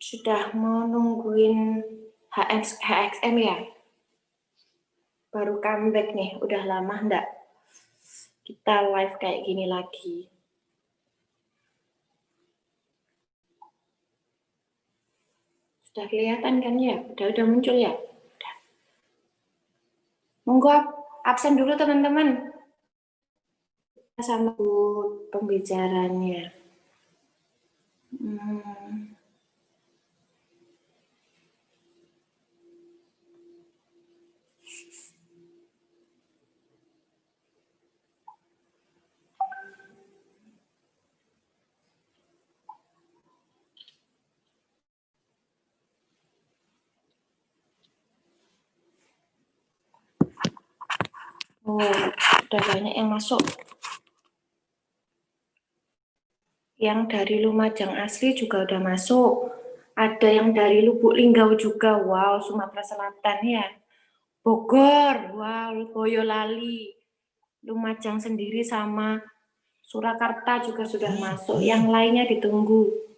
Sudah mau nungguin HXM ya? Baru comeback nih, udah lama enggak kita live kayak gini lagi. Sudah kelihatan kan ya? Udah muncul ya? Udah. Monggo absen dulu teman-teman. Sama pembicaranya. Oh, udah banyak yang masuk. Yang dari Lumajang asli juga udah masuk. Ada yang dari Lubuk Linggau juga. Wow, Sumatera Selatan ya. Bogor, wow, Boyolali. Lumajang sendiri sama Surakarta juga sudah masuk. Yang lainnya ditunggu.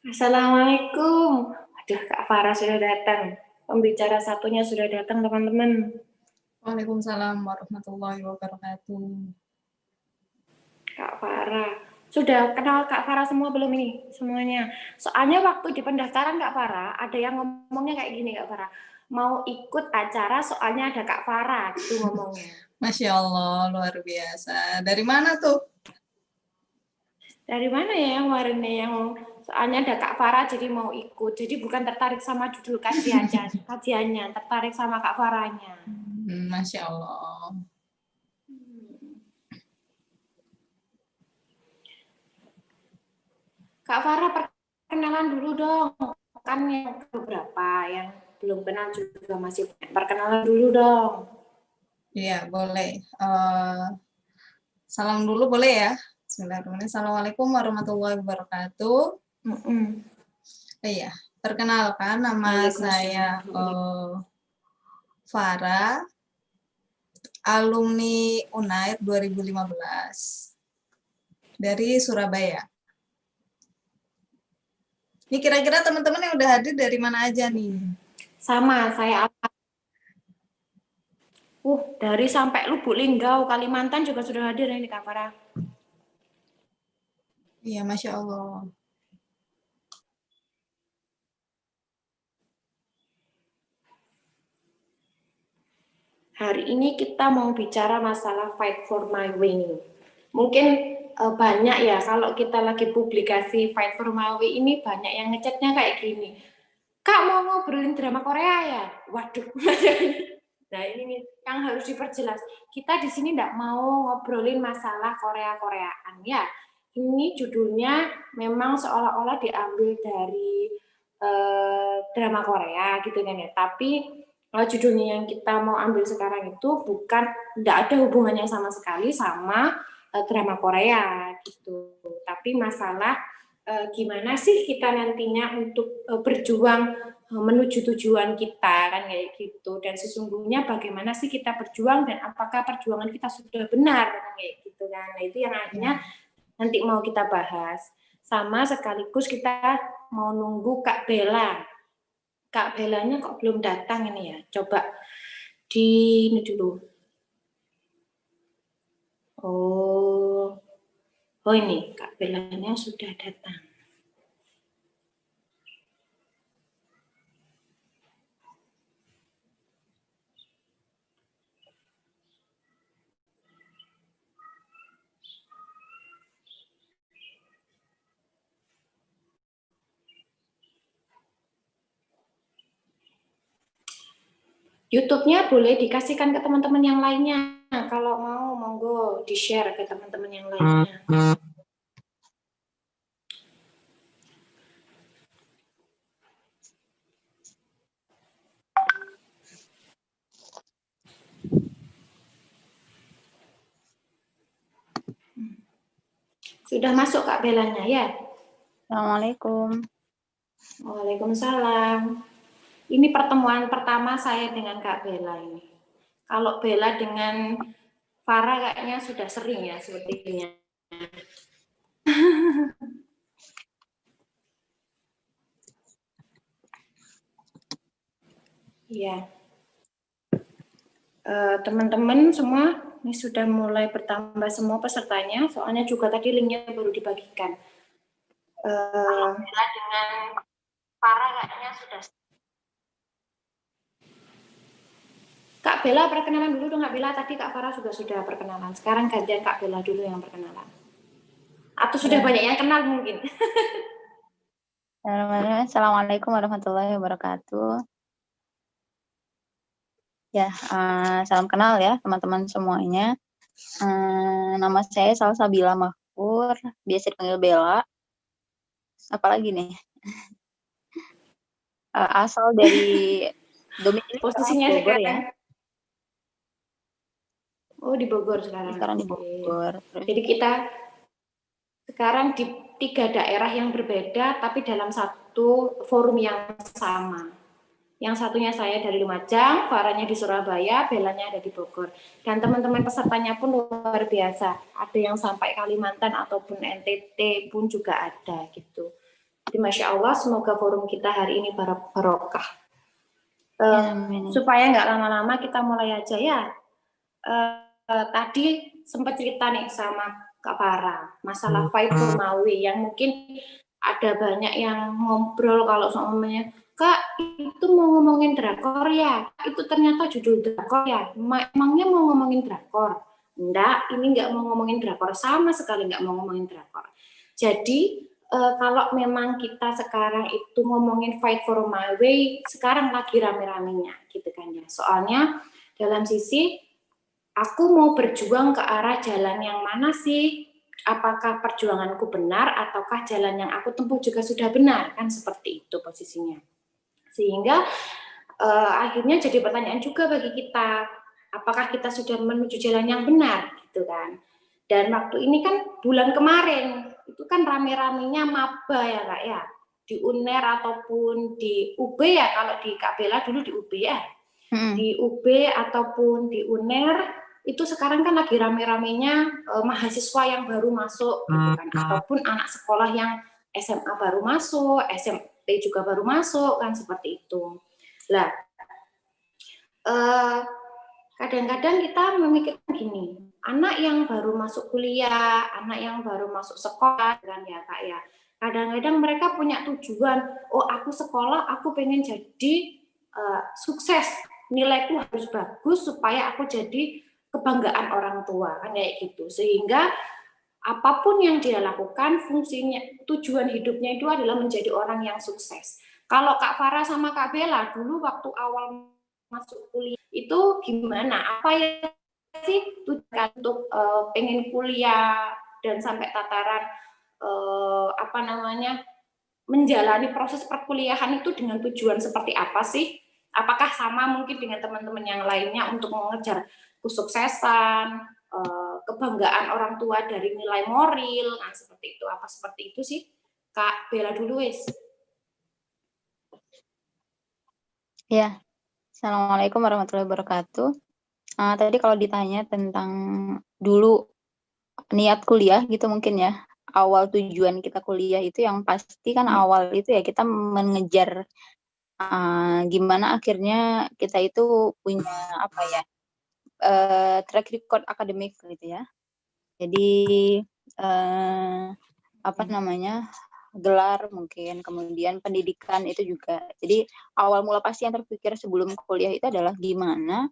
Assalamualaikum. Aduh, Kak Farah sudah datang. Pembicara satunya sudah datang, teman-teman. Waalaikumsalam warahmatullahi wabarakatuh. Kak Farah. Sudah kenal Kak Farah semua belum ini? Semuanya. Soalnya waktu di pendaftaran Kak Farah, ada yang ngomongnya kayak gini Kak Farah. Mau ikut acara soalnya ada Kak Farah, gitu ngomongnya. Masya Allah, luar biasa. Dari mana tuh? Dari mana ya yang kemarin nih yang soalnya ada Kak Farah jadi mau ikut. Jadi bukan tertarik sama judul kajiannya, tertarik sama Kak Farahnya. Masya Allah. Kak Farah perkenalan dulu dong. Kan yang beberapa yang belum kenal juga masih perkenalan dulu dong. Iya, boleh. Salam dulu boleh ya? Bismillahirrahmanirrahim. Assalamualaikum warahmatullahi wabarakatuh. Iya, perkenalkan nama saya Farah, alumni UNAIR 2015 dari Surabaya. Ini kira-kira teman-teman yang udah hadir dari mana aja nih? Sama, saya dari sampai Lubuk Linggau, Kalimantan juga sudah hadir ini Kak Farah. Iya, Masya Allah. Hari ini kita mau bicara masalah Fight for My Wing. Mungkin banyak ya, kalau kita lagi publikasi Fight for My Wing ini banyak yang ngechatnya kayak gini. Kak mau ngobrolin drama Korea ya? Waduh. Nah ini nih yang harus diperjelas. Kita di sini tidak mau ngobrolin masalah Korea-Koreaan ya. Ini judulnya memang seolah-olah diambil dari drama Korea gitu kan ya. Tapi judulnya yang kita mau ambil sekarang itu tidak ada hubungannya sama sekali sama drama Korea gitu. Tapi masalah gimana sih kita nantinya untuk berjuang menuju tujuan kita kan kayak gitu, dan sesungguhnya bagaimana sih kita berjuang dan apakah perjuangan kita sudah benar kan kayak gitu kan. Nah itu yang akhirnya nanti mau kita bahas, sama sekaligus kita mau nunggu Kak Bella. Kak Bellanya kok belum datang ini ya, coba di ini dulu. Oh ini Kak Bellanya sudah datang. YouTube-nya boleh dikasihkan ke teman-teman yang lainnya. Kalau mau, monggo di-share ke teman-teman yang lainnya. Sudah masuk Kak Belanya ya? Assalamualaikum. Waalaikumsalam. Ini pertemuan pertama saya dengan Kak Bella ini. Kalau Bella dengan Farah kayaknya sudah sering ya sepertinya. Iya. Teman-teman semua ini sudah mulai bertambah semua pesertanya, soalnya juga tadi linknya baru dibagikan. Kalau Bella dengan Farah kayaknya sudah. Kak Bella perkenalan dulu dong Kak Bella, tadi Kak Farah sudah perkenalan. Sekarang gantian Kak Bella dulu yang perkenalan. Atau sudah banyak yang kenal mungkin. Assalamualaikum warahmatullahi wabarakatuh. Ya, salam kenal ya teman-teman semuanya. Nama saya Salsabila Mahpur, biasa dipanggil Bella. Apalagi nih? Asal dari domisili posisinya Bogor sekarang. ya. Oh, di Bogor sekarang. Sekarang di Bogor. Jadi kita sekarang di 3 daerah yang berbeda, tapi dalam satu forum yang sama. Yang satunya saya dari Lumajang, Farahnya di Surabaya, Belanya ada di Bogor. Dan teman-teman pesertanya pun luar biasa. Ada yang sampai Kalimantan ataupun NTT pun juga ada gitu. Jadi Masya Allah, semoga forum kita hari ini barokah. Supaya nggak lama-lama kita mulai aja ya. Tadi sempat cerita nih sama Kak Farah, masalah fight for Maui yang mungkin ada banyak yang ngobrol kalau soalnya Kak, itu mau ngomongin drakor ya? Itu ternyata judul drakor ya? Emangnya mau ngomongin drakor? Enggak, ini enggak mau ngomongin drakor. Sama sekali enggak mau ngomongin drakor. Jadi, kalau memang kita sekarang itu ngomongin Fight for My Way, sekarang lagi rame-ramenya gitu kan ya. Soalnya dalam sisi, aku mau berjuang ke arah jalan yang mana sih? Apakah perjuanganku benar ataukah jalan yang aku tempuh juga sudah benar? Kan seperti itu posisinya. Sehingga akhirnya jadi pertanyaan juga bagi kita, apakah kita sudah menuju jalan yang benar gitu kan. Dan waktu ini kan bulan kemarin itu kan rame-ramenya maba ya Kak ya, di UNER ataupun di UB ya, kalau di Kak Bella dulu di UB ya. Di UB ataupun di UNER itu sekarang kan lagi rame-ramenya mahasiswa yang baru masuk gitu kan, ataupun anak sekolah yang SMA baru masuk, SMP juga baru masuk kan, seperti itu. Lah, kadang-kadang kita memikirkan gini, anak yang baru masuk kuliah, anak yang baru masuk sekolah kan ya Kak ya, kadang-kadang mereka punya tujuan, oh aku sekolah, aku pengen jadi sukses, nilaiku harus bagus supaya aku jadi kebanggaan orang tua kan kayak gitu. Sehingga apapun yang dia lakukan, fungsinya, tujuan hidupnya itu adalah menjadi orang yang sukses. Kalau Kak Farah sama Kak Bella dulu waktu awal masuk kuliah itu gimana? Apa ya sih tujuan untuk pengen kuliah dan sampai tataran apa namanya menjalani proses perkuliahan itu dengan tujuan seperti apa sih? Apakah sama mungkin dengan teman-teman yang lainnya untuk mengejar kesuksesan, kebanggaan orang tua dari nilai moral, kan seperti itu. Apa seperti itu sih? Kak Bella dulu wes. Ya, Assalamualaikum warahmatullahi wabarakatuh. Tadi kalau ditanya tentang dulu niat kuliah gitu mungkin ya, awal tujuan kita kuliah itu yang pasti kan awal itu ya kita mengejar gimana akhirnya kita itu punya apa ya, track record akademik gitu ya. Jadi apa namanya, gelar mungkin, kemudian pendidikan itu juga. Jadi awal mula pasti yang terpikir sebelum kuliah itu adalah gimana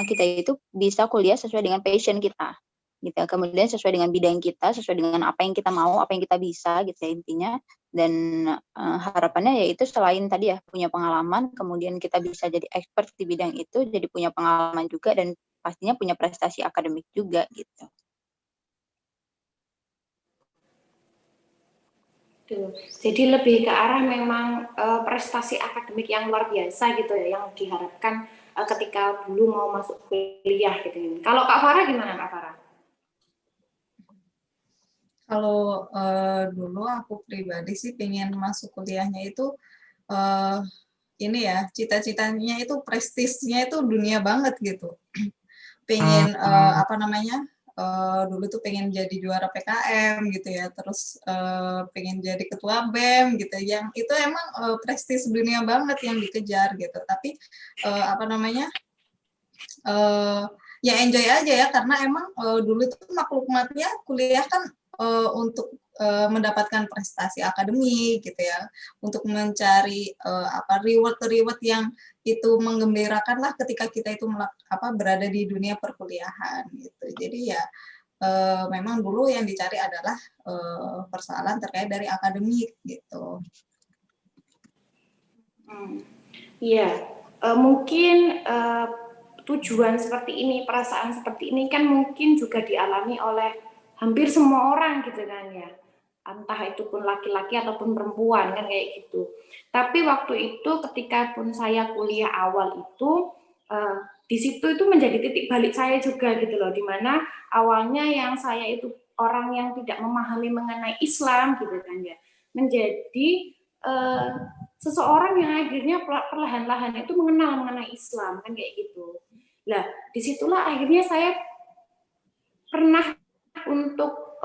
kita itu bisa kuliah sesuai dengan passion kita gitu. Kemudian sesuai dengan bidang kita, sesuai dengan apa yang kita mau, apa yang kita bisa gitu ya intinya. Dan harapannya yaitu selain tadi ya punya pengalaman, kemudian kita bisa jadi expert di bidang itu, jadi punya pengalaman juga dan pastinya punya prestasi akademik juga gitu. Tuh. Jadi lebih ke arah memang prestasi akademik yang luar biasa gitu ya, yang diharapkan ketika dulu mau masuk kuliah gitu. Kalau Kak Farah gimana Kak Farah? Kalau dulu aku pribadi sih pengen masuk kuliahnya itu eh, ini ya, cita-citanya itu prestisnya itu dunia banget gitu. Pengen apa namanya? Dulu tuh pengen jadi juara PKM gitu ya, terus pengen jadi ketua BEM gitu. Yang itu emang prestis dunia banget yang dikejar gitu. Tapi apa namanya? eh, ya enjoy aja ya karena emang dulu itu maklumatnya kuliah kan untuk mendapatkan prestasi akademik gitu ya, untuk mencari apa reward yang itu menggembirakan lah ketika kita itu berada di dunia perkuliahan gitu. Jadi ya memang dulu yang dicari adalah persoalan terkait dari akademik gitu. Iya, mungkin tujuan seperti ini, perasaan seperti ini kan mungkin juga dialami oleh hampir semua orang gitu kan ya. Entah itu pun laki-laki ataupun perempuan kan kayak gitu. Tapi waktu itu ketika pun saya kuliah awal itu di situ itu menjadi titik balik saya juga gitu loh, dimana awalnya yang saya itu orang yang tidak memahami mengenai Islam gitu kan ya, menjadi seseorang yang akhirnya perlahan-lahan itu mengenal mengenai Islam kan kayak gitu. Nah, disitulah akhirnya saya pernah untuk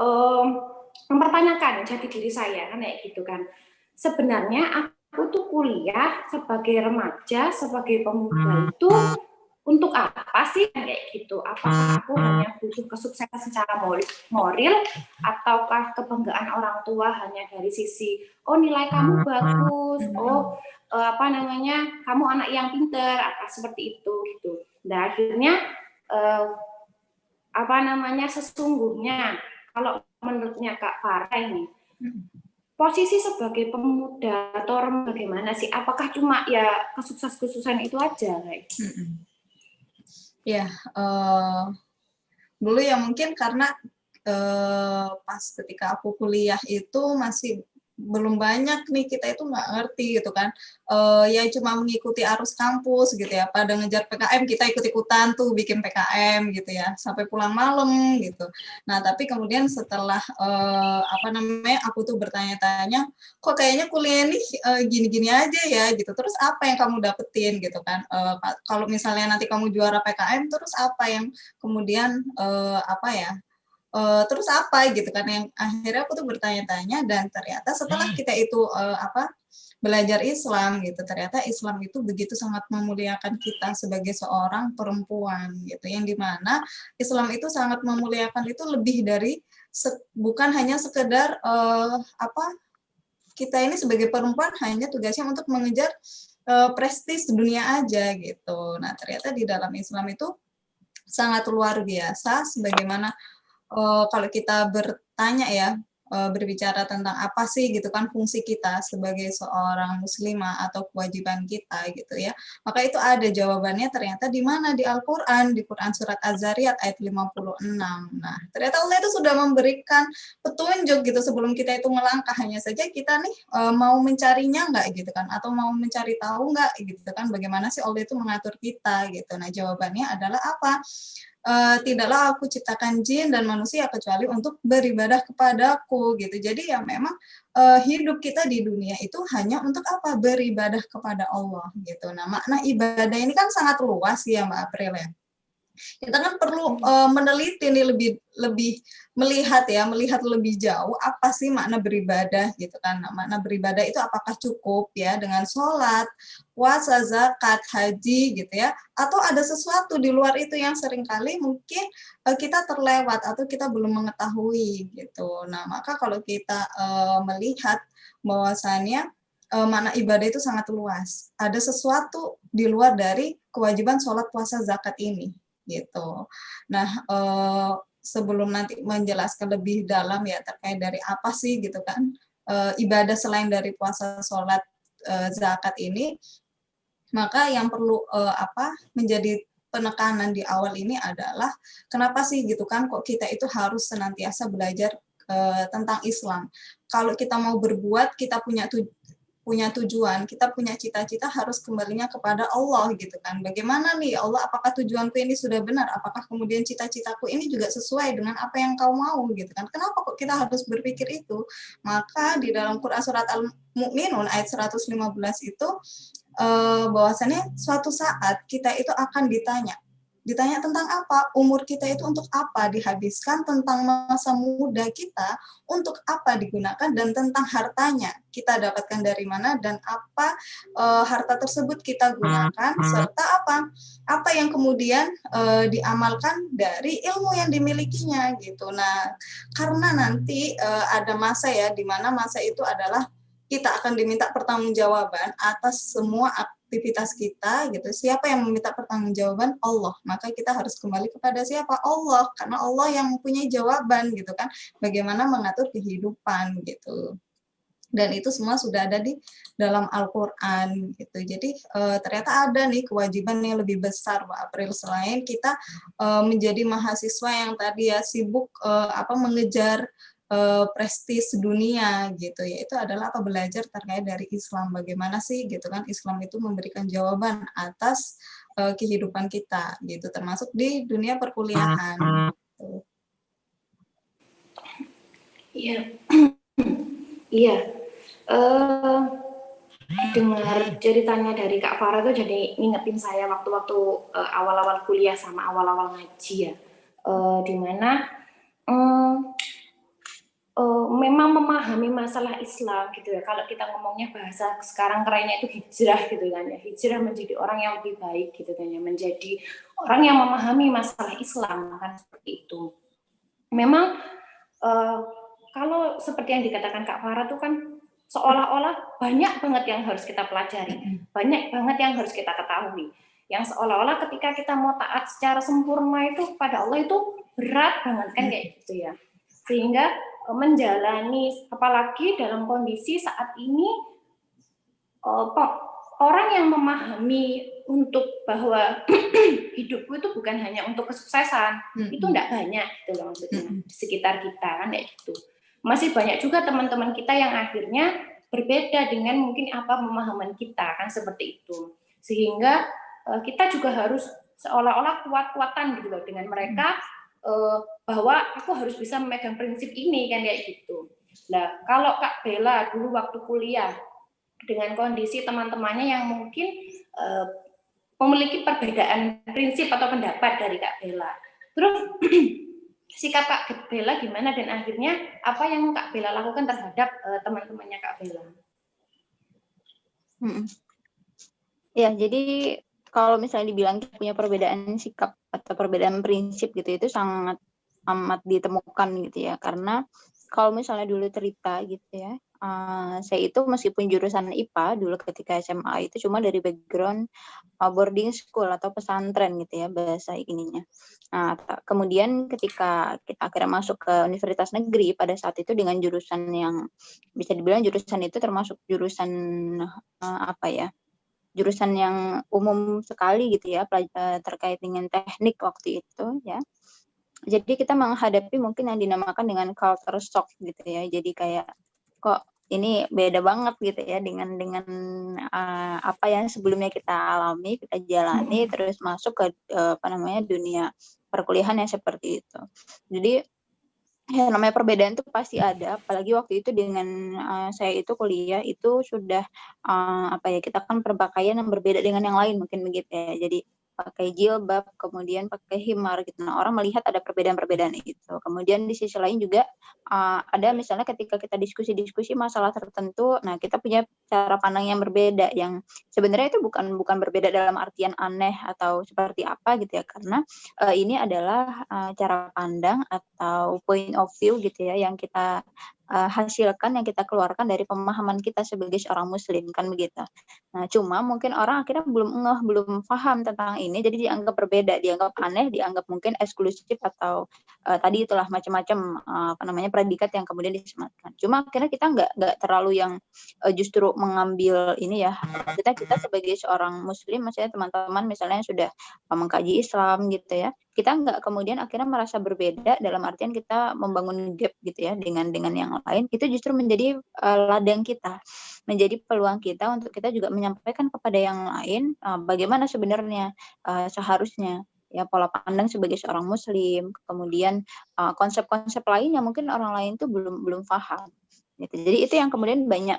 mempertanyakan jati diri saya kan kayak gitu kan. Sebenarnya aku tuh kuliah sebagai remaja, sebagai pemuda itu untuk apa sih kayak gitu? Apakah aku hanya butuh kesuksesan secara moral ataukah kebanggaan orang tua hanya dari sisi oh nilai kamu bagus, oh apa namanya kamu anak yang pinter, apa seperti itu gitu. Nah akhirnya eh, apa namanya sesungguhnya kalau menurutnya Kak Farah ini posisi sebagai pemuda atau remaja bagaimana sih? Apakah cuma ya kesuksesan itu aja kayak? Ya, dulu ya mungkin karena pas ketika aku kuliah itu masih belum banyak nih kita itu nggak ngerti gitu kan, ya cuma mengikuti arus kampus gitu ya, pada ngejar PKM kita ikut-ikutan tuh bikin PKM gitu ya sampai pulang malam gitu. Nah tapi kemudian setelah apa namanya aku tuh bertanya-tanya kok kayaknya kuliah nih gini-gini aja ya gitu, terus apa yang kamu dapetin gitu kan, kalau misalnya nanti kamu juara PKM terus apa yang kemudian apa ya terus apa gitu kan, yang akhirnya aku tuh bertanya-tanya dan ternyata setelah kita itu belajar Islam gitu, ternyata Islam itu begitu sangat memuliakan kita sebagai seorang perempuan gitu, yang dimana Islam itu sangat memuliakan itu lebih dari bukan hanya sekedar kita ini sebagai perempuan hanya tugasnya untuk mengejar prestis dunia aja gitu. Nah ternyata di dalam Islam itu sangat luar biasa, sebagaimana kalau kita bertanya ya, berbicara tentang apa sih gitu kan fungsi kita sebagai seorang muslimah atau kewajiban kita gitu ya, maka itu ada jawabannya ternyata di mana, di Al-Quran, di Quran surat Az-Zariyat ayat 56. Nah ternyata Allah itu sudah memberikan petunjuk gitu sebelum kita itu melangkah, hanya saja kita nih mau mencarinya nggak gitu kan, atau mau mencari tahu nggak gitu kan, bagaimana sih Allah itu mengatur kita gitu. Nah jawabannya adalah apa? Tidaklah aku ciptakan jin dan manusia kecuali untuk beribadah kepadaku gitu. Jadi ya memang hidup kita di dunia itu hanya untuk apa? Beribadah kepada Allah gitu. Nah makna ibadah ini kan sangat luas ya Mbak April ya. Kita kan perlu meneliti nih, lebih melihat lebih jauh apa sih makna beribadah gitu kan. Nah, makna beribadah itu apakah cukup ya dengan sholat, puasa, zakat, haji gitu ya, atau ada sesuatu di luar itu yang seringkali mungkin kita terlewat atau kita belum mengetahui gitu. Nah maka kalau kita melihat bahwasannya makna ibadah itu sangat luas, ada sesuatu di luar dari kewajiban sholat, puasa, zakat ini gitu. Nah, sebelum nanti menjelaskan lebih dalam ya terkait dari apa sih gitu kan ibadah selain dari puasa, sholat, zakat ini, maka yang perlu menjadi penekanan di awal ini adalah kenapa sih gitu kan kok kita itu harus senantiasa belajar tentang Islam. Kalau kita mau berbuat, kita punya tujuan, kita punya cita-cita, harus kembalinya kepada Allah gitu kan. Bagaimana nih Allah, apakah tujuanku ini sudah benar? Apakah kemudian cita-citaku ini juga sesuai dengan apa yang kau mau gitu kan. Kenapa kok kita harus berpikir itu? Maka di dalam Quran surat Al-Mu'minun ayat 115 itu bahwasannya suatu saat kita itu akan ditanya tentang apa, umur kita itu untuk apa dihabiskan, tentang masa muda kita untuk apa digunakan, dan tentang hartanya kita dapatkan dari mana dan apa harta tersebut kita gunakan, serta apa yang kemudian diamalkan dari ilmu yang dimilikinya gitu. Nah, karena nanti ada masa ya, di mana masa itu adalah kita akan diminta pertanggungjawaban atas semua aktivitas kita gitu. Siapa yang meminta pertanggungjawaban? Allah. Maka kita harus kembali kepada siapa? Allah, karena Allah yang mempunyai jawaban gitu kan. Bagaimana mengatur kehidupan gitu. Dan itu semua sudah ada di dalam Al-Qur'an gitu. Jadi ternyata ada nih kewajiban yang lebih besar, Pak April, selain kita menjadi mahasiswa yang tadi ya sibuk mengejar prestis dunia gitu, yaitu adalah belajar terkait dari Islam, bagaimana sih gitu kan Islam itu memberikan jawaban atas kehidupan kita gitu, termasuk di dunia perkuliahan gitu. Iya, iya. Dengar ceritanya dari Kak Farah tuh jadi ngingetin saya waktu-waktu awal-awal kuliah sama awal-awal ngaji ya, dimana memang memahami masalah Islam gitu ya. Kalau kita ngomongnya bahasa sekarang kerennya itu hijrah gitu kan ya, hijrah menjadi orang yang lebih baik gitu kan ya, menjadi orang yang memahami masalah Islam kan, seperti itu. Memang kalau seperti yang dikatakan Kak Farah tuh kan seolah-olah banyak banget yang harus kita pelajari, banyak banget yang harus kita ketahui, yang seolah-olah ketika kita mau taat secara sempurna itu pada Allah itu berat banget kan kayak gitu ya. Sehingga menjalani, apalagi dalam kondisi saat ini orang yang memahami untuk bahwa hidupku itu bukan hanya untuk kesuksesan, itu enggak banyak gitu loh maksudnya di sekitar kita kan kayak gitu. Masih banyak juga teman-teman kita yang akhirnya berbeda dengan mungkin apa pemahaman kita kan, seperti itu. Sehingga kita juga harus seolah-olah kuat-kuatan gitu loh dengan mereka, bahwa aku harus bisa memegang prinsip ini kan kayak gitu. Nah, kalau Kak Bella dulu waktu kuliah dengan kondisi teman-temannya yang mungkin memiliki perbedaan prinsip atau pendapat dari Kak Bella, terus sikap Kak Bella gimana, dan akhirnya apa yang Kak Bella lakukan terhadap teman-temannya Kak Bella? Ya, jadi kalau misalnya dibilang kita punya perbedaan sikap atau perbedaan prinsip gitu, itu sangat amat ditemukan gitu ya. Karena kalau misalnya dulu cerita gitu ya, saya itu meskipun jurusan IPA dulu ketika SMA itu cuma dari background boarding school atau pesantren gitu ya bahasa ininya. Nah, kemudian ketika kita akhirnya masuk ke universitas negeri pada saat itu dengan jurusan yang bisa dibilang jurusan itu termasuk jurusan jurusan yang umum sekali gitu ya, terkait dengan teknik waktu itu ya. Jadi kita menghadapi mungkin yang dinamakan dengan culture shock gitu ya. Jadi kayak kok ini beda banget gitu ya dengan apa yang sebelumnya kita alami, kita jalani, terus masuk ke dunia perkuliahan yang seperti itu. Jadi ya namanya perbedaan itu pasti ada, apalagi waktu itu dengan saya itu kuliah itu sudah kita kan berpakaian yang berbeda dengan yang lain mungkin begitu ya. Jadi pakai jilbab, kemudian pakai himar gitu. Nah, orang melihat ada perbedaan-perbedaan itu. Kemudian di sisi lain juga ada misalnya ketika kita diskusi-diskusi masalah tertentu, nah kita punya cara pandang yang berbeda, yang sebenarnya itu bukan berbeda dalam artian aneh atau seperti apa gitu ya, karena ini adalah cara pandang atau point of view gitu ya yang kita hasilkan, yang kita keluarkan dari pemahaman kita sebagai seorang muslim kan begitu. Nah, cuma mungkin orang akhirnya belum paham tentang ini, jadi dianggap berbeda, dianggap aneh, dianggap mungkin eksklusif atau tadi itulah macam-macam predikat yang kemudian disematkan. Cuma akhirnya kita nggak terlalu yang justru mengambil ini ya, kita sebagai seorang muslim, maksudnya teman-teman misalnya yang sudah mengkaji Islam gitu ya, kita nggak kemudian akhirnya merasa berbeda dalam artian kita membangun gap gitu ya dengan yang lain, itu justru menjadi ladang kita, menjadi peluang kita untuk kita juga menyampaikan kepada yang lain bagaimana sebenarnya seharusnya ya pola pandang sebagai seorang muslim, kemudian konsep-konsep lain yang mungkin orang lain tuh belum paham gitu. Jadi itu yang kemudian banyak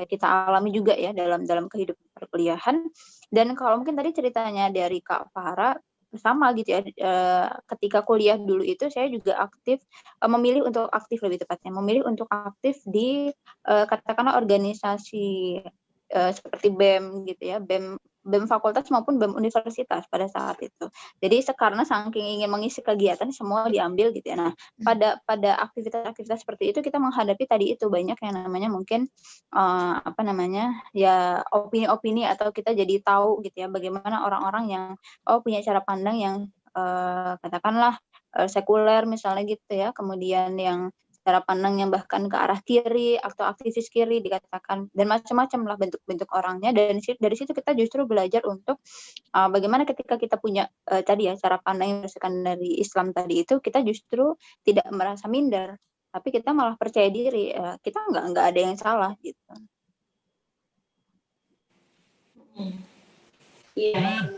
kita alami juga ya dalam kehidupan perkuliahan. Dan kalau mungkin tadi ceritanya dari Kak Farah sama gitu ya, ketika kuliah dulu itu saya juga aktif, memilih untuk aktif lebih tepatnya, memilih untuk aktif di katakanlah organisasi seperti BEM gitu ya, BEM fakultas maupun BEM universitas pada saat itu. Jadi karena saking ingin mengisi kegiatan semua diambil gitu ya. Nah, pada aktivitas-aktivitas seperti itu kita menghadapi tadi itu banyak yang namanya mungkin ya opini-opini atau kita jadi tahu gitu ya bagaimana orang-orang yang punya cara pandang yang katakanlah sekuler misalnya gitu ya, kemudian yang cara pandang yang bahkan ke arah kiri atau aktivis kiri dikatakan, dan macam-macam lah bentuk-bentuk orangnya. Dan dari situ kita justru belajar untuk bagaimana ketika kita punya tadi ya cara pandang yang berdasarkan dari Islam tadi itu, kita justru tidak merasa minder, tapi kita malah percaya diri, kita nggak ada yang salah gitu. Iya.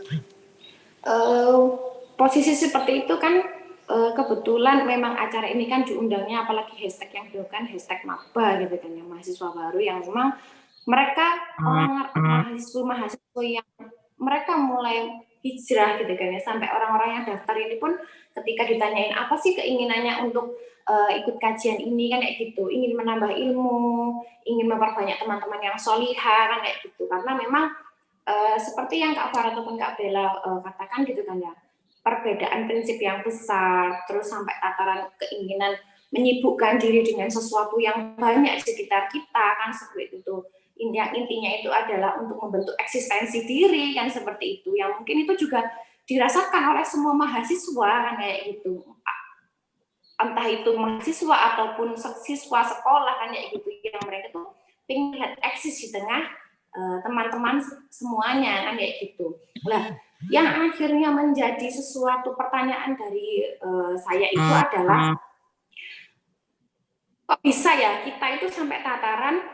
Posisi seperti itu kan kebetulan memang acara ini kan diundangnya, apalagi hashtag yang dilakukan hashtag maba gitu kan ya, mahasiswa baru yang memang mereka mahasiswa yang mereka mulai hijrah gitu kan ya, sampai orang-orang yang daftar ini pun ketika ditanyain apa sih keinginannya untuk ikut kajian ini kan kayak gitu, ingin menambah ilmu, ingin memperbanyak teman-teman yang solihah kan kayak gitu, karena memang seperti yang Kak Farah ataupun Kak Bella katakan gitu kan ya, perbedaan prinsip yang besar, terus sampai tataran keinginan menyibukkan diri dengan sesuatu yang banyak di sekitar kita kan seperti itu. Yang intinya itu adalah untuk membentuk eksistensi diri kan seperti itu, yang mungkin itu juga dirasakan oleh semua mahasiswa kan kayak gitu, entah itu mahasiswa ataupun siswa sekolah kan kayak gitu, yang mereka tuh ingin lihat eksis di tengah teman-teman semuanya kan kayak gitu. Nah, yang akhirnya menjadi sesuatu pertanyaan dari saya itu adalah kok bisa ya kita itu sampai tataran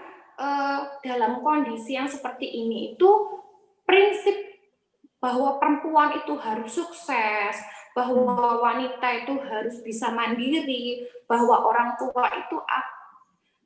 dalam kondisi yang seperti ini itu prinsip bahwa perempuan itu harus sukses, bahwa wanita itu harus bisa mandiri, bahwa orang tua itu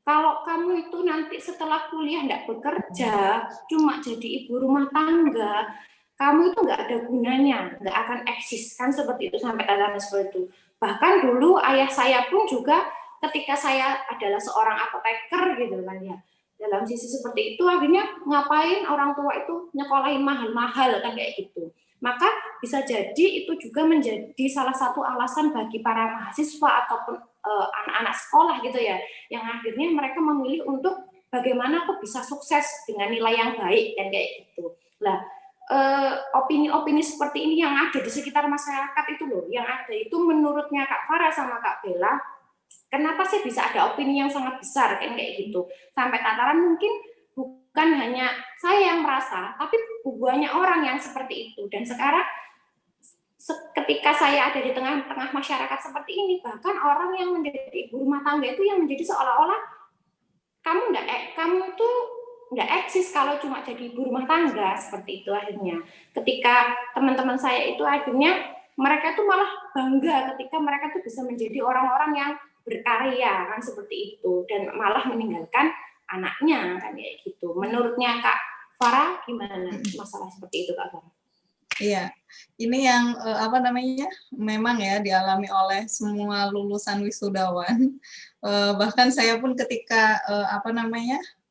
kalau kamu itu nanti setelah kuliah nggak bekerja, cuma jadi ibu rumah tangga, kamu itu nggak ada gunanya, nggak akan eksis kan seperti itu, sampai tataran seperti itu. Bahkan dulu ayah saya pun juga ketika saya adalah seorang apoteker gitu kan ya, dalam sisi seperti itu akhirnya ngapain orang tua itu nyekolahin mahal-mahal kan kayak gitu. Maka bisa jadi itu juga menjadi salah satu alasan bagi para mahasiswa ataupun anak-anak sekolah gitu ya, yang akhirnya mereka memilih untuk bagaimana aku bisa sukses dengan nilai yang baik dan kayak gitu. Nah, opini-opini seperti ini yang ada di sekitar masyarakat itu loh, yang ada itu menurutnya Kak Farah sama Kak Bella, kenapa sih bisa ada opini yang sangat besar kan kayak gitu, sampai tataran mungkin bukan hanya saya yang merasa, tapi banyak orang yang seperti itu. Dan sekarang ketika saya ada di tengah-tengah masyarakat seperti ini, bahkan orang yang menjadi ibu rumah tangga itu yang menjadi seolah-olah kamu itu nggak eksis kalau cuma jadi ibu rumah tangga seperti itu. Akhirnya ketika teman-teman saya itu akhirnya mereka tuh malah bangga ketika mereka tuh bisa menjadi orang-orang yang berkarya kan seperti itu, dan malah meninggalkan anaknya kan kayak gitu. Menurutnya Kak Farah gimana masalah seperti itu Kak Farah? Iya, ini yang memang ya dialami oleh semua lulusan wisudawan. Bahkan saya pun ketika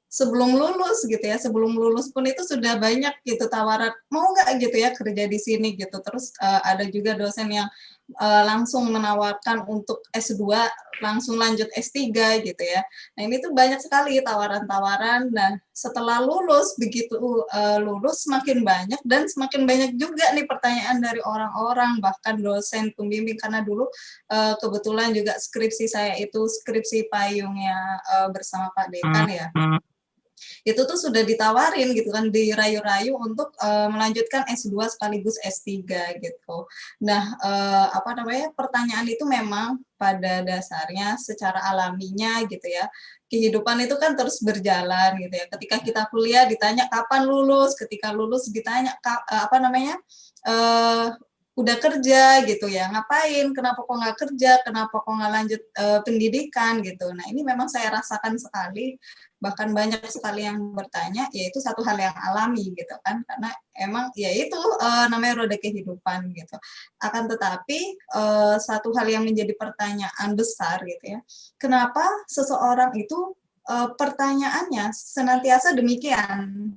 sebelum lulus gitu ya, sebelum lulus pun itu sudah banyak gitu tawaran, mau nggak gitu ya kerja di sini gitu. Terus ada juga dosen yang langsung menawarkan untuk S2 langsung lanjut S3 gitu ya. Nah, ini tuh banyak sekali tawaran-tawaran. Nah, setelah lulus, begitu lulus semakin banyak dan semakin banyak juga nih pertanyaan dari orang-orang, bahkan dosen pembimbing, karena dulu kebetulan juga skripsi saya itu skripsi payungnya bersama Pak Dekan ya. Itu tuh sudah ditawarin gitu kan, dirayu-rayu untuk melanjutkan S2 sekaligus S3 gitu. Nah, apa namanya, pertanyaan itu memang pada dasarnya secara alaminya gitu ya, kehidupan itu kan terus berjalan gitu ya. Ketika kita kuliah ditanya kapan lulus, ketika lulus ditanya apa namanya, udah kerja gitu ya, ngapain, kenapa kok nggak kerja, kenapa kok nggak lanjut pendidikan gitu. Nah, ini memang saya rasakan sekali, bahkan banyak sekali yang bertanya, yaitu satu hal yang alami gitu kan, karena emang ya itu namanya roda kehidupan gitu. Akan tetapi satu hal yang menjadi pertanyaan besar gitu ya, kenapa seseorang itu pertanyaannya senantiasa demikian,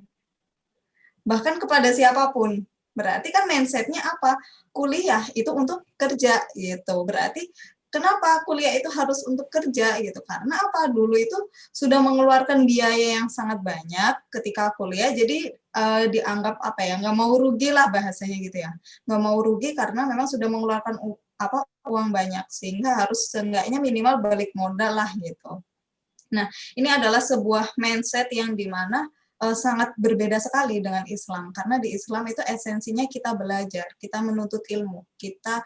bahkan kepada siapapun. Berarti kan mindset-nya apa? Kuliah itu untuk kerja gitu. Berarti kenapa kuliah itu harus untuk kerja gitu? Karena apa? Dulu itu sudah mengeluarkan biaya yang sangat banyak ketika kuliah, jadi dianggap apa ya? Nggak mau rugi lah bahasanya gitu ya. Nggak mau rugi karena memang sudah mengeluarkan uang banyak, sehingga harus seenggaknya minimal balik modal lah gitu. Nah, ini adalah sebuah mindset yang dimana sangat berbeda sekali dengan Islam, karena di Islam itu esensinya kita belajar, kita menuntut ilmu, kita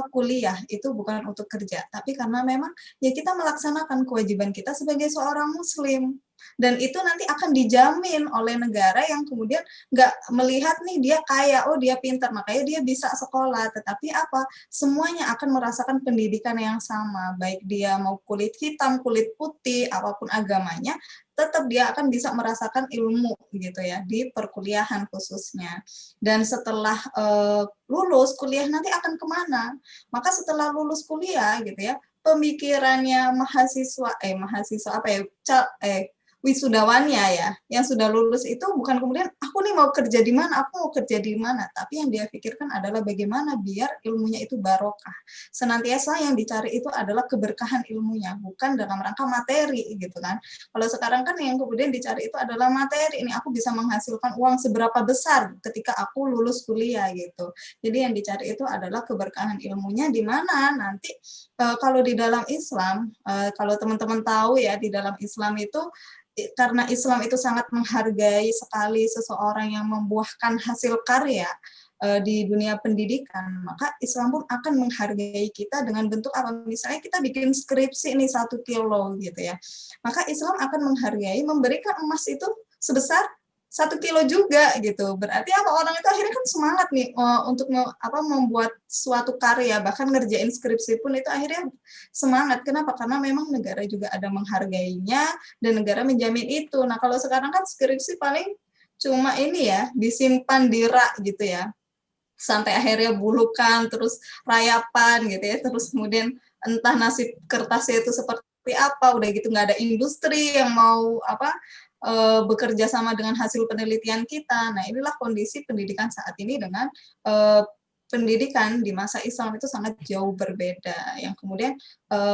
kuliah itu bukan untuk kerja, tapi karena memang ya kita melaksanakan kewajiban kita sebagai seorang Muslim, dan itu nanti akan dijamin oleh negara yang kemudian nggak melihat nih dia kaya, oh dia pintar, makanya dia bisa sekolah, tetapi apa? Semuanya akan merasakan pendidikan yang sama, baik dia mau kulit hitam, kulit putih, apapun agamanya, tetap dia akan bisa merasakan ilmu gitu ya di perkuliahan khususnya. Dan setelah lulus kuliah nanti akan kemana? Maka setelah lulus kuliah gitu ya, pemikirannya mahasiswa apa ya, wisudawannya ya, yang sudah lulus itu bukan kemudian aku nih mau kerja di mana, aku mau kerja di mana, tapi yang dia pikirkan adalah bagaimana biar ilmunya itu barokah. Senantiasa yang dicari itu adalah keberkahan ilmunya, bukan dalam rangka materi gitu kan. Kalau sekarang kan yang kemudian dicari itu adalah materi, ini aku bisa menghasilkan uang seberapa besar ketika aku lulus kuliah gitu. Jadi yang dicari itu adalah keberkahan ilmunya, di mana nanti kalau di dalam Islam, kalau teman-teman tahu ya, di dalam Islam itu karena Islam itu sangat menghargai sekali seseorang yang membuahkan hasil karya di dunia pendidikan, maka Islam pun akan menghargai kita dengan bentuk apa? Misalnya kita bikin skripsi nih 1 kilo gitu ya, maka Islam akan menghargai, memberikan emas itu sebesar 1 kilo juga gitu. Berarti apa, orang itu akhirnya kan semangat nih untuk membuat suatu karya, bahkan ngerjain skripsi pun itu akhirnya semangat. Kenapa? Karena memang negara juga ada menghargainya dan negara menjamin itu. Nah, kalau sekarang kan skripsi paling cuma ini ya, disimpan di rak gitu ya, sampai akhirnya bulukan, terus rayapan gitu ya, terus kemudian entah nasib kertasnya itu seperti apa, udah gitu nggak ada industri yang mau bekerja sama dengan hasil penelitian kita. Nah, inilah kondisi pendidikan saat ini dengan pendidikan di masa Islam itu sangat jauh berbeda. Yang kemudian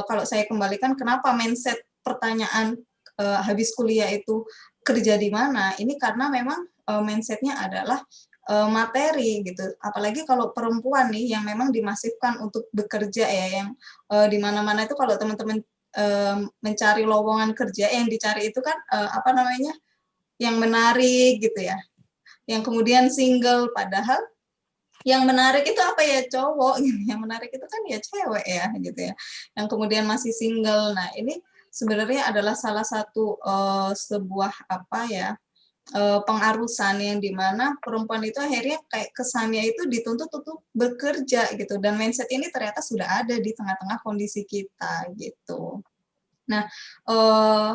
kalau saya kembalikan kenapa mindset pertanyaan habis kuliah itu kerja di mana, ini karena memang mindsetnya adalah materi gitu. Apalagi kalau perempuan nih yang memang dimasifkan untuk bekerja ya, yang di mana-mana itu kalau teman-teman mencari lowongan kerja, yang dicari itu kan yang menarik gitu ya, yang kemudian single, padahal yang menarik itu apa ya, cowok gitu, yang menarik itu kan ya cewek ya gitu ya, yang kemudian masih single. Nah, ini sebenarnya adalah salah satu sebuah pengarusan yang dimana perempuan itu akhirnya kayak kesannya itu dituntut untuk bekerja gitu, dan mindset ini ternyata sudah ada di tengah-tengah kondisi kita gitu. Nah,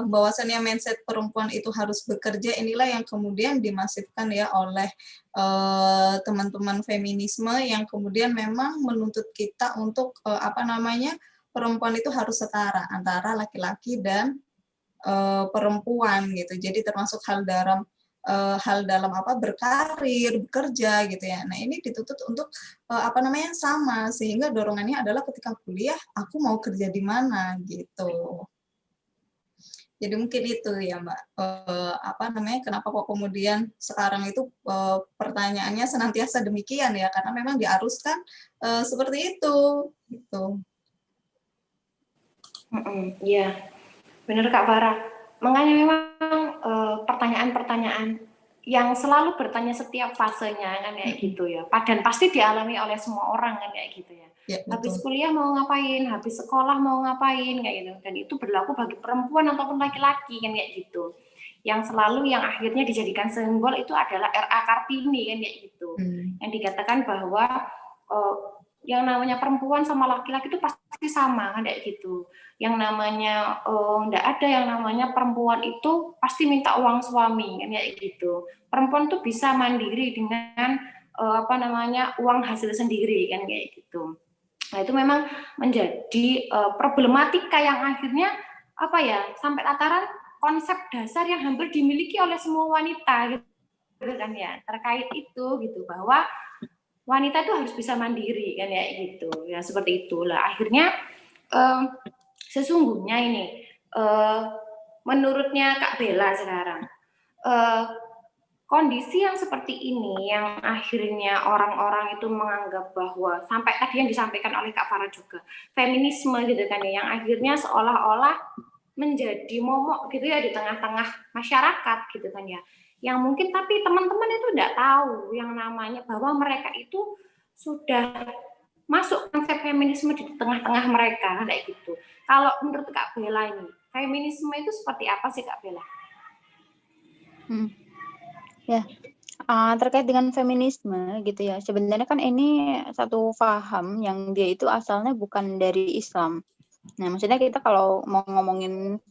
bahwasannya mindset perempuan itu harus bekerja, inilah yang kemudian dimasifkan ya oleh teman-teman feminisme yang kemudian memang menuntut kita untuk perempuan itu harus setara antara laki-laki dan perempuan gitu. Jadi termasuk hal dalam hal dalam berkarir, bekerja gitu ya. Nah, ini dituntut untuk sama, sehingga dorongannya adalah ketika kuliah aku mau kerja di mana gitu. Jadi mungkin itu ya Mbak, kenapa kok kemudian sekarang itu pertanyaannya senantiasa demikian ya, karena memang diaruskan seperti itu gitu. Iya, benar Kak Farah. Makanya memang pertanyaan-pertanyaan yang selalu bertanya setiap fasenya kan kayak gitu ya. Dan pasti dialami oleh semua orang kan kayak gitu ya. Ya, Habis betul. kuliah mau ngapain, habis sekolah mau ngapain kayak gitu. Dan itu berlaku bagi perempuan ataupun laki-laki kan kayak gitu. Yang selalu yang akhirnya dijadikan simbol itu adalah RA Kartini kan kayak gitu. Yang dikatakan bahwa yang namanya perempuan sama laki-laki itu pasti sama kan kayak gitu. Yang namanya enggak ada yang namanya perempuan itu pasti minta uang suami kan kayak gitu. Perempuan tuh bisa mandiri dengan uang hasil sendiri kan kayak gitu. Nah, itu memang menjadi problematika yang akhirnya sampai tataran konsep dasar yang hampir dimiliki oleh semua wanita gitu kan ya, terkait itu gitu, bahwa wanita itu harus bisa mandiri kan ya gitu. Ya seperti itulah akhirnya sesungguhnya ini menurutnya Kak Bella sekarang kondisi yang seperti ini yang akhirnya orang-orang itu menganggap bahwa sampai tadi yang disampaikan oleh Kak Farah juga feminisme gitu kan ya, yang akhirnya seolah-olah menjadi momok gitu ya di tengah-tengah masyarakat gitu kan ya, yang mungkin tapi teman-teman itu tidak tahu yang namanya bahwa mereka itu sudah masuk konsep feminisme di tengah-tengah mereka kayak gitu. Kalau menurut Kak Bella ini feminisme itu seperti apa sih Kak Bella? Ya, terkait dengan feminisme gitu ya, sebenarnya kan ini satu paham yang dia itu asalnya bukan dari Islam. Nah, maksudnya kita kalau mau ngomongin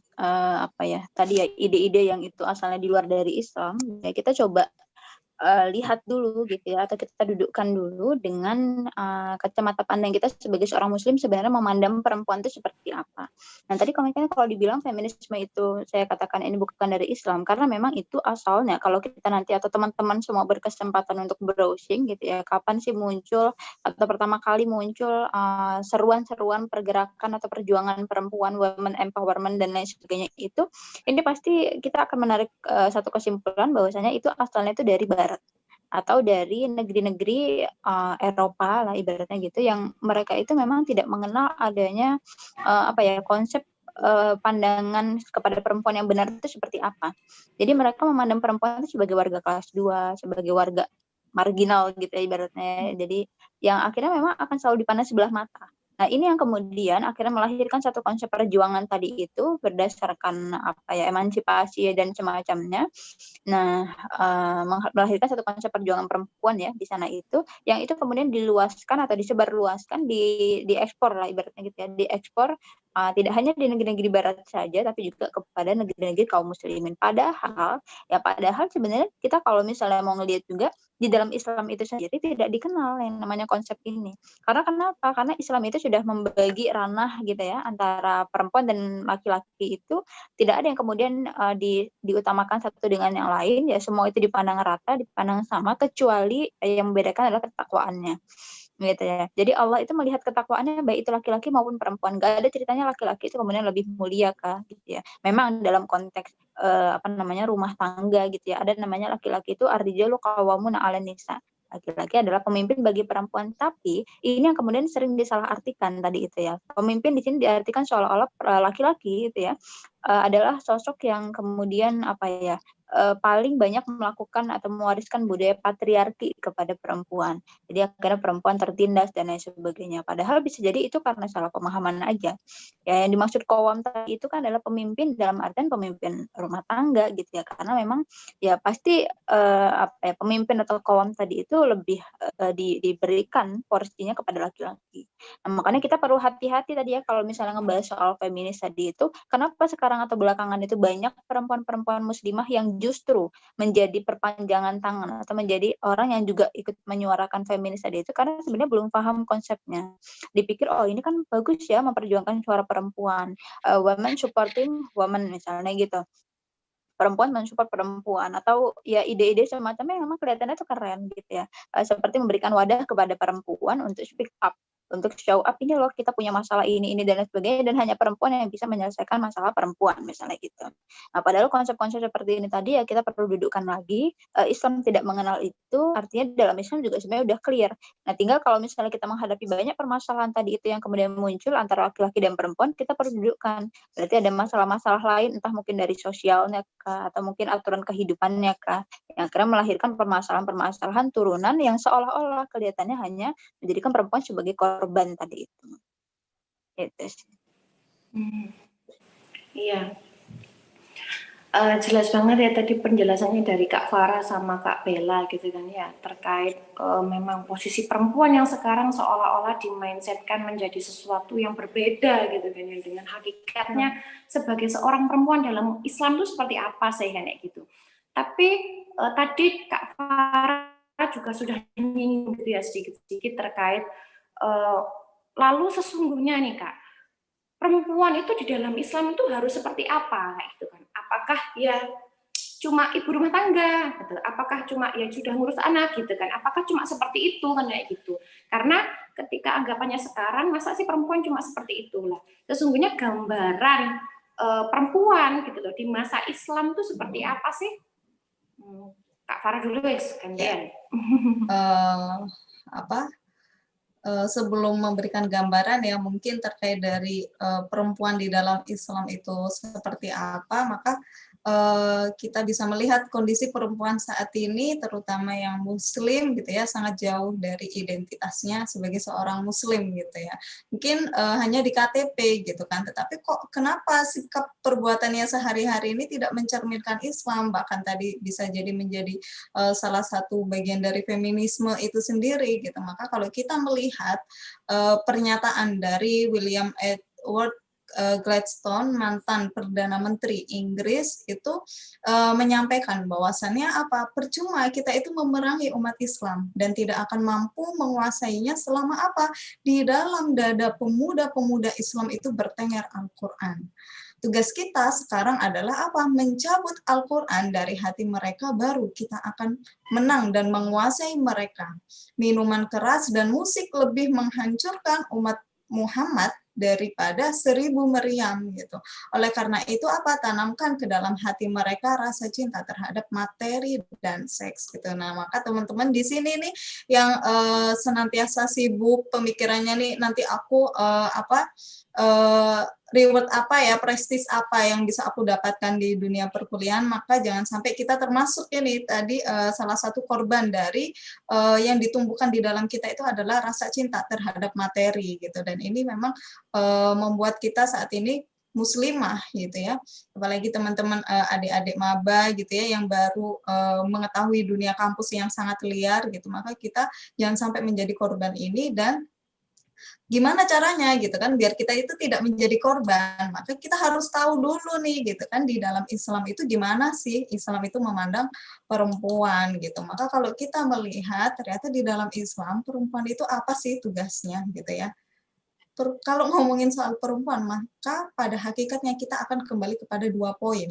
tadi ya ide-ide yang itu asalnya di luar dari Islam, ya kita coba lihat dulu gitu ya, atau kita dudukkan dulu dengan kacamata pandang kita sebagai seorang muslim sebenarnya memandang perempuan itu seperti apa. Nah tadi kalau dibilang feminisme itu saya katakan ini bukan dari Islam, karena memang itu asalnya kalau kita nanti atau teman-teman semua berkesempatan untuk browsing gitu ya, kapan sih muncul atau pertama kali muncul seruan-seruan pergerakan atau perjuangan perempuan, women empowerment dan lain sebagainya itu, ini pasti kita akan menarik satu kesimpulan bahwasanya itu asalnya itu dari Barat atau dari negeri-negeri Eropa lah ibaratnya gitu, yang mereka itu memang tidak mengenal adanya konsep pandangan kepada perempuan yang benar itu seperti apa. Jadi mereka memandang perempuan itu sebagai warga kelas 2, sebagai warga marginal gitu ya ibaratnya. Jadi yang akhirnya memang akan selalu dipandang sebelah mata. Nah, ini yang kemudian akhirnya melahirkan satu konsep perjuangan tadi itu berdasarkan emansipasi dan semacamnya. Nah, melahirkan satu konsep perjuangan perempuan ya di sana itu, yang itu kemudian diluaskan atau disebarluaskan, diekspor lah ibaratnya gitu ya, diekspor tidak hanya di negeri-negeri barat saja, tapi juga kepada negeri-negeri kaum muslimin. Padahal sebenarnya kita kalau misalnya mau ngelihat juga di dalam Islam itu sendiri tidak dikenal yang namanya konsep ini. Karena kenapa? Karena Islam itu sudah membagi ranah gitu ya antara perempuan dan laki-laki itu, tidak ada yang kemudian diutamakan satu dengan yang lain ya, semua itu dipandang rata, dipandang sama, kecuali yang membedakan adalah ketakwaannya gitu ya. Jadi Allah itu melihat ketakwaannya baik itu laki-laki maupun perempuan. Gak ada ceritanya laki-laki itu kemudian lebih mulia kah gitu ya. Memang dalam konteks rumah tangga gitu ya, ada namanya laki-laki itu ar-rijalu qawwamuna 'alan nisa. Laki-laki adalah pemimpin bagi perempuan, tapi ini yang kemudian sering disalahartikan tadi itu ya. Pemimpin di sini diartikan seolah-olah laki-laki gitu ya adalah sosok yang kemudian paling banyak melakukan atau mewariskan budaya patriarki kepada perempuan. Jadi akhirnya perempuan tertindas dan lain sebagainya. Padahal bisa jadi itu karena salah pemahaman aja. Ya, yang dimaksud qawwam tadi itu kan adalah pemimpin dalam artian pemimpin rumah tangga gitu ya. Karena memang ya pasti pemimpin atau qawwam tadi itu lebih diberikan porsinya kepada laki-laki. Nah, makanya kita perlu hati-hati tadi ya kalau misalnya ngebahas soal feminis tadi itu, kenapa sekarang atau belakangan itu banyak perempuan-perempuan muslimah yang justru menjadi perpanjangan tangan atau menjadi orang yang juga ikut menyuarakan feminis tadi itu, karena sebenarnya belum paham konsepnya. Dipikir oh ini kan bagus ya memperjuangkan suara perempuan, women supporting women misalnya gitu. perempuan mensupport perempuan, atau ya ide-ide semacamnya memang kelihatannya tuh keren gitu ya. Seperti memberikan wadah kepada perempuan untuk speak up, untuk show up, ini loh kita punya masalah ini dan lain sebagainya, dan hanya perempuan yang bisa menyelesaikan masalah perempuan misalnya gitu. Nah, padahal konsep-konsep seperti ini tadi ya kita perlu dudukkan lagi. Islam tidak mengenal itu, artinya dalam Islam juga sebenarnya udah clear. Nah, tinggal kalau misalnya kita menghadapi banyak permasalahan tadi itu yang kemudian muncul antara laki-laki dan perempuan, kita perlu dudukkan. Berarti ada masalah-masalah lain, entah mungkin dari sosialnya kah, atau mungkin aturan kehidupannya kah, yang akhirnya melahirkan permasalahan-permasalahan turunan yang seolah-olah kelihatannya hanya menjadikan perempuan sebagai korban tadi itu. Itu sih. Iya. Jelas banget ya tadi penjelasannya dari Kak Farah sama Kak Bella gitu kan ya, terkait memang posisi perempuan yang sekarang seolah-olah dimindsetkan menjadi sesuatu yang berbeda gitu kan ya, dengan hakikatnya sebagai seorang perempuan dalam Islam itu seperti apa sih kayak gitu. Tapi tadi Kak Farah juga sudah menyinggung gitu ya sedikit-sedikit terkait lalu sesungguhnya nih Kak, perempuan itu di dalam Islam itu harus seperti apa gitu kan? Apakah ya cuma ibu rumah tangga gitu? Apakah cuma ya sudah ngurus anak gitu kan? Apakah cuma seperti itu kan kayak gitu? Karena ketika anggapannya sekarang masa sih perempuan cuma seperti itulah. Sesungguhnya gambaran perempuan gitu loh di masa Islam itu seperti apa sih? Kak Farah dulu guys, gantian. Sebelum memberikan gambaran ya mungkin terkait dari perempuan di dalam Islam itu seperti apa, maka kita bisa melihat kondisi perempuan saat ini, terutama yang Muslim gitu ya, sangat jauh dari identitasnya sebagai seorang Muslim gitu ya. Mungkin hanya di KTP gitu kan, tetapi kok kenapa sikap perbuatannya sehari-hari ini tidak mencerminkan Islam, bahkan tadi bisa jadi menjadi salah satu bagian dari feminisme itu sendiri gitu. Maka kalau kita melihat pernyataan dari William Edward Gladstone, mantan Perdana Menteri Inggris, itu menyampaikan bahwasannya apa? Percuma kita itu memerangi umat Islam dan tidak akan mampu menguasainya selama apa? Di dalam dada pemuda-pemuda Islam itu bertengger Al-Quran. Tugas kita sekarang adalah apa? Mencabut Al-Quran dari hati mereka, baru kita akan menang dan menguasai mereka. Minuman keras dan musik lebih menghancurkan umat Muhammad daripada 1000 meriam gitu. Oleh karena itu apa? Tanamkan ke dalam hati mereka rasa cinta terhadap materi dan seks gitu. Nah, maka teman-teman di sini nih yang senantiasa sibuk pemikirannya nih, nanti aku reward apa ya, prestis apa yang bisa aku dapatkan di dunia perkuliahan, maka jangan sampai kita termasuk ini tadi salah satu korban dari yang ditumbuhkan di dalam kita itu adalah rasa cinta terhadap materi gitu. Dan ini memang membuat kita saat ini muslimah gitu ya, apalagi teman-teman adik-adik maba gitu ya yang baru mengetahui dunia kampus yang sangat liar gitu, maka kita jangan sampai menjadi korban ini. Dan gimana caranya gitu kan biar kita itu tidak menjadi korban, maka kita harus tahu dulu nih gitu kan di dalam Islam itu gimana sih Islam itu memandang perempuan gitu. Maka kalau kita melihat ternyata di dalam Islam perempuan itu apa sih tugasnya gitu ya. Kalau ngomongin soal perempuan, maka pada hakikatnya kita akan kembali kepada 2 poin.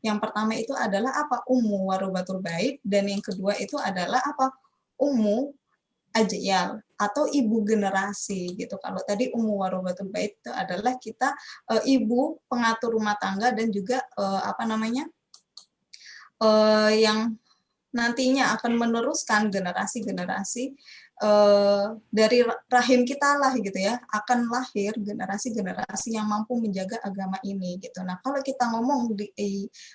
Yang pertama itu adalah apa? Ummu warobatul bait, dan yang kedua itu adalah apa? Ummu ajyal atau ibu generasi gitu. Kalau tadi ummu warobatul bait itu adalah kita ibu pengatur rumah tangga dan juga yang nantinya akan meneruskan generasi-generasi dari rahim kita lah gitu ya, akan lahir generasi-generasi yang mampu menjaga agama ini gitu. Nah, kalau kita ngomong di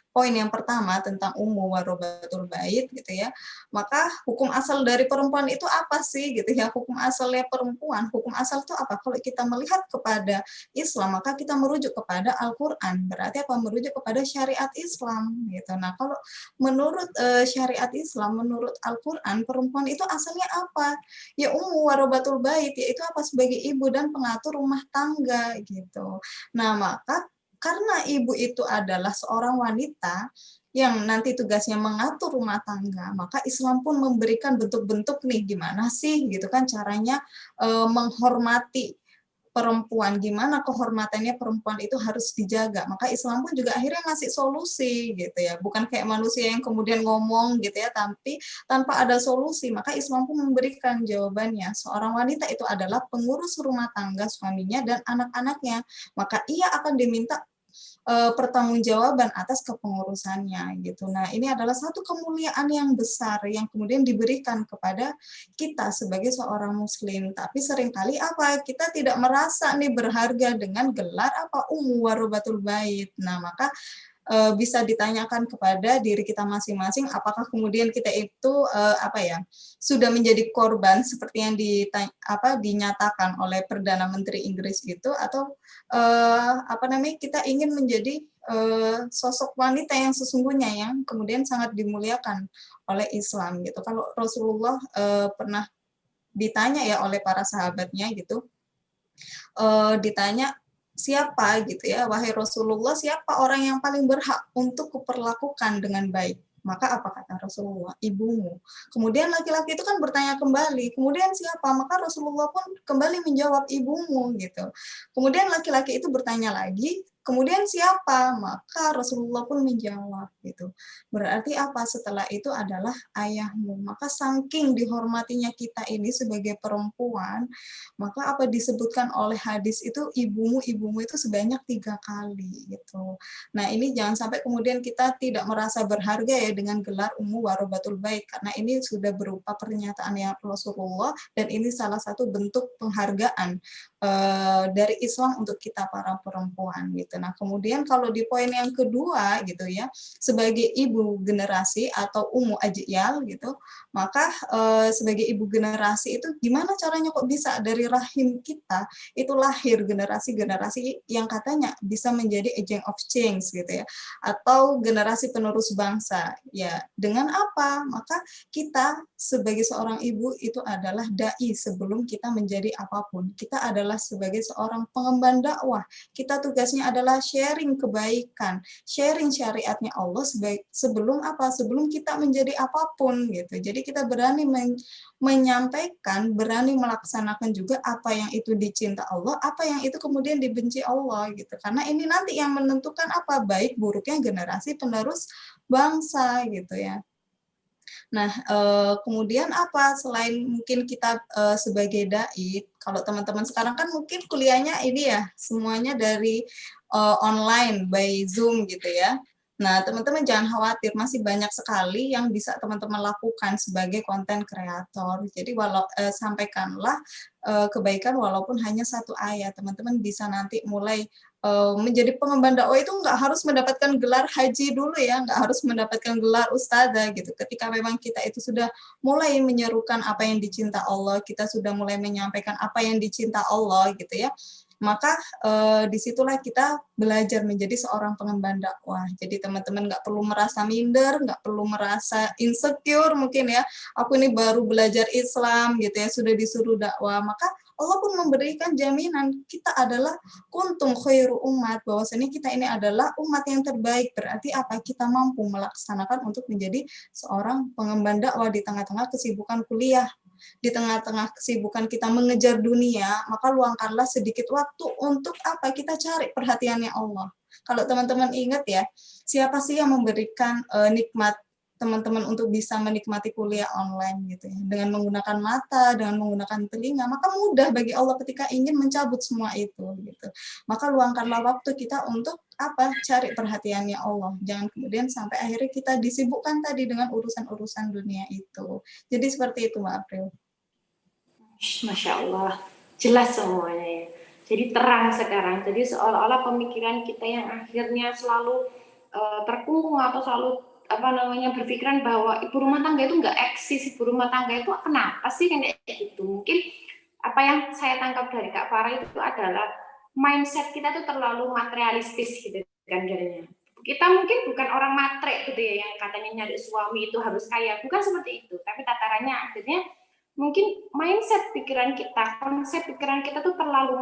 poin yang pertama tentang ummu warobatul bait gitu ya, maka hukum asal dari perempuan itu apa sih gitu ya? Hukum asalnya perempuan, hukum asal itu apa? Kalau kita melihat kepada Islam, maka kita merujuk kepada Al-Qur'an. Berarti apa? Merujuk kepada syariat Islam gitu. Nah, kalau menurut syariat Islam, menurut Al-Qur'an, perempuan itu asalnya apa? Ya ummu warobatul bait, yaitu apa? Sebagai ibu dan pengatur rumah tangga gitu. Nah, maka karena ibu itu adalah seorang wanita yang nanti tugasnya mengatur rumah tangga, maka Islam pun memberikan bentuk-bentuk nih gimana sih gitu kan caranya menghormati perempuan, gimana kehormatannya perempuan itu harus dijaga. Maka Islam pun juga akhirnya ngasih solusi gitu ya. Bukan kayak manusia yang kemudian ngomong gitu ya, tapi tanpa ada solusi. Maka Islam pun memberikan jawabannya. Seorang wanita itu adalah pengurus rumah tangga suaminya dan anak-anaknya. Maka ia akan diminta pertanggungjawaban atas kepengurusannya gitu. Nah, ini adalah satu kemuliaan yang besar yang kemudian diberikan kepada kita sebagai seorang muslim. Tapi seringkali apa? Kita tidak merasa nih berharga dengan gelar apa warobatul bait. Nah, maka bisa ditanyakan kepada diri kita masing-masing apakah kemudian kita itu sudah menjadi korban seperti yang dinyatakan oleh Perdana Menteri Inggris itu, atau kita ingin menjadi sosok wanita yang sesungguhnya yang kemudian sangat dimuliakan oleh Islam gitu. Kalau Rasulullah pernah ditanya ya oleh para sahabatnya gitu, ditanya, siapa gitu ya, wahai Rasulullah, siapa orang yang paling berhak untuk kuperlakukan dengan baik? Maka apa kata Rasulullah? Ibumu. Kemudian laki-laki itu kan bertanya kembali, kemudian siapa? Maka Rasulullah pun kembali menjawab, ibumu gitu. Kemudian laki-laki itu bertanya lagi, kemudian siapa? Maka Rasulullah pun menjawab gitu. Berarti apa? Setelah itu adalah ayahmu. Maka saking dihormatinya kita ini sebagai perempuan, maka apa disebutkan oleh hadis itu ibumu itu sebanyak 3 kali gitu. Nah, ini jangan sampai kemudian kita tidak merasa berharga ya dengan gelar Ummu Warobatul Bait, karena ini sudah berupa pernyataan yang Rasulullah, dan ini salah satu bentuk penghargaan dari Islam untuk kita para perempuan gitu. Nah, kemudian kalau di poin yang kedua gitu ya, sebagai ibu generasi atau Ummu Ajyal gitu, maka sebagai ibu generasi itu gimana caranya kok bisa dari rahim kita itu lahir generasi-generasi yang katanya bisa menjadi agent of change gitu ya, atau generasi penerus bangsa. Ya, dengan apa? Maka kita sebagai seorang ibu itu adalah dai sebelum kita menjadi apapun. Kita adalah sebagai seorang pengemban dakwah. Kita tugasnya adalah sharing kebaikan, sharing syariatnya Allah sebelum apa? Sebelum kita menjadi apapun gitu. Jadi kita berani menyampaikan, berani melaksanakan juga apa yang itu dicinta Allah, apa yang itu kemudian dibenci Allah gitu. Karena ini nanti yang menentukan apa baik buruknya generasi penerus bangsa gitu ya. Nah, kemudian apa selain mungkin kita sebagai dai, kalau teman-teman sekarang kan mungkin kuliahnya ini ya semuanya dari online by Zoom gitu ya. Nah, teman-teman jangan khawatir, masih banyak sekali yang bisa teman-teman lakukan sebagai konten kreator. Jadi sampaikanlah kebaikan walaupun hanya 1 ayat. Teman-teman bisa nanti mulai menjadi pengemban dakwah itu nggak harus mendapatkan gelar haji dulu ya, nggak harus mendapatkan gelar ustazah gitu. Ketika memang kita itu sudah mulai menyerukan apa yang dicinta Allah, kita sudah mulai menyampaikan apa yang dicinta Allah gitu ya, maka disitulah kita belajar menjadi seorang pengemban dakwah. Jadi teman-teman nggak perlu merasa minder, nggak perlu merasa insecure mungkin ya, aku ini baru belajar Islam gitu ya, sudah disuruh dakwah. Maka Allah pun memberikan jaminan kita adalah kuntum khairu umat, bahwasanya kita ini adalah umat yang terbaik. Berarti apa? Kita mampu melaksanakan untuk menjadi seorang pengemban dakwah di tengah-tengah kesibukan kuliah, di tengah-tengah kesibukan kita mengejar dunia, maka luangkanlah sedikit waktu untuk apa? Kita cari perhatiannya Allah. Kalau teman-teman ingat ya, siapa sih yang memberikan nikmat teman-teman untuk bisa menikmati kuliah online gitu ya, dengan menggunakan mata, dengan menggunakan telinga, maka mudah bagi Allah ketika ingin mencabut semua itu gitu. Maka luangkanlah waktu kita untuk apa? Cari perhatiannya Allah. Jangan kemudian sampai akhirnya kita disibukkan tadi dengan urusan-urusan dunia itu. Jadi seperti itu Mbak April. Masya Allah, jelas semuanya ya. Jadi terang sekarang. Jadi seolah-olah pemikiran kita yang akhirnya selalu terkungkung atau selalu berpikiran bahwa ibu rumah tangga itu nggak eksis, ibu rumah tangga itu kenapa sih kayak gitu. Mungkin apa yang saya tangkap dari Kak Farah itu adalah mindset kita tuh terlalu materialistis gitu kan jadinya. Kita mungkin bukan orang matre gitu ya, yang katanya nyari suami itu harus kaya, bukan seperti itu. Tapi tatarannya akhirnya mungkin mindset pikiran kita, konsep pikiran kita tuh terlalu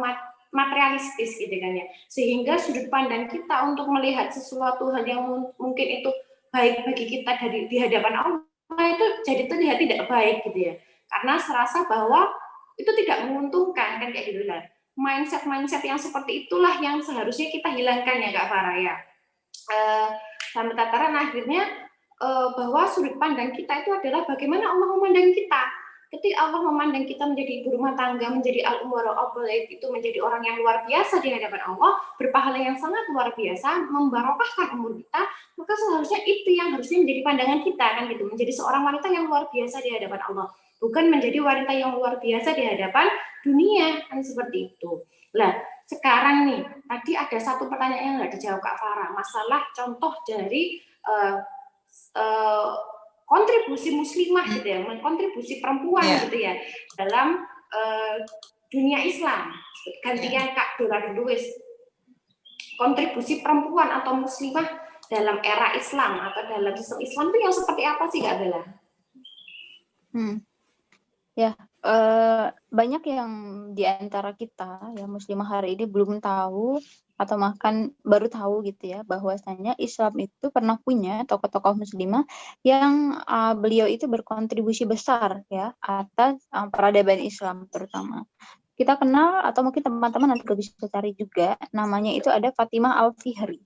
materialistis gitu kan ya, sehingga sudut pandang kita untuk melihat sesuatu hal yang mungkin itu baik bagi kita di hadapan Allah itu jadi terlihat tidak baik gitu ya, karena serasa bahwa itu tidak menguntungkan kan kayak gitu lah. mindset yang seperti itulah yang seharusnya kita hilangkan ya Kak Farah ya. Sampai tataran akhirnya bahwa sudut pandang kita itu adalah bagaimana Allah memandang kita. Ketika Allah memandang kita menjadi ibu rumah tangga, menjadi al-umara al-bait, itu menjadi orang yang luar biasa di hadapan Allah, berpahala yang sangat luar biasa, membarokahkan umur kita, maka seharusnya itu yang harusnya menjadi pandangan kita kan gitu, menjadi seorang wanita yang luar biasa di hadapan Allah, bukan menjadi wanita yang luar biasa di hadapan dunia, kan seperti itu. Lah, sekarang nih, tadi ada satu pertanyaan yang nggak dijawab Kak Farah, masalah contoh dari kontribusi muslimah gitu ya, kontribusi perempuan gitu ya dalam dunia Islam. Gantian Kak Dora dulu wis. Kontribusi perempuan atau muslimah dalam era Islam atau dalam sistem Islam itu yang seperti apa sih Kak Bella? Ya, banyak yang di antara kita ya muslimah hari ini belum tahu atau bahkan baru tahu gitu ya bahwasanya Islam itu pernah punya tokoh-tokoh muslimah yang beliau itu berkontribusi besar ya atas peradaban Islam terutama. Kita kenal atau mungkin teman-teman nanti bisa cari juga namanya itu ada Fatimah Al-Fihri.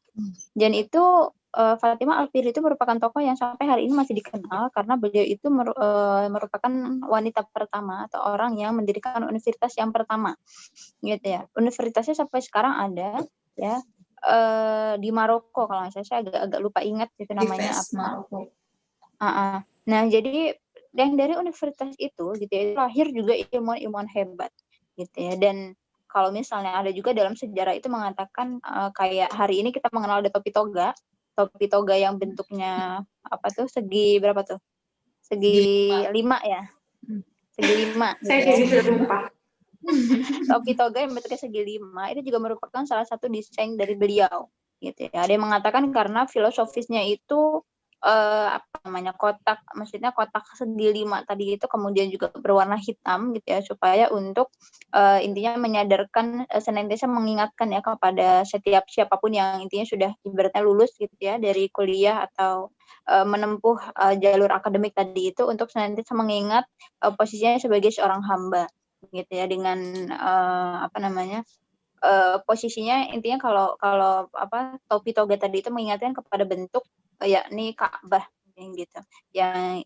Dan itu Fatimah Al-Fihri itu merupakan tokoh yang sampai hari ini masih dikenal karena beliau itu merupakan wanita pertama atau orang yang mendirikan universitas yang pertama gitu ya. Universitasnya sampai sekarang ada ya di Maroko kalau saya agak lupa ingat itu namanya apa. Maroko. Nah, jadi yang dari universitas itu gitu ya, lahir juga ilmuwan-ilmuwan hebat gitu ya. Dan kalau misalnya ada juga dalam sejarah itu mengatakan kayak hari ini kita mengenal ada topi toga yang bentuknya apa tuh segi berapa tuh? Segi 5 ya. Segi 5 gitu Saya jadi lupa. Topi toga yang bentuknya segi 5 itu juga merupakan salah satu desain dari beliau gitu ya. Ada yang mengatakan karena filosofisnya itu apa namanya maksudnya kotak segi 5 tadi itu kemudian juga berwarna hitam gitu ya supaya untuk intinya menyadarkan senantiasa mengingatkan ya kepada setiap siapapun yang intinya sudah ibaratnya lulus gitu ya dari kuliah atau menempuh jalur akademik tadi itu untuk senantiasa mengingat posisinya sebagai seorang hamba gitu ya dengan apa namanya posisinya intinya kalau apa topi toga tadi itu mengingatkan kepada bentuk yakni Ka'bah gitu yang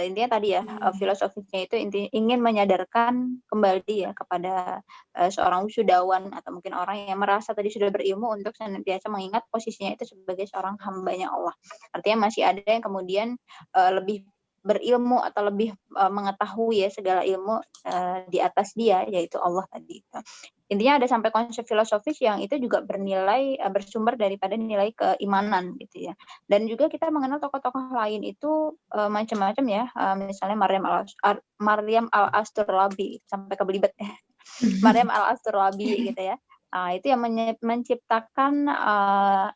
intinya tadi ya filosofisnya itu ingin menyadarkan kembali ya kepada seorang wisudawan atau mungkin orang yang merasa tadi sudah berilmu untuk senantiasa mengingat posisinya itu sebagai seorang hambanya Allah. Artinya masih ada yang kemudian lebih berilmu atau lebih mengetahui ya segala ilmu di atas dia yaitu Allah tadi. Intinya ada sampai konsep filosofis yang itu juga bernilai bersumber daripada nilai keimanan gitu ya. Dan juga kita mengenal tokoh-tokoh lain itu macam-macam ya. Misalnya Maryam Al-Asturlabi sampai kebelibet ya. Maryam Al-Asturlabi gitu ya. Itu yang menciptakan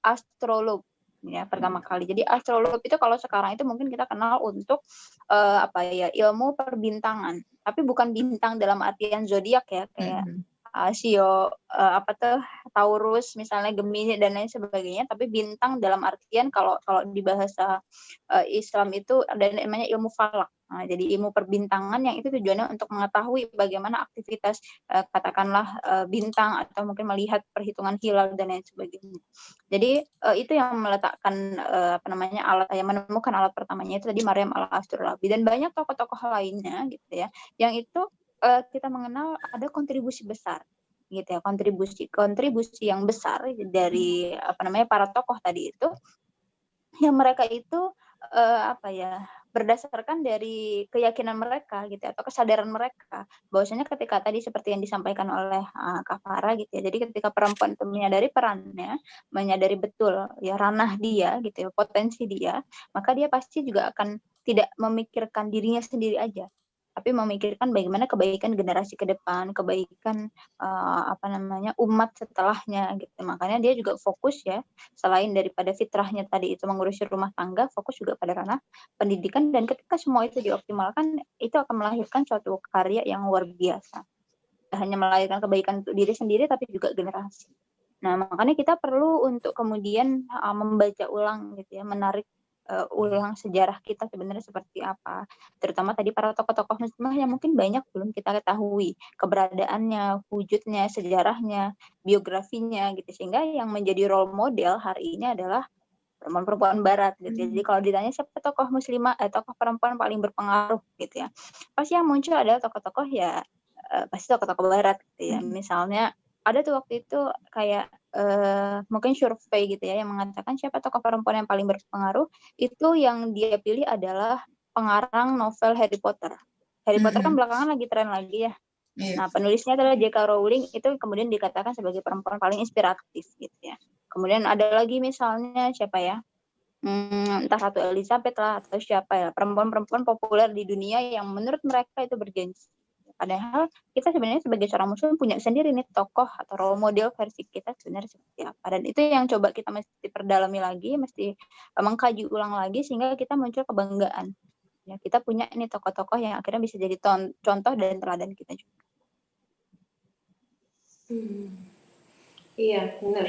astrolog ya pertama kali. Jadi astrolog itu kalau sekarang itu mungkin kita kenal untuk apa ya ilmu perbintangan. Tapi bukan bintang dalam artian zodiak ya kayak Sio apa tuh Taurus misalnya Gemini dan lain sebagainya, tapi bintang dalam artian kalau di bahasa Islam itu ada namanya ilmu falak. Nah, jadi ilmu perbintangan yang itu tujuannya untuk mengetahui bagaimana aktivitas katakanlah bintang atau mungkin melihat perhitungan hilal dan lain sebagainya. Jadi itu yang meletakkan apa namanya alat yang menemukan alat pertamanya itu tadi Maryam Al-Asturlabi dan banyak tokoh-tokoh lainnya gitu ya yang itu kita mengenal ada kontribusi besar gitu ya kontribusi yang besar dari apa namanya para tokoh tadi itu yang mereka itu apa ya berdasarkan dari keyakinan mereka gitu atau kesadaran mereka bahwasanya ketika tadi seperti yang disampaikan oleh Kak Farah gitu ya jadi ketika perempuan itu menyadari perannya menyadari betul ya ranah dia gitu ya potensi dia maka dia pasti juga akan tidak memikirkan dirinya sendiri aja tapi memikirkan bagaimana kebaikan generasi ke depan, kebaikan apa namanya umat setelahnya gitu. Makanya dia juga fokus ya, selain daripada fitrahnya tadi itu mengurusi rumah tangga, fokus juga pada ranah pendidikan dan ketika semua itu dioptimalkan, itu akan melahirkan suatu karya yang luar biasa. Tidak hanya melahirkan kebaikan untuk diri sendiri, tapi juga generasi. Nah, makanya kita perlu untuk kemudian membaca ulang gitu ya, menarik ulang sejarah kita sebenarnya seperti apa. Terutama tadi para tokoh-tokoh muslimah yang mungkin banyak belum kita ketahui keberadaannya, wujudnya, sejarahnya, biografinya gitu. Sehingga yang menjadi role model hari ini adalah perempuan-perempuan barat gitu ya. Jadi kalau ditanya siapa tokoh muslimah, tokoh perempuan paling berpengaruh gitu ya, pasti yang muncul adalah tokoh-tokoh ya pasti tokoh-tokoh barat gitu ya. Misalnya ada tuh waktu itu kayak mungkin survei gitu ya yang mengatakan siapa tokoh perempuan yang paling berpengaruh, itu yang dia pilih adalah pengarang novel Harry Potter. Harry Potter kan belakangan lagi tren lagi ya. Iya. Nah, penulisnya adalah J.K. Rowling, itu kemudian dikatakan sebagai perempuan paling inspiratif gitu ya. Kemudian ada lagi misalnya siapa ya? Entah Ratu Elizabeth lah atau siapa ya, perempuan-perempuan populer di dunia yang menurut mereka itu bergensi. Padahal kita sebenarnya sebagai seorang muslim punya sendiri nih tokoh atau role model versi kita sebenarnya seperti apa. Dan itu yang coba kita mesti perdalami lagi, mesti mengkaji ulang lagi sehingga kita muncul kebanggaan. Ya, kita punya ini tokoh-tokoh yang akhirnya bisa jadi contoh dan teladan kita juga. Iya, benar.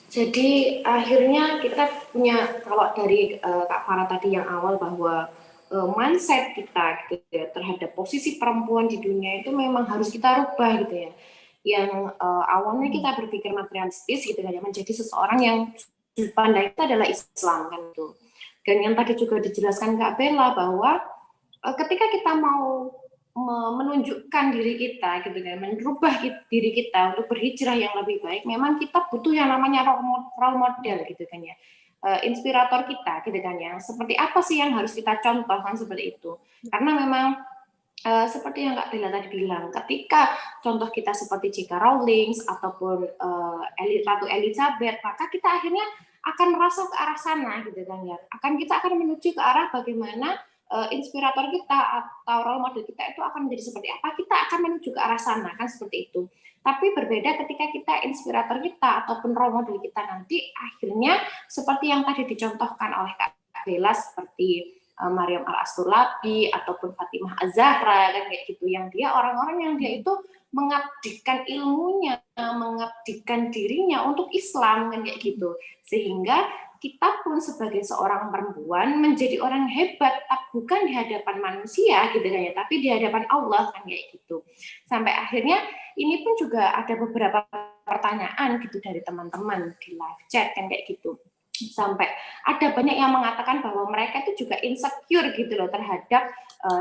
Jadi akhirnya kita punya, kalau dari Kak Farah tadi yang awal bahwa mindset kita gitu ya, terhadap posisi perempuan di dunia itu memang harus kita rubah gitu ya. Yang awalnya kita berpikir materialistis gitu kan ya, menjadi seseorang yang dipandang itu adalah Islam kan itu. Dan yang tadi juga dijelaskan Kak Bella bahwa ketika kita mau menunjukkan diri kita gitu kan, merubah diri kita untuk berhijrah yang lebih baik, memang kita butuh yang namanya role model gitu kan ya, inspirator kita gitu kan ya. Seperti apa sih yang harus kita contohkan seperti itu? Karena memang seperti yang Kak Bella tadi bilang, ketika contoh kita seperti J.K. Rowling ataupun Ratu Elizabeth, maka kita akhirnya akan merasa ke arah sana gitu kan ya. Kita akan menuju ke arah bagaimana inspirator kita atau role model kita itu akan menjadi seperti apa, kita akan menuju ke arah sana kan seperti itu. Tapi berbeda ketika kita inspirator kita ataupun role model kita nanti akhirnya seperti yang tadi dicontohkan oleh Kak Bella seperti Maryam Al-Astulabi ataupun Fatimah Az-Zahra kan kayak gitu, yang dia orang-orang yang dia itu mengabdikan ilmunya, mengabdikan dirinya untuk Islam kan kayak gitu. Sehingga kita pun sebagai seorang perempuan menjadi orang hebat, bukan di hadapan manusia gitu kan ya, tapi di hadapan Allah kan kayak gitu. Sampai akhirnya ini pun juga ada beberapa pertanyaan gitu dari teman-teman di live chat kan kayak gitu. Sampai ada banyak yang mengatakan bahwa mereka itu juga insecure gitu loh terhadap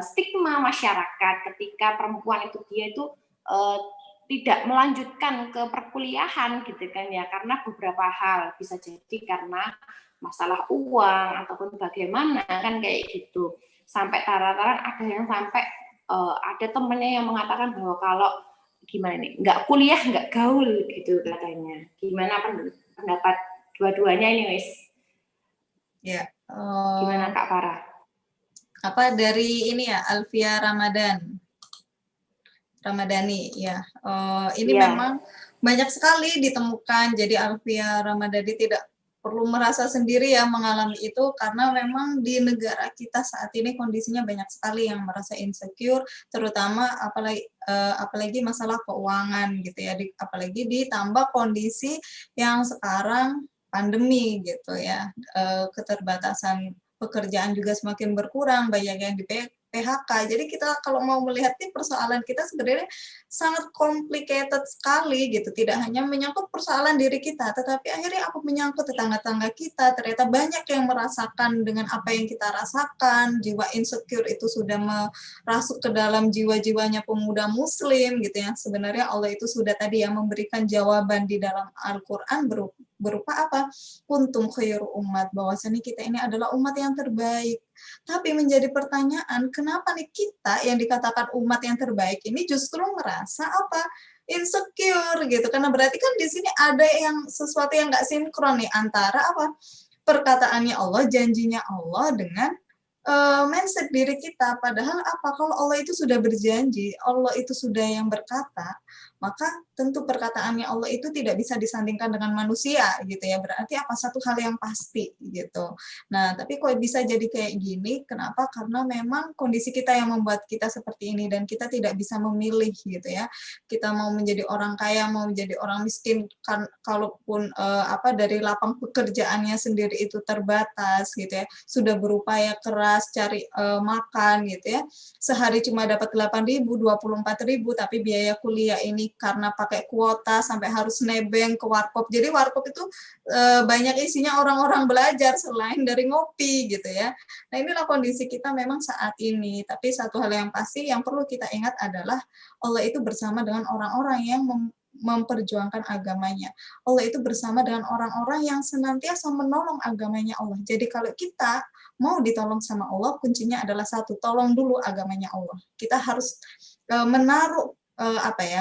stigma masyarakat ketika perempuan itu dia itu tidak melanjutkan ke perkuliahan gitu kan ya, karena beberapa hal, bisa jadi karena masalah uang ataupun bagaimana kan kayak gitu. Sampai taran-taran ada yang sampai ada temennya yang mengatakan bahwa kalau gimana nih, nggak kuliah nggak gaul gitu katanya. Gimana pendapat dua-duanya ini wis? Ya. Gimana Kak Farah? Apa dari ini ya, Alfia Ramadhani ya. Ini memang banyak sekali ditemukan. Jadi Alfia Ramadhani tidak perlu merasa sendiri ya mengalami itu, karena memang di negara kita saat ini kondisinya banyak sekali yang merasa insecure, terutama apalagi masalah keuangan gitu ya, apalagi ditambah kondisi yang sekarang pandemi gitu ya, keterbatasan pekerjaan juga semakin berkurang, banyak yang di PHK. Jadi kita kalau mau melihat nih persoalan kita sebenarnya sangat complicated sekali gitu. Tidak hanya menyangkut persoalan diri kita, tetapi akhirnya aku menyangkut tetangga-tetangga kita. Ternyata banyak yang merasakan dengan apa yang kita rasakan. Jiwa insecure itu sudah merasuk ke dalam jiwa-jiwanya pemuda muslim gitu ya. Sebenarnya Allah itu sudah tadi yang memberikan jawaban di dalam Al-Qur'an berupa apa? Kuntum khairu umat, bahwasanya kita ini adalah umat yang terbaik. Tapi menjadi pertanyaan, kenapa nih kita yang dikatakan umat yang terbaik ini justru merasa apa? Insecure gitu. Karena berarti kan di sini ada yang sesuatu yang nggak sinkron nih antara apa? Perkataannya Allah, janjinya Allah dengan mindset diri kita. Padahal apa? Kalau Allah itu sudah berjanji, Allah itu sudah yang berkata maka tentu perkataannya Allah itu tidak bisa disandingkan dengan manusia gitu ya. Berarti apa, satu hal yang pasti gitu. Nah, tapi kok bisa jadi kayak gini? Kenapa? Karena memang kondisi kita yang membuat kita seperti ini dan kita tidak bisa memilih gitu ya. Kita mau menjadi orang kaya, mau menjadi orang miskin, kan kalaupun dari lapang pekerjaannya sendiri itu terbatas gitu ya. Sudah berupaya keras cari makan gitu ya. Sehari cuma dapat 8.000, 24.000, tapi biaya kuliah ini karena pakai kuota sampai harus nebeng ke warkop. Jadi warkop itu banyak isinya orang-orang belajar selain dari ngopi gitu ya. Nah, inilah kondisi kita memang saat ini. Tapi satu hal yang pasti yang perlu kita ingat adalah Allah itu bersama dengan orang-orang yang memperjuangkan agamanya. Allah itu bersama dengan orang-orang yang senantiasa menolong agamanya Allah. Jadi kalau kita mau ditolong sama Allah, kuncinya adalah satu, tolong dulu agamanya Allah. Kita harus menaruh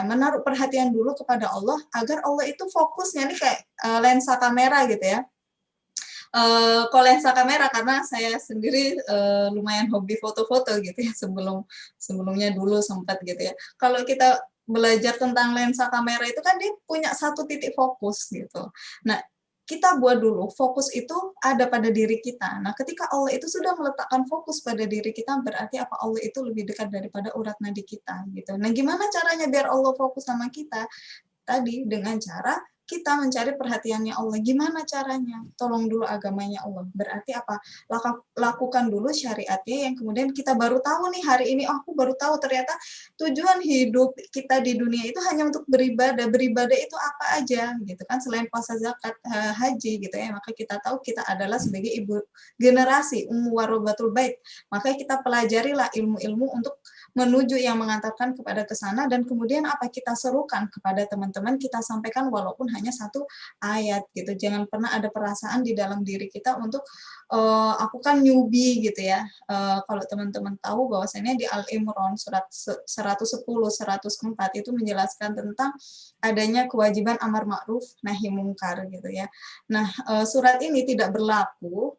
menaruh perhatian dulu kepada Allah agar Allah itu fokusnya nih kayak lensa kamera gitu ya. Kalau lensa kamera, karena saya sendiri lumayan hobi foto-foto gitu ya, sebelumnya dulu sempat gitu ya. Kalau kita belajar tentang lensa kamera itu kan dia punya satu titik fokus gitu. Nah, kita buat dulu fokus itu ada pada diri kita. Nah, ketika Allah itu sudah meletakkan fokus pada diri kita, berarti apa, Allah itu lebih dekat daripada urat nadi kita gitu. Nah, gimana caranya biar Allah fokus sama kita? Tadi dengan cara kita mencari perhatiannya Allah. Gimana caranya? Tolong dulu agamanya Allah. Berarti apa? Lakukan dulu syariatnya yang kemudian kita baru tahu nih hari ini, oh, aku baru tahu ternyata tujuan hidup kita di dunia itu hanya untuk beribadah. Beribadah itu apa aja gitu kan, selain puasa, zakat, haji gitu ya. Maka kita tahu kita adalah sebagai ibu generasi, ummu warobatul bait. Maka kita pelajarilah ilmu-ilmu untuk menuju yang mengantarkan kepada ke sana, dan kemudian apa, kita serukan kepada teman-teman, kita sampaikan walaupun hanya satu ayat gitu. Jangan pernah ada perasaan di dalam diri kita untuk aku kan newbie gitu ya. Kalau teman-teman tahu bahwasannya di Al-Imran surat 110, 104 itu menjelaskan tentang adanya kewajiban amar ma'ruf nahi mungkar gitu ya. Nah, surat ini tidak berlaku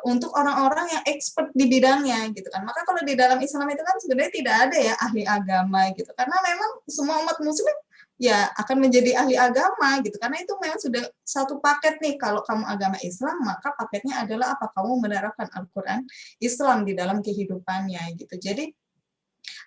untuk orang-orang yang expert di bidangnya gitu kan. Maka kalau di dalam Islam itu kan sebenarnya tidak ada ya ahli agama gitu. Karena memang semua umat muslim ya akan menjadi ahli agama gitu. Karena itu memang sudah satu paket nih. Kalau kamu agama Islam, maka paketnya adalah apa? Kamu menerapkan Al-Qur'an Islam di dalam kehidupannya gitu. Jadi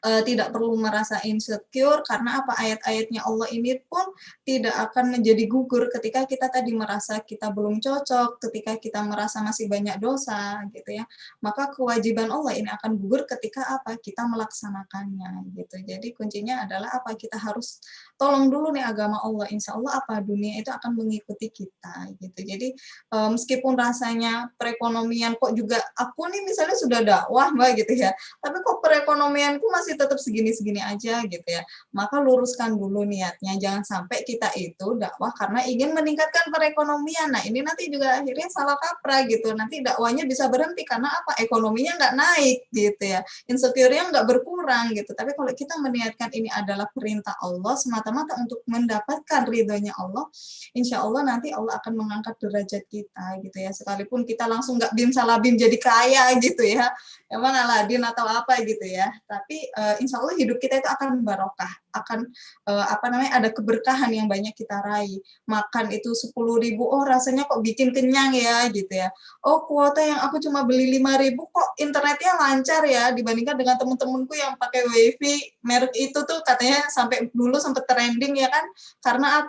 tidak perlu merasa insecure karena apa, ayat-ayatnya Allah ini pun tidak akan menjadi gugur ketika kita tadi merasa kita belum cocok, ketika kita merasa masih banyak dosa gitu ya. Maka kewajiban Allah ini akan gugur ketika apa, kita melaksanakannya gitu. Jadi kuncinya adalah apa, kita harus tolong dulu nih agama Allah, insya Allah apa, dunia itu akan mengikuti kita gitu. Jadi meskipun rasanya perekonomian kok juga, aku nih misalnya sudah dakwah Mbak gitu ya, tapi kok perekonomianku masih tetap segini-segini aja gitu ya. Maka luruskan dulu niatnya, jangan sampai kita itu dakwah karena ingin meningkatkan perekonomian. Nah, ini nanti juga akhirnya salah kaprah gitu. Nanti dakwahnya bisa berhenti karena apa? Ekonominya nggak naik gitu ya. Insecure-nya nggak berkurang gitu. Tapi kalau kita meniatkan ini adalah perintah Allah semata-mata untuk mendapatkan ridhonya Allah, insya Allah nanti Allah akan mengangkat derajat kita gitu ya. Sekalipun kita langsung nggak bim salabim jadi kaya gitu ya, emang Aladin atau apa gitu ya, tapi insya Allah hidup kita itu akan barokah, akan ada keberkahan yang banyak kita raih. Makan itu 10.000, oh rasanya kok bikin kenyang ya gitu ya. Oh, kuota yang aku cuma beli 5.000 kok internetnya lancar ya dibandingkan dengan temen-temenku yang pakai wifi merek itu tuh katanya sampai dulu sempat trending ya kan, karena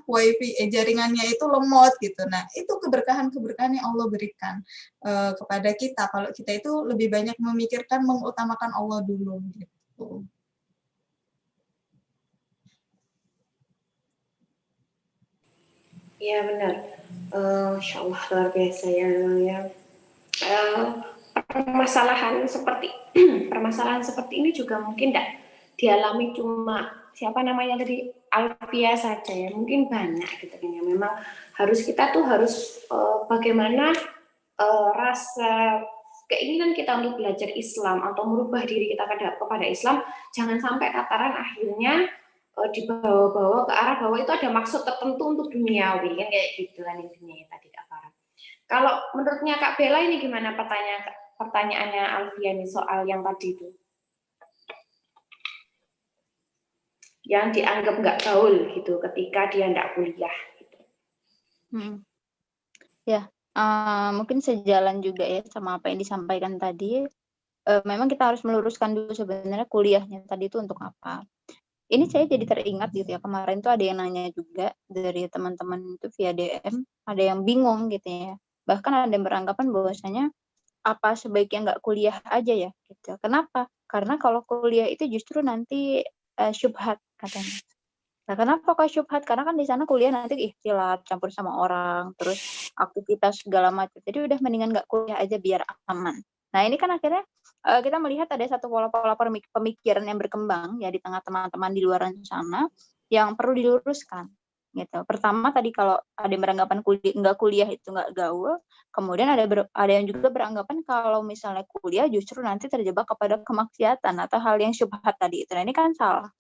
wifi jaringannya itu lemot gitu. Nah, itu keberkahan-keberkahan yang Allah berikan kepada kita kalau kita itu lebih banyak memikirkan, mengutamakan Allah dulu gitu. Iya benar. Insya Allah luar biasa ya memang ya. Permasalahan seperti permasalahan seperti ini juga mungkin tidak dialami cuma siapa namanya tadi Alfia saja ya, mungkin banyak gitu kan ya. Memang kita tuh harus bagaimana rasa keinginan kita untuk belajar Islam atau merubah diri kita kepada Islam, jangan sampai tataran akhirnya dibawa-bawa ke arah bahwa itu ada maksud tertentu untuk duniawi kan, kayak gitu kan intinya ya tadi Kak Farah. Kalau menurutnya Kak Bella ini gimana pertanyaannya Alfian soal yang tadi itu? yang dianggap nggak gaul gitu ketika dia nggak kuliah. Ya, mungkin sejalan juga ya sama apa yang disampaikan tadi. Memang kita harus meluruskan dulu sebenarnya kuliahnya tadi itu untuk apa. Ini saya jadi teringat gitu ya, kemarin tuh ada yang nanya juga dari teman-teman itu via DM, ada yang bingung gitu ya. Bahkan ada yang beranggapan bahwasanya apa sebaiknya nggak kuliah aja ya gitu. Kenapa? Karena kalau kuliah itu justru nanti syubhat katanya. Nah, kenapa kok syubhat? Karena kan di sana kuliah nanti ikhtilat, campur sama orang, terus aktivitas segala macam. Jadi udah mendingan nggak kuliah aja biar aman. Nah, ini kan akhirnya kita melihat ada satu pola-pola pemikiran yang berkembang ya di tengah teman-teman di luar sana yang perlu diluruskan gitu. Pertama tadi kalau ada yang beranggapan nggak kuliah itu nggak gaul, kemudian ada yang juga beranggapan kalau misalnya kuliah justru nanti terjebak kepada kemaksiatan atau hal yang syubhat tadi itu. Nah, ini kan salah.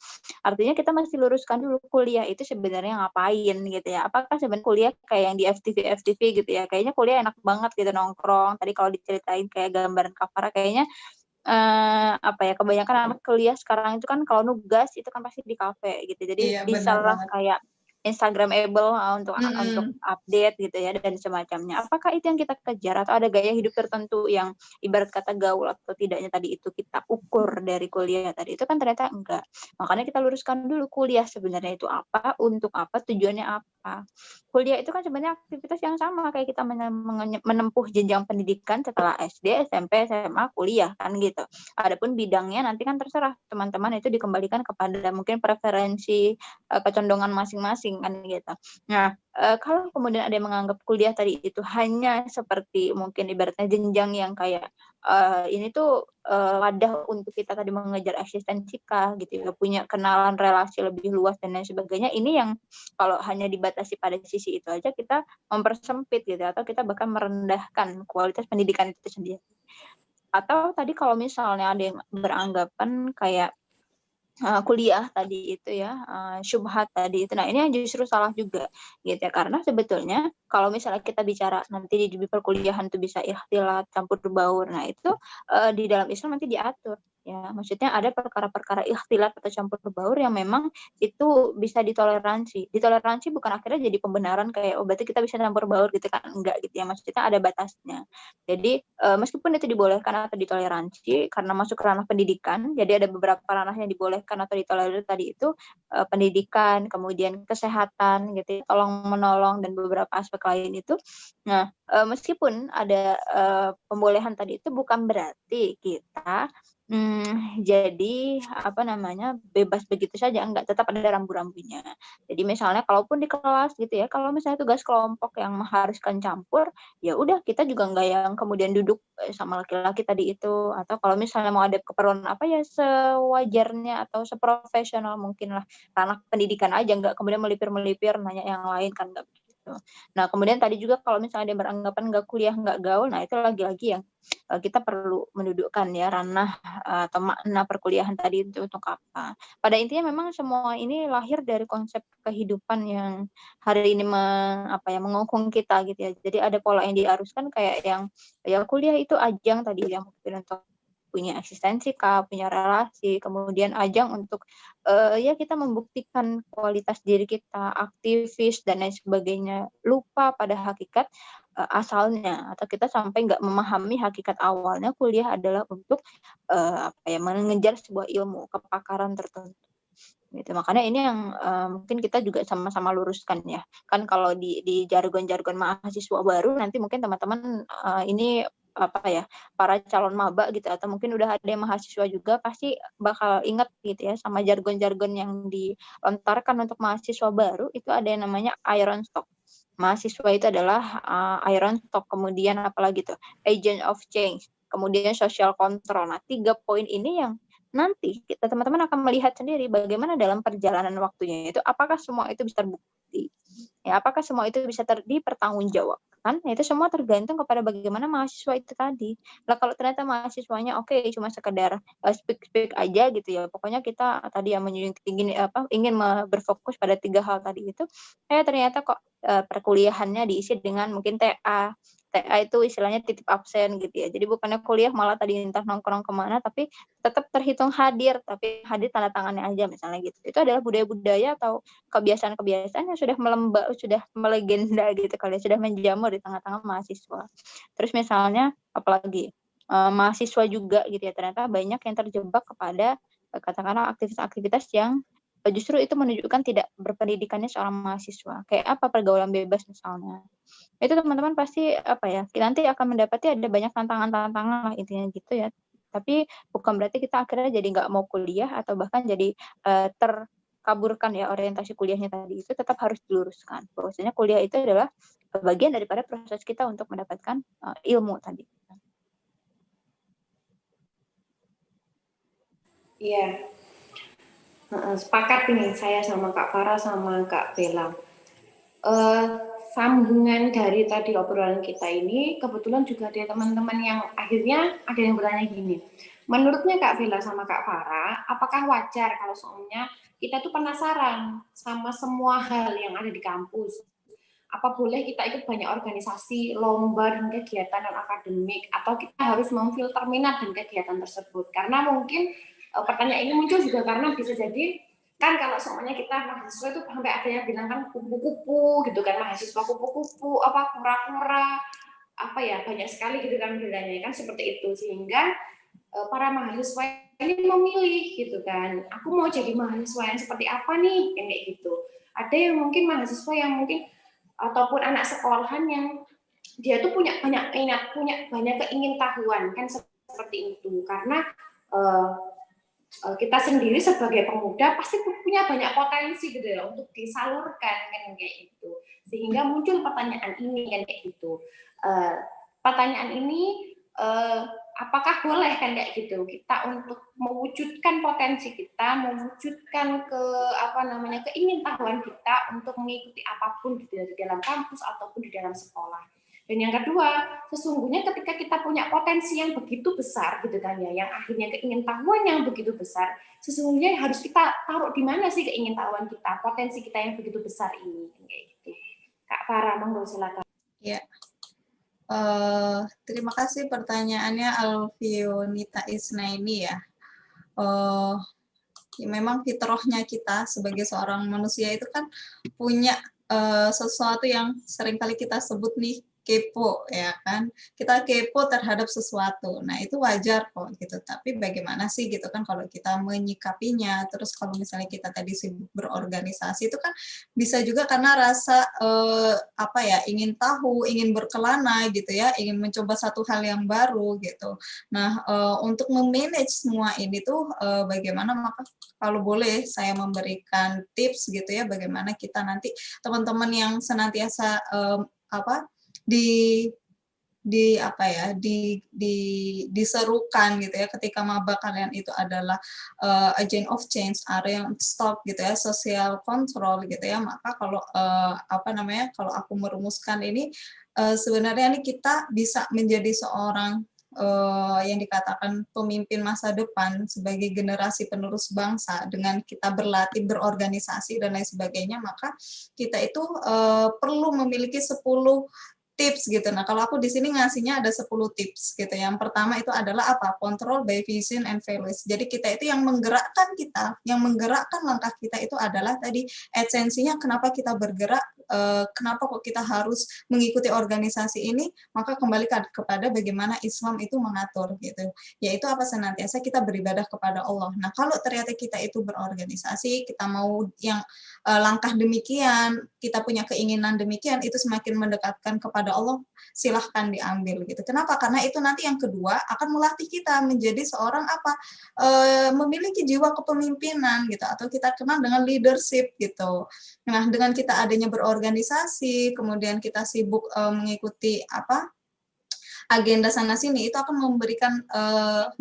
Artinya kita mesti luruskan dulu kuliah itu sebenarnya ngapain gitu ya. Apakah sebenarnya kuliah kayak yang di FTV gitu ya. Kayaknya kuliah enak banget gitu nongkrong. Tadi kalau diceritain kayak gambaran Kavara kayaknya apa ya, kebanyakan anak kuliah sekarang itu kan kalau nugas itu kan pasti di kafe gitu. Jadi Iya, benar bisalah banget. kayak Instagramable untuk Mm-mm. update gitu ya dan semacamnya. Apakah itu yang kita kejar atau ada gaya hidup tertentu yang ibarat kata gaul atau tidaknya tadi itu kita ukur dari kuliah tadi itu kan ternyata enggak. Makanya kita luruskan dulu kuliah sebenarnya itu apa, untuk apa, tujuannya apa. Kuliah itu kan sebenarnya aktivitas yang sama kayak kita menempuh jenjang pendidikan setelah SD, SMP, SMA, kuliah kan gitu. Adapun bidangnya nanti kan terserah teman-teman itu dikembalikan kepada mungkin preferensi kecondongan masing-masing kan gitu. Nah, kalau kemudian ada yang menganggap kuliah tadi itu hanya seperti mungkin ibaratnya jenjang yang kayak ini tuh wadah untuk kita tadi mengejar eksistensi kah gitu ya, punya kenalan relasi lebih luas dan lain sebagainya. Ini yang kalau hanya dibatasi pada sisi itu aja kita mempersempit gitu atau kita bahkan merendahkan kualitas pendidikan itu sendiri. Atau tadi kalau misalnya ada yang beranggapan kayak kuliah tadi itu ya, syubhat tadi itu. Nah, ini yang justru salah juga gitu ya. Karena sebetulnya kalau misalnya kita bicara nanti di perkuliahan itu bisa ikhtilat, campur baur. Nah, itu di dalam Islam nanti diatur ya. Maksudnya ada perkara-perkara ikhtilat atau campur baur yang memang itu bisa ditoleransi. Ditoleransi bukan akhirnya jadi pembenaran kayak oh berarti kita bisa campur baur gitu kan. Enggak gitu ya. Maksudnya ada batasnya. Jadi meskipun itu dibolehkan atau ditoleransi karena masuk ke ranah pendidikan, jadi ada beberapa ranah yang dibolehkan atau ditolerir tadi itu pendidikan, kemudian kesehatan gitu, tolong menolong dan beberapa aspek lain itu. Nah, meskipun ada pembolehan tadi itu bukan berarti kita jadi apa namanya bebas begitu saja, enggak, tetap ada rambu-rambunya. Jadi misalnya kalaupun di kelas gitu ya, kalau misalnya tugas kelompok yang mengharuskan campur, ya udah kita juga nggak yang kemudian duduk sama laki-laki tadi itu, atau kalau misalnya mau ada keperluan apa ya sewajarnya atau seprofesional mungkin lah ranah pendidikan aja, nggak kemudian melipir-melipir nanya yang lain kan nggak begitu. Nah kemudian tadi juga kalau misalnya dia beranggapan nggak kuliah nggak gaul, nah itu lagi-lagi yang kita perlu mendudukkan ya ranah atau makna perkuliahan tadi itu untuk apa. Pada intinya memang semua ini lahir dari konsep kehidupan yang hari ini mengungkung kita gitu ya. Jadi ada pola yang diaruskan kayak yang ya kuliah itu ajang tadi yang mungkin untuk punya eksistensi kah, punya relasi, kemudian ajang untuk ya kita membuktikan kualitas diri kita, aktivis dan lain sebagainya. Lupa pada hakikat asalnya atau kita sampai nggak memahami hakikat awalnya kuliah adalah untuk mengejar sebuah ilmu, kepakaran tertentu. Gitu. Makanya ini yang mungkin kita juga sama-sama luruskan ya. Kan kalau di jargon-jargon mahasiswa baru nanti mungkin teman-teman ini para calon maba gitu atau mungkin udah ada yang mahasiswa juga pasti bakal ingat gitu ya sama jargon-jargon yang dilontarkan untuk mahasiswa baru itu ada yang namanya iron stock. Mahasiswa itu adalah iron stock, kemudian apalagi tuh agent of change, kemudian social control. Nah, 3 poin ini yang nanti kita teman-teman akan melihat sendiri bagaimana dalam perjalanan waktunya itu apakah semua itu bisa terbukti. Ya, apakah semua itu bisa dipertanggungjawabkan? Nah, itu semua tergantung kepada bagaimana mahasiswa itu tadi. Nah, kalau ternyata mahasiswanya cuma sekedar speak aja gitu ya. Pokoknya kita tadi yang ingin berfokus pada 3 hal tadi itu, ternyata kok perkuliahannya diisi dengan mungkin TA, TA itu istilahnya titip absen gitu ya. Jadi bukannya kuliah malah tadi entah nongkrong kemana, tapi tetap terhitung hadir, tapi hadir tanda tangannya aja misalnya gitu. Itu adalah budaya-budaya atau kebiasaan-kebiasaan yang sudah sudah melegenda gitu kali ya, sudah menjamur di tengah-tengah mahasiswa. Terus misalnya apalagi mahasiswa juga gitu ya, ternyata banyak yang terjebak kepada katakanlah aktivitas-aktivitas yang justru itu menunjukkan tidak berpendidikannya seorang mahasiswa. Kayak apa, pergaulan bebas misalnya. Itu teman-teman pasti apa ya, nanti akan mendapati ada banyak tantangan-tantangan lah intinya gitu ya. Tapi bukan berarti kita akhirnya jadi nggak mau kuliah atau bahkan jadi terkaburkan ya orientasi kuliahnya tadi. Itu tetap harus diluruskan. Bahwasanya kuliah itu adalah bagian daripada proses kita untuk mendapatkan ilmu tadi. Iya, sepakat nih saya sama Kak Farah sama Kak Bella. Sambungan dari tadi obrolan kita ini, kebetulan juga ada teman-teman yang akhirnya ada yang bertanya gini, menurutnya Kak Bella sama Kak Farah, apakah wajar kalau semuanya kita tuh penasaran sama semua hal yang ada di kampus? Apa boleh kita ikut banyak organisasi, lomba, dan kegiatan non-akademik, atau kita harus memfilter minat dan kegiatan tersebut? Karena mungkin pertanyaan ini muncul juga karena bisa jadi kan kalau semuanya kita mahasiswa itu sampai ada yang bilang kan kupu-kupu gitu kan, mahasiswa kupu-kupu, apa kura-kura, apa ya, banyak sekali gitu kan bilangnya kan seperti itu, sehingga para mahasiswa ini memilih gitu kan, aku mau jadi mahasiswa yang seperti apa nih, kayak gitu. Ada yang mungkin mahasiswa yang mungkin ataupun anak sekolahan yang dia tuh punya banyak minat, punya banyak keingintahuan kan seperti itu, karena kita sendiri sebagai pemuda pasti punya banyak potensi gitu ya untuk disalurkan kan kayak gitu, sehingga muncul pertanyaan ini kan kayak gitu. Pertanyaan ini apakah boleh kan kayak gitu kita untuk mewujudkan potensi kita, mewujudkan keingintahuan kita untuk mengikuti apapun di dalam kampus ataupun di dalam sekolah. Dan yang kedua, sesungguhnya ketika kita punya potensi yang begitu besar gitu kan ya, yang akhirnya keingintahuan yang begitu besar, sesungguhnya harus kita taruh di mana sih keingintahuan kita, potensi kita yang begitu besar ini kayak gitu. Kak Farah, monggo silakan. Ya. Terima kasih pertanyaannya Alfionita Isnaini ya. Ya memang fitrahnya kita sebagai seorang manusia itu kan punya sesuatu yang seringkali kita sebut nih kepo ya kan, kita kepo terhadap sesuatu. Nah itu wajar kok gitu, tapi bagaimana sih gitu kan kalau kita menyikapinya. Terus kalau misalnya kita tadi sibuk berorganisasi itu kan bisa juga karena rasa ingin tahu, ingin berkelana gitu ya, ingin mencoba satu hal yang baru gitu. Nah untuk memanage semua ini tuh bagaimana, maka kalau boleh saya memberikan tips gitu ya, bagaimana kita nanti teman-teman yang senantiasa diserukan gitu ya ketika maba kalian itu adalah agent of change, area of stop gitu ya, social control gitu ya, maka kalau kalau aku merumuskan ini sebenarnya ini kita bisa menjadi seorang yang dikatakan pemimpin masa depan sebagai generasi penerus bangsa dengan kita berlatih berorganisasi dan lain sebagainya, maka kita itu perlu memiliki 10 tips gitu. Nah, kalau aku di sini ngasihnya ada 10 tips gitu. Yang pertama itu adalah apa? Control by vision and values. Jadi kita itu yang menggerakkan langkah kita itu adalah tadi esensinya kenapa kita bergerak, kenapa kok kita harus mengikuti organisasi ini, maka kembali kepada bagaimana Islam itu mengatur gitu. Yaitu apa, senantiasa kita beribadah kepada Allah. Nah, kalau ternyata kita itu berorganisasi, kita mau yang langkah demikian, kita punya keinginan demikian, itu semakin mendekatkan kepada Allah, silahkan diambil gitu. Kenapa? Karena itu nanti yang kedua akan melatih kita menjadi seorang memiliki jiwa kepemimpinan gitu, atau kita kenal dengan leadership gitu. Nah, dengan kita adanya berorganisasi, kemudian kita sibuk mengikuti agenda sana sini itu akan memberikan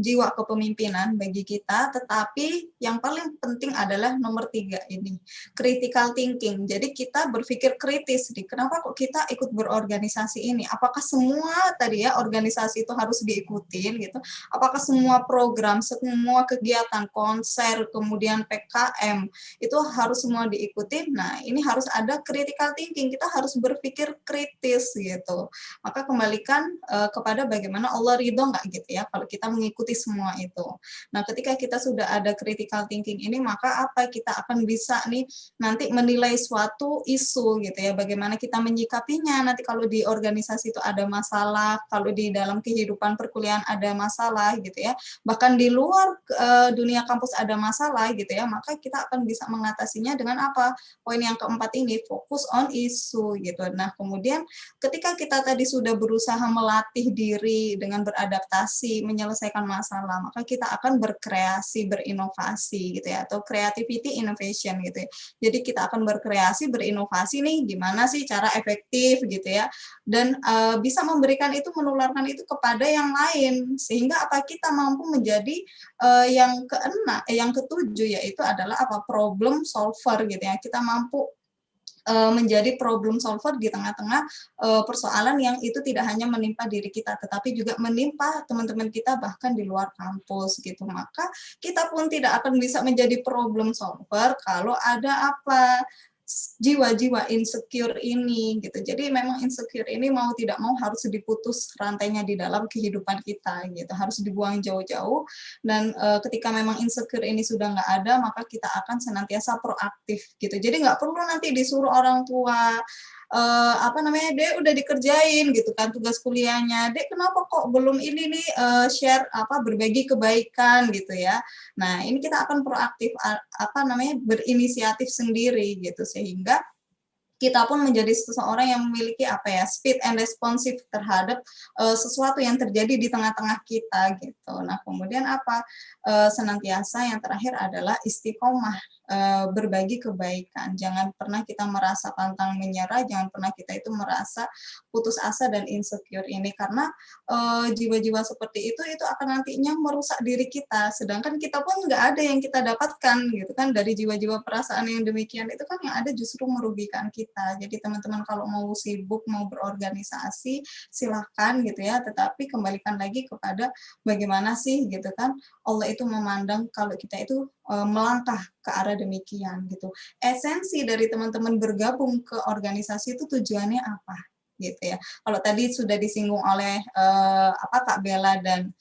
jiwa kepemimpinan bagi kita, tetapi yang paling penting adalah nomor 3 ini, critical thinking. Jadi kita berpikir kritis, kenapa kok kita ikut berorganisasi ini? Apakah semua tadi ya organisasi itu harus diikutin gitu? Apakah semua program, semua kegiatan, konser, kemudian PKM itu harus semua diikuti? Nah, ini harus ada critical thinking. Kita harus berpikir kritis gitu. Maka kembalikan kepada bagaimana Allah ridho nggak gitu ya kalau kita mengikuti semua itu. Nah, ketika kita sudah ada critical thinking ini, maka apa kita akan bisa nih nanti menilai suatu isu gitu ya, bagaimana kita menyikapinya nanti kalau di organisasi itu ada masalah, kalau di dalam kehidupan perkuliahan ada masalah gitu ya, bahkan di luar dunia kampus ada masalah gitu ya, maka kita akan bisa mengatasinya dengan apa? Poin yang keempat ini, fokus on isu gitu. Nah, kemudian ketika kita tadi sudah berusaha melatih diri dengan beradaptasi, menyelesaikan masalah, maka kita akan berkreasi, berinovasi gitu ya, atau creativity innovation gitu ya. Jadi kita akan berkreasi, berinovasi nih, gimana sih cara efektif gitu ya, dan bisa memberikan itu, menularkan itu kepada yang lain, sehingga apa kita mampu menjadi yang ketujuh, yaitu adalah apa, problem solver gitu ya. Kita mampu menjadi problem solver di tengah-tengah persoalan yang itu tidak hanya menimpa diri kita, tetapi juga menimpa teman-teman kita bahkan di luar kampus gitu. Maka kita pun tidak akan bisa menjadi problem solver kalau ada apa, jiwa-jiwa insecure ini gitu. Jadi memang insecure ini mau tidak mau harus diputus rantainya di dalam kehidupan kita gitu, harus dibuang jauh-jauh. Dan ketika memang insecure ini sudah nggak ada, maka kita akan senantiasa proaktif gitu. Jadi nggak perlu nanti disuruh orang tua, Dek udah dikerjain gitu kan tugas kuliahnya, Dek kenapa kok belum ini nih share berbagi kebaikan gitu ya. Nah, ini kita akan proaktif berinisiatif sendiri gitu, sehingga kita pun menjadi seseorang yang memiliki speed and responsive terhadap sesuatu yang terjadi di tengah-tengah kita gitu. Nah, kemudian senantiasa yang terakhir adalah istiqomah, berbagi kebaikan. Jangan pernah kita merasa pantang menyerah, jangan pernah kita itu merasa putus asa dan insecure ini, karena jiwa-jiwa seperti itu akan nantinya merusak diri kita, sedangkan kita pun nggak ada yang kita dapatkan gitu kan dari jiwa-jiwa perasaan yang demikian itu kan, yang ada justru merugikan kita. Jadi teman-teman kalau mau sibuk, mau berorganisasi, silahkan gitu ya, tetapi kembalikan lagi kepada bagaimana sih gitu kan Allah itu memandang kalau kita itu melangkah ke arah demikian gitu. Esensi dari teman-teman bergabung ke organisasi itu tujuannya apa gitu ya. Kalau tadi sudah disinggung oleh Kak Bella dan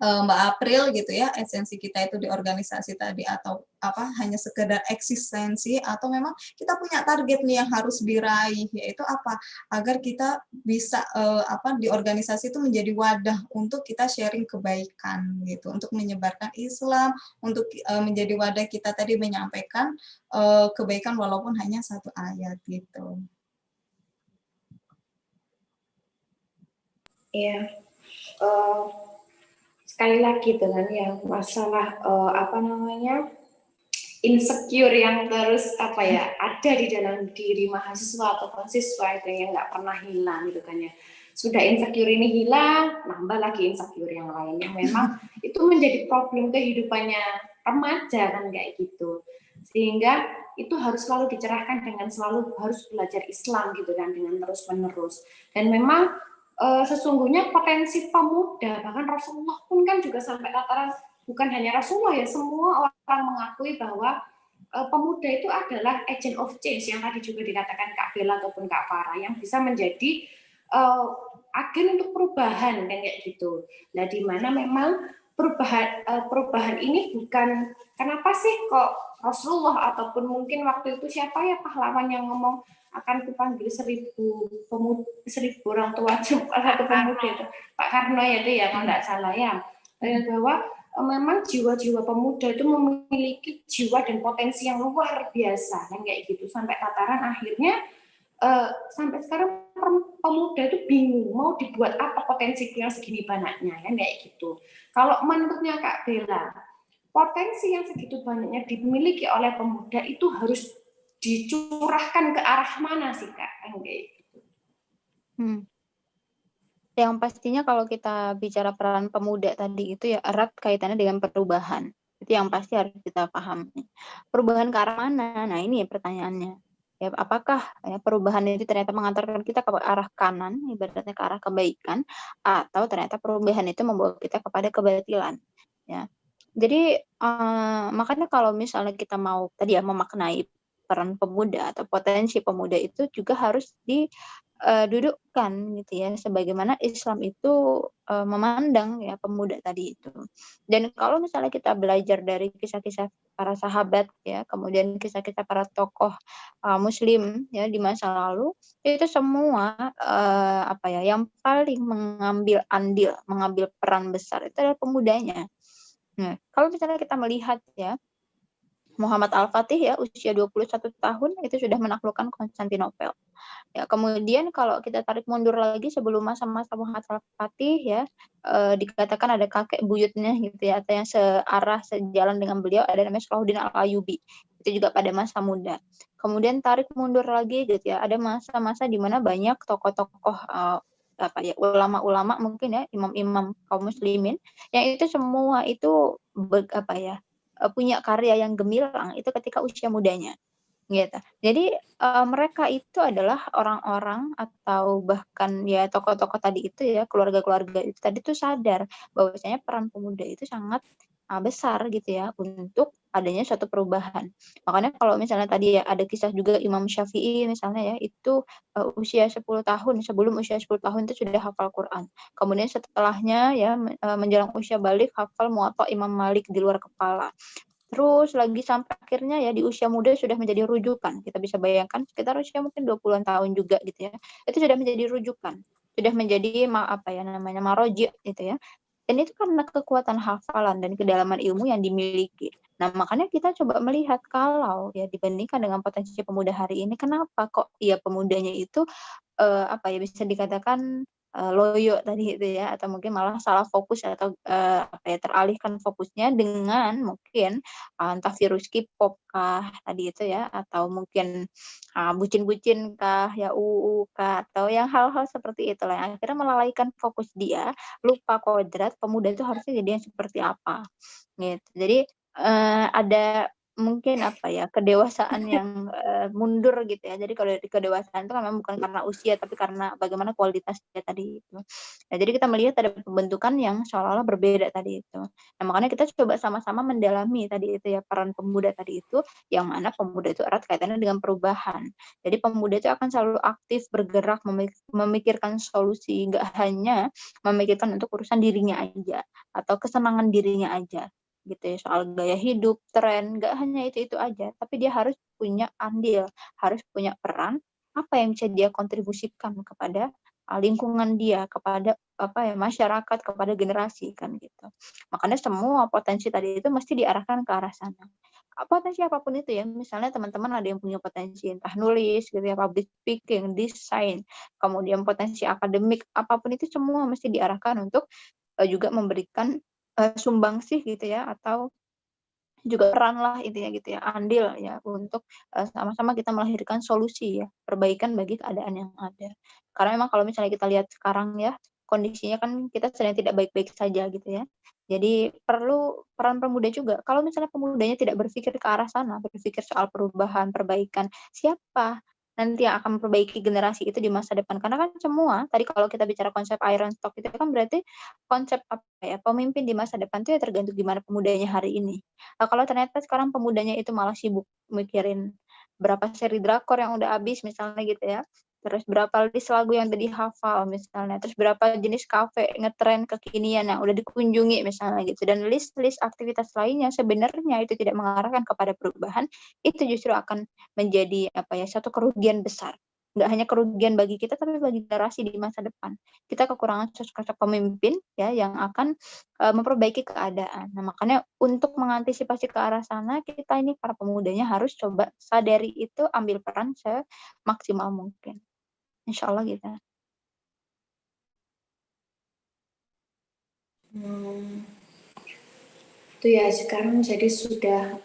Mbak April gitu ya, esensi kita itu di organisasi tadi atau hanya sekedar eksistensi, atau memang kita punya target nih yang harus diraih, yaitu agar kita bisa di organisasi itu menjadi wadah untuk kita sharing kebaikan gitu, untuk menyebarkan Islam, untuk menjadi wadah kita tadi menyampaikan kebaikan walaupun hanya satu ayat gitu. Iya. Sekali lagi dengan yang masalah insecure yang terus ada di dalam diri mahasiswa atau mahasiswa itu yang nggak pernah hilang gitu kan ya. Sudah insecure ini hilang, nambah lagi insecure yang lain yang memang itu menjadi problem kehidupannya remaja kan kayak gitu. Sehingga itu harus selalu dicerahkan dengan selalu harus belajar Islam gitu kan, dengan terus-menerus. Dan memang sesungguhnya potensi pemuda, bahkan Rasulullah pun kan juga sampai tataran, bukan hanya Rasulullah ya, semua orang mengakui bahwa pemuda itu adalah agent of change, yang tadi juga dikatakan Kak Bella ataupun Kak Farah, yang bisa menjadi agen untuk perubahan kan kayak gitu. Nah, di mana memang perubahan ini bukan, kenapa sih kok Rasulullah ataupun mungkin waktu itu siapa ya pahlawan yang ngomong akan kupanggil 1000 orang tua satu pemuda itu, Pak Karno ya itu ya kalau tidak salah ya, bahwa memang jiwa-jiwa pemuda itu memiliki jiwa dan potensi yang luar biasa kan kayak gitu, sampai tataran akhirnya sampai sekarang pemuda itu bingung mau dibuat apa potensi yang segini banyaknya kan kayak gitu. Kalau menurutnya Kak Bella, potensi yang segitu banyaknya dimiliki oleh pemuda itu harus dicurahkan ke arah mana sih Kak? Kayak gitu. Yang pastinya kalau kita bicara peran pemuda tadi itu ya erat kaitannya dengan perubahan. Itu yang pasti harus kita pahami. Perubahan ke arah mana? Nah, ini pertanyaannya. Ya, apakah ya, perubahan itu ternyata mengantarkan kita ke arah kanan, ibaratnya ke arah kebaikan, atau ternyata perubahan itu membawa kita kepada kebatilan. Ya. Jadi makanya kalau misalnya kita mau tadi ya memaknai peran pemuda atau potensi pemuda itu juga harus dudukkan gitu ya, sebagaimana Islam itu memandang ya pemuda tadi itu. Dan kalau misalnya kita belajar dari kisah-kisah para sahabat ya, kemudian kisah-kisah para tokoh Muslim ya di masa lalu, itu semua apa ya, yang paling mengambil andil, mengambil peran besar itu adalah pemudanya. Nah, kalau misalnya kita melihat ya, Muhammad Al-Fatih ya usia 21 tahun itu sudah menaklukkan Konstantinopel. Ya, kemudian kalau kita tarik mundur lagi sebelum masa-masa Muhammad Al-Fatih ya, dikatakan ada kakek buyutnya gitu ya, atau yang searah sejalan dengan beliau ada namanya Salahuddin Al-Ayyubi. Itu juga pada masa muda. Kemudian tarik mundur lagi gitu ya, ada masa-masa di mana banyak tokoh-tokoh apa ya, ulama-ulama mungkin ya, imam-imam kaum muslimin yang itu semua itu apa ya, punya karya yang gemilang itu ketika usia mudanya. Gitu. Jadi, mereka itu adalah orang-orang atau bahkan ya tokoh-tokoh tadi itu ya, keluarga-keluarga itu tadi tuh sadar bahwasanya peran pemuda itu sangat, besar gitu ya untuk adanya suatu perubahan. Makanya kalau misalnya tadi ya ada kisah juga Imam Syafi'i misalnya ya, itu, usia 10 tahun, sebelum usia 10 tahun itu sudah hafal Quran. Kemudian setelahnya ya, menjelang usia balik hafal Muwatta Imam Malik di luar kepala. Terus lagi sampai akhirnya ya di usia muda sudah menjadi rujukan. Kita bisa bayangkan sekitar usia mungkin 20-an tahun juga gitu ya. Itu sudah menjadi rujukan. Sudah menjadi apa ya namanya, maroji gitu ya. Dan itu karena kekuatan hafalan dan kedalaman ilmu yang dimiliki. Nah, makanya kita coba melihat kalau ya dibandingkan dengan potensi pemuda hari ini, kenapa kok ya pemudanya itu apa ya, bisa dikatakan, loyo tadi itu ya, atau mungkin malah salah fokus atau, apa ya, teralihkan fokusnya dengan mungkin, entah virus K-pop kah tadi itu ya, atau mungkin, bucin-bucin kah, ya UU kah, atau yang hal-hal seperti itulah yang akhirnya melalaikan fokus dia, lupa kodrat pemuda itu harusnya jadi yang seperti apa, gitu. Jadi, ada mungkin apa ya, kedewasaan yang, mundur gitu ya. Jadi kalau di kedewasaan itu memang bukan karena usia, tapi karena bagaimana kualitas dia tadi itu. Nah, jadi kita melihat ada pembentukan yang seolah-olah berbeda tadi itu. Nah, makanya kita coba sama-sama mendalami tadi itu ya, peran pemuda tadi itu, yang mana pemuda itu erat kaitannya dengan perubahan. Jadi pemuda itu akan selalu aktif bergerak memikirkan solusi, nggak hanya memikirkan untuk urusan dirinya aja, atau kesenangan dirinya aja gitu ya, soal gaya hidup, tren, nggak hanya itu-itu aja, tapi dia harus punya andil, harus punya peran, apa yang bisa dia kontribusikan kepada lingkungan dia, kepada apa ya, masyarakat, kepada generasi kan gitu. Makanya semua potensi tadi itu mesti diarahkan ke arah sana. Potensi apapun itu ya, misalnya teman-teman ada yang punya potensi entah nulis gitu ya, public speaking, desain, kemudian potensi akademik, apapun itu semua mesti diarahkan untuk juga memberikan sumbangsih gitu ya, atau juga peran lah intinya gitu ya, andil ya untuk, sama-sama kita melahirkan solusi ya, perbaikan bagi keadaan yang ada. Karena memang kalau misalnya kita lihat sekarang ya, kondisinya kan kita sedang tidak baik-baik saja gitu ya. Jadi perlu peran pemuda juga. Kalau misalnya pemudanya tidak berpikir ke arah sana, berpikir soal perubahan, perbaikan, siapa nanti yang akan memperbaiki generasi itu di masa depan? Karena kan semua, tadi kalau kita bicara konsep iron stock itu kan berarti konsep apa ya, pemimpin di masa depan itu ya tergantung gimana pemudanya hari ini. Kalau ternyata sekarang pemudanya itu malah sibuk mikirin berapa seri drakor yang udah habis misalnya gitu ya, terus berapa list lagu yang udah dihafal misalnya, terus berapa jenis kafe ngetren kekinian yang udah dikunjungi misalnya gitu, dan list-list aktivitas lainnya sebenarnya itu tidak mengarahkan kepada perubahan, itu justru akan menjadi apa ya, satu kerugian besar. Nggak hanya kerugian bagi kita, tapi bagi generasi di masa depan. Kita kekurangan sosok-sosok pemimpin ya yang akan memperbaiki keadaan. Nah, makanya untuk mengantisipasi ke arah sana, kita ini para pemudanya harus coba sadari itu, ambil peran semaksimal mungkin. Insya Allah gitu. Itu ya sekarang jadi sudah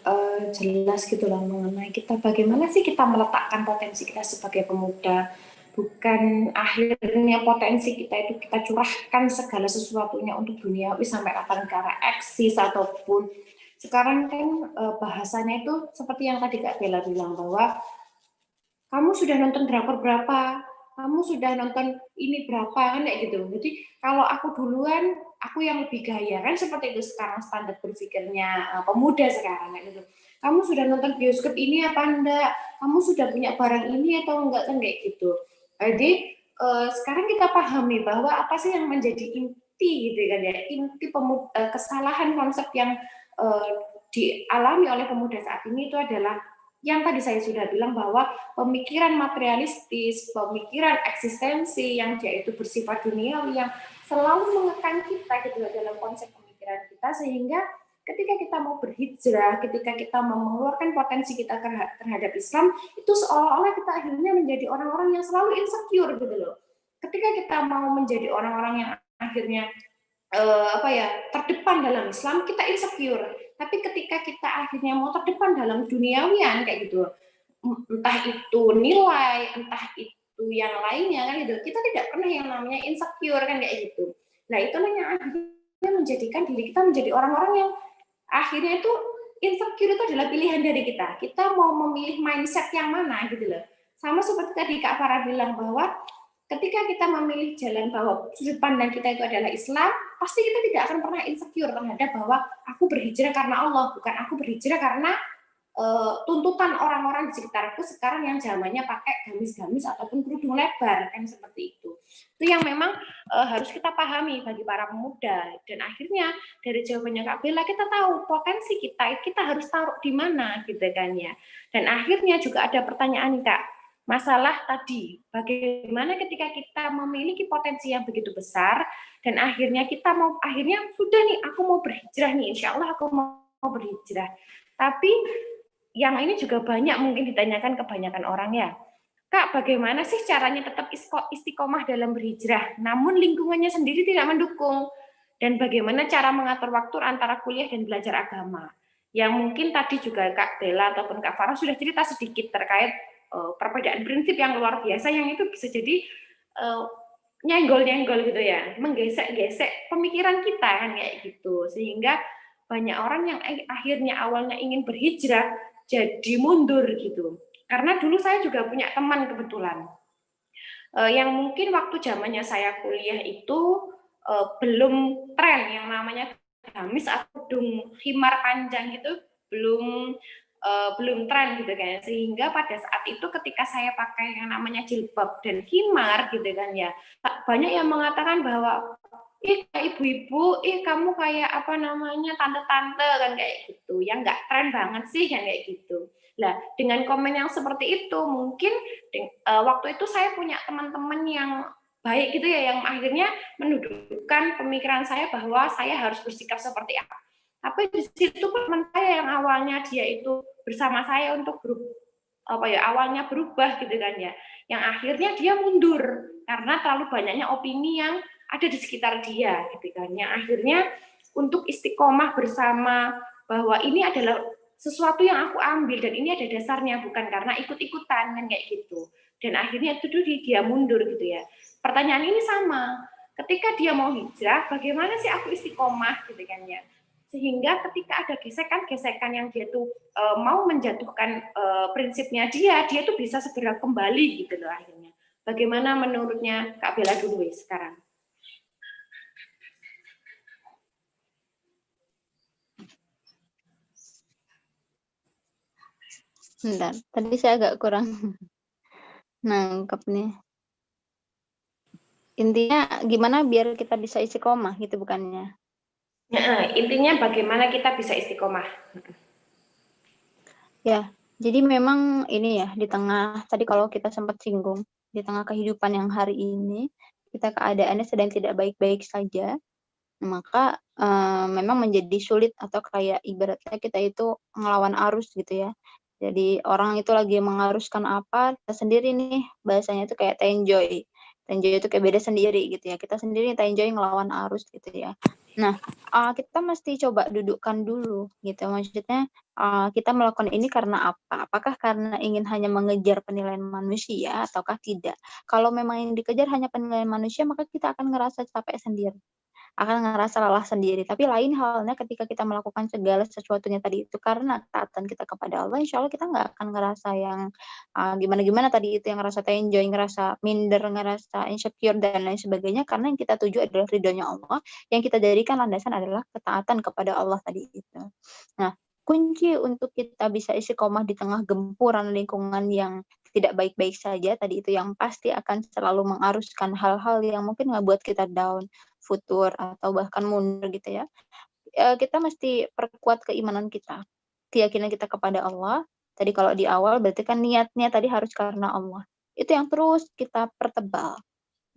jelas gitu lah mengenai kita bagaimana sih kita meletakkan potensi kita sebagai pemuda, bukan akhirnya potensi kita itu kita curahkan segala sesuatunya untuk duniawi sampai kapan ke arah eksis, ataupun sekarang kan bahasanya itu seperti yang tadi Kak Bella bilang, bahwa kamu sudah nonton drakor berapa, kamu sudah nonton ini berapa, kan kayak gitu. Jadi kalau aku duluan, aku yang lebih gaya, kan seperti itu sekarang standar berpikirnya pemuda sekarang, kayak gitu. Kamu sudah nonton bioskop ini apa enggak, kamu sudah punya barang ini atau enggak, kan kayak gitu. Jadi sekarang kita pahami bahwa apa sih yang menjadi inti gitu kan ya, inti kesalahan konsep yang dialami oleh pemuda saat ini itu adalah yang tadi saya sudah bilang, bahwa pemikiran materialistis, pemikiran eksistensi yang dia itu bersifat duniawi, yang selalu mengekang kita gitu dalam konsep pemikiran kita, sehingga ketika kita mau berhijrah, ketika kita mau mengeluarkan potensi kita terhadap Islam, itu seolah-olah kita akhirnya menjadi orang-orang yang selalu insecure gitu loh. Ketika kita mau menjadi orang-orang yang akhirnya terdepan dalam Islam, kita insecure. Tapi ketika kita akhirnya mau terdepan dalam duniawian kayak gitu, entah itu nilai, entah itu yang lainnya kan gitu, kita tidak pernah yang namanya insecure kan kayak gitu. Nah itulah yang akhirnya menjadikan diri kita menjadi orang-orang yang akhirnya itu insecure itu adalah pilihan dari kita. Kita mau memilih mindset yang mana gitu loh. Sama seperti tadi Kak Farah bilang, bahwa ketika kita memilih jalan bahwa sudut pandang kita itu adalah Islam, pasti kita tidak akan pernah insecure terhadap bahwa aku berhijrah karena Allah, bukan aku berhijrah karena tuntutan orang-orang di sekitarku sekarang yang zamannya pakai gamis-gamis ataupun kerudung lebar, kan seperti itu. Itu yang memang harus kita pahami bagi para pemuda. Dan akhirnya dari jawabannya Kak Bella, kita tahu potensi kita harus taruh di mana gitu kan ya. Dan akhirnya juga ada pertanyaan nih Kak, masalah tadi, bagaimana ketika kita memiliki potensi yang begitu besar dan akhirnya kita sudah nih, aku mau berhijrah nih, insya Allah aku mau berhijrah. Tapi yang ini juga banyak mungkin ditanyakan kebanyakan orang ya, Kak, bagaimana sih caranya tetap istiqomah dalam berhijrah, namun lingkungannya sendiri tidak mendukung? Dan bagaimana cara mengatur waktu antara kuliah dan belajar agama? Yang mungkin tadi juga Kak Bella ataupun Kak Farah sudah cerita sedikit terkait perbedaan prinsip yang luar biasa, yang itu bisa jadi nyenggol-nyenggol gitu ya, menggesek-gesek pemikiran kita kan kayak gitu. Sehingga banyak orang yang akhirnya awalnya ingin berhijrah, jadi mundur gitu. Karena dulu saya juga punya teman kebetulan yang mungkin waktu zamannya saya kuliah itu belum tren yang namanya gamis atau khimar panjang gitu, belum tren gitu kan. Sehingga pada saat itu ketika saya pakai yang namanya jilbab dan khimar gitu kan ya, banyak yang mengatakan bahwa ibu-ibu, kamu kayak apa namanya tante-tante kan kayak gitu, yang nggak tren banget sih kan kayak gitu. Nah dengan komen yang seperti itu, mungkin waktu itu saya punya teman-teman yang baik gitu ya, yang akhirnya mendudukkan pemikiran saya bahwa saya harus bersikap seperti apa. Tapi di situ pun teman saya yang awalnya dia itu bersama saya untuk awalnya berubah gitu kan ya, yang akhirnya dia mundur karena terlalu banyaknya opini yang ada di sekitar dia gitu kan, yang akhirnya untuk istiqomah bersama bahwa ini adalah sesuatu yang aku ambil dan ini ada dasarnya, bukan karena ikut-ikutan kan kayak gitu. Dan akhirnya itu dia mundur gitu ya. Pertanyaan ini sama, ketika dia mau hijrah, bagaimana sih aku istiqomah gitu kan ya. Sehingga ketika ada gesekan-gesekan yang dia tuh mau menjatuhkan prinsipnya dia tuh bisa segera kembali gitu loh akhirnya. Bagaimana menurutnya Kak Bella dulu sekarang? Bentar, tadi saya agak kurang nangkep nih. Intinya gimana biar kita bisa istiqomah gitu bukannya? Intinya bagaimana kita bisa istiqomah? Ya, jadi memang ini ya, di tengah tadi kalau kita sempat singgung, di tengah kehidupan yang hari ini kita keadaannya sedang tidak baik-baik saja, maka memang menjadi sulit atau kayak ibaratnya kita itu ngelawan arus gitu ya. Jadi orang itu lagi mengaruskan apa, kita sendiri nih bahasanya itu kayak tenjoy. Tenjoy itu kayak beda sendiri gitu ya. Kita sendiri tenjoy ngelawan arus gitu ya. Nah, kita mesti coba dudukkan dulu gitu, maksudnya, kita melakukan ini karena apa? Apakah karena ingin hanya mengejar penilaian manusia ataukah tidak? Kalau memang yang dikejar hanya penilaian manusia, maka kita akan ngerasa capek sendiri, akan ngerasa lelah sendiri. Tapi lain halnya ketika kita melakukan segala sesuatunya tadi itu karena ketaatan kita kepada Allah, insya Allah kita nggak akan ngerasa yang, gimana-gimana tadi itu, yang ngerasa enjoy, ngerasa minder, ngerasa insecure dan lain sebagainya, karena yang kita tuju adalah ridhonya Allah, yang kita jadikan landasan adalah ketaatan kepada Allah tadi itu. Nah, kunci untuk kita bisa istiqomah di tengah gempuran lingkungan yang tidak baik-baik saja tadi itu, yang pasti akan selalu mengaruskan hal-hal yang mungkin ngebuat kita down, futur, atau bahkan mundur gitu ya. Kita mesti perkuat keimanan kita, keyakinan kita kepada Allah. Tadi kalau di awal berarti kan niatnya tadi harus karena Allah. Itu yang terus kita pertebal.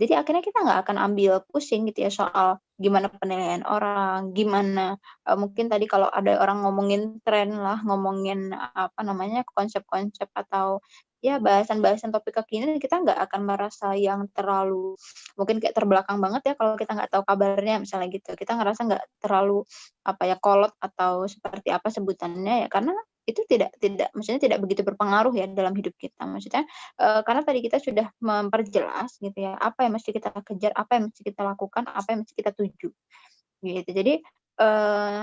Jadi akhirnya kita nggak akan ambil pusing gitu ya soal gimana penilaian orang, gimana, mungkin tadi kalau ada orang ngomongin tren lah, ngomongin apa namanya, konsep-konsep atau ya bahasan-bahasan topik kekinian, kita nggak akan merasa yang terlalu mungkin kayak terbelakang banget ya kalau kita nggak tahu kabarnya misalnya gitu. Kita ngerasa nggak terlalu apa ya, kolot atau seperti apa sebutannya ya, karena itu tidak tidak maksudnya tidak begitu berpengaruh ya dalam hidup kita. Maksudnya karena tadi kita sudah memperjelas gitu ya, apa yang mesti kita kejar, apa yang mesti kita lakukan, apa yang mesti kita tuju, gitu. Jadi,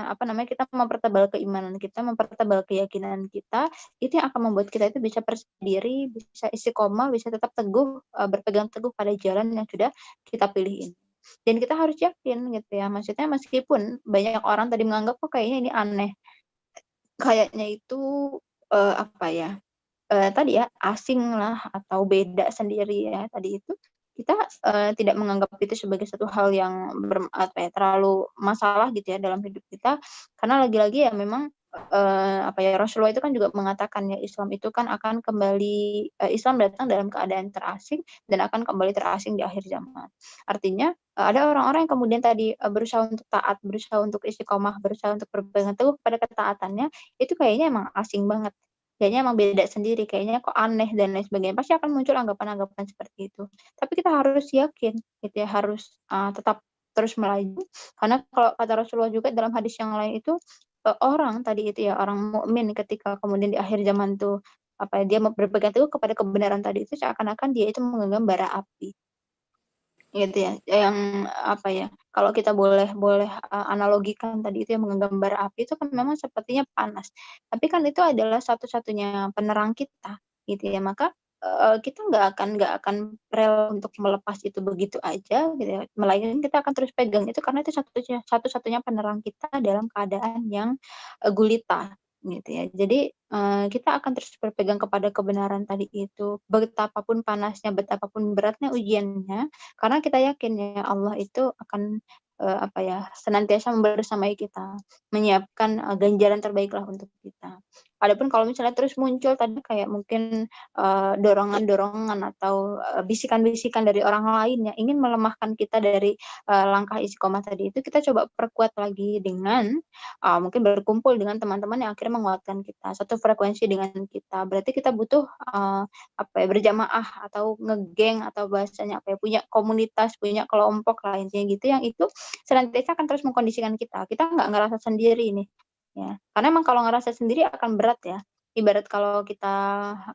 apa namanya, kita mempertebal keimanan kita, mempertebal keyakinan kita, itu yang akan membuat kita itu bisa percaya diri, bisa istiqomah, bisa tetap teguh, berpegang teguh pada jalan yang sudah kita pilih ini. Dan kita harus yakin gitu ya, maksudnya meskipun banyak orang tadi menganggap, "Kok kayaknya ini aneh." Kayaknya itu, apa ya, tadi ya, asing lah atau beda sendiri ya, tadi itu, kita, tidak menganggap itu sebagai satu hal yang apa ya, terlalu masalah gitu ya dalam hidup kita, karena lagi-lagi ya memang, apa ya, Rasulullah itu kan juga mengatakan ya, Islam itu kan akan kembali Islam datang dalam keadaan terasing dan akan kembali terasing di akhir zaman. Artinya, ada orang-orang yang kemudian tadi, berusaha untuk taat, berusaha untuk istiqomah, berusaha untuk berpegang teguh kepada ketaatannya, itu kayaknya emang asing banget. Kayaknya emang beda sendiri, kayaknya kok aneh dan lain sebagainya, pasti akan muncul anggapan-anggapan seperti itu. Tapi kita harus yakin gitu ya, harus, tetap terus melaju, karena kalau kata Rasulullah juga dalam hadis yang lain itu, orang tadi itu ya, orang mukmin ketika kemudian di akhir zaman tuh, apa ya, dia berpegang teguh kepada kebenaran tadi itu seakan-akan dia itu menggenggam bara api. Gitu ya, yang apa ya, kalau kita boleh boleh, analogikan tadi itu yang menggambar api itu kan memang sepertinya panas, tapi kan itu adalah satu-satunya penerang kita, gitu ya. Maka, kita nggak akan rela untuk melepas itu begitu aja gitu ya, melainkan kita akan terus pegang itu karena itu satu-satunya penerang kita dalam keadaan yang, gulita, gitu ya. Jadi, kita akan terus berpegang kepada kebenaran tadi itu, betapapun panasnya, betapapun beratnya ujiannya, karena kita yakin ya Allah itu akan, apa ya, senantiasa membersamai kita, menyiapkan, ganjaran terbaiklah untuk kita. Adapun kalau misalnya terus muncul tadi kayak mungkin, dorongan-dorongan atau, bisikan-bisikan dari orang lain yang ingin melemahkan kita dari, langkah istiqomah tadi itu, kita coba perkuat lagi dengan, mungkin berkumpul dengan teman-teman yang akhirnya menguatkan kita, satu frekuensi dengan kita. Berarti kita butuh, apa ya, berjamaah atau ngegeng atau bahasanya apa ya, punya komunitas, punya kelompok lah intinya gitu, yang itu senantiasa akan terus mengkondisikan kita. Kita nggak ngerasa sendiri nih, ya. Karena emang kalau ngerasa sendiri akan berat ya. Ibarat kalau kita,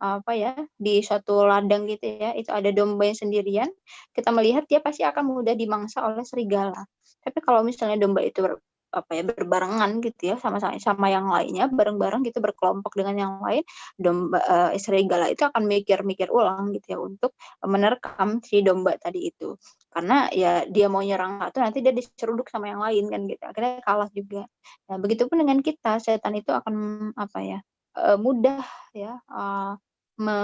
apa ya, di suatu ladang gitu ya, itu ada domba yang sendirian, kita melihat dia pasti akan mudah dimangsa oleh serigala. Tapi kalau misalnya domba itu apa ya, berbarengan gitu ya, sama yang lainnya, bareng-bareng gitu, berkelompok dengan yang lain, serigala itu akan mikir-mikir ulang gitu ya untuk menerkam si domba tadi itu. Karena ya dia mau nyerang satu nanti dia diseruduk sama yang lain kan gitu, akhirnya kalah juga. Nah, begitupun dengan kita, setan itu akan apa ya, mudah ya, me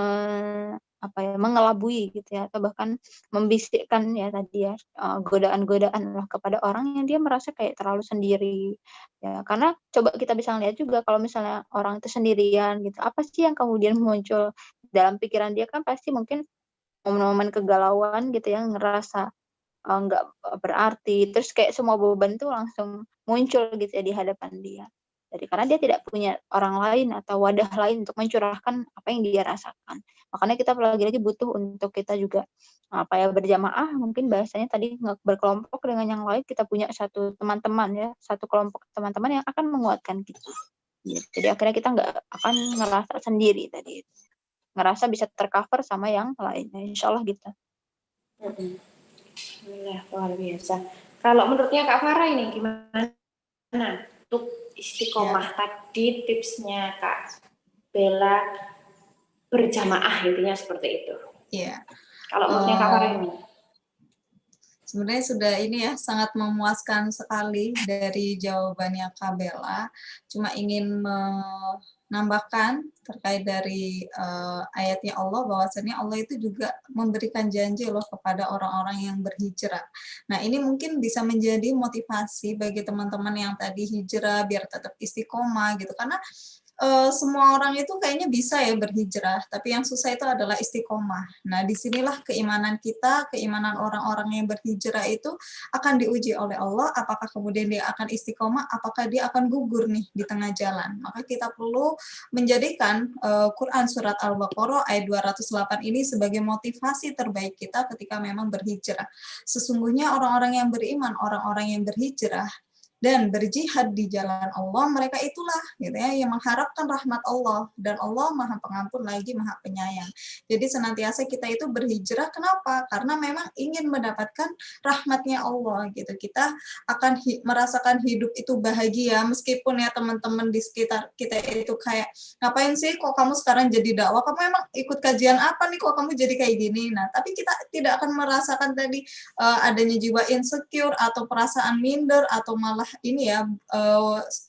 apa ya, mengelabui gitu ya, atau bahkan membisikkan ya tadi ya, godaan-godaan lah kepada orang yang dia merasa kayak terlalu sendiri. Ya, karena coba kita bisa lihat juga kalau misalnya orang itu sendirian gitu, apa sih yang kemudian muncul dalam pikiran dia, kan pasti mungkin momen-momen kegalauan gitu ya, ngerasa, nggak berarti, terus kayak semua beban tuh langsung muncul gitu ya di hadapan dia. karena dia tidak punya orang lain atau wadah lain untuk mencurahkan apa yang dia rasakan. Makanya kita lagi-lagi butuh untuk kita juga berjamaah, mungkin bahasanya tadi nggak berkelompok dengan yang lain, kita punya satu teman-teman ya, satu kelompok teman-teman yang akan menguatkan kita. Jadi akhirnya kita nggak akan ngerasa sendiri tadi, ngerasa bisa tercover sama yang lainnya, insya Allah gitu. Alhamdulillah, luar biasa. Kalau menurutnya Kak Farah ini gimana untuk istiqomah tadi, tipsnya Kak Bella berjamaah, intinya seperti itu. Iya. Kalau menurutnya Kak Farah ini? Sebenarnya sudah ini ya, sangat memuaskan sekali dari jawabannya Kak Bella. Cuma ingin menambahkan terkait dari ayatnya Allah, bahwasannya Allah itu juga memberikan janji loh kepada orang-orang yang berhijrah. Nah, ini mungkin bisa menjadi motivasi bagi teman-teman yang tadi hijrah biar tetap istiqomah gitu. Karena semua orang itu kayaknya bisa ya berhijrah, tapi yang susah itu adalah istiqomah. Nah, disinilah keimanan kita, keimanan orang-orang yang berhijrah itu akan diuji oleh Allah, apakah kemudian dia akan istiqomah, apakah dia akan gugur nih di tengah jalan. Maka kita perlu menjadikan Quran Surat Al-Baqarah ayat 208 ini sebagai motivasi terbaik kita ketika memang berhijrah. Sesungguhnya orang-orang yang beriman, orang-orang yang berhijrah, dan berjihad di jalan Allah, mereka itulah gitu ya yang mengharapkan rahmat Allah, dan Allah Maha Pengampun lagi Maha Penyayang. Jadi senantiasa kita itu berhijrah, kenapa? Karena memang ingin mendapatkan rahmatnya Allah gitu. Kita akan merasakan hidup itu bahagia meskipun ya teman-teman di sekitar kita itu kayak, ngapain sih kok kamu sekarang jadi dakwah? Kamu emang ikut kajian apa nih kok kamu jadi kayak gini? Nah, tapi kita tidak akan merasakan tadi adanya jiwa insecure atau perasaan minder atau malah ini ya,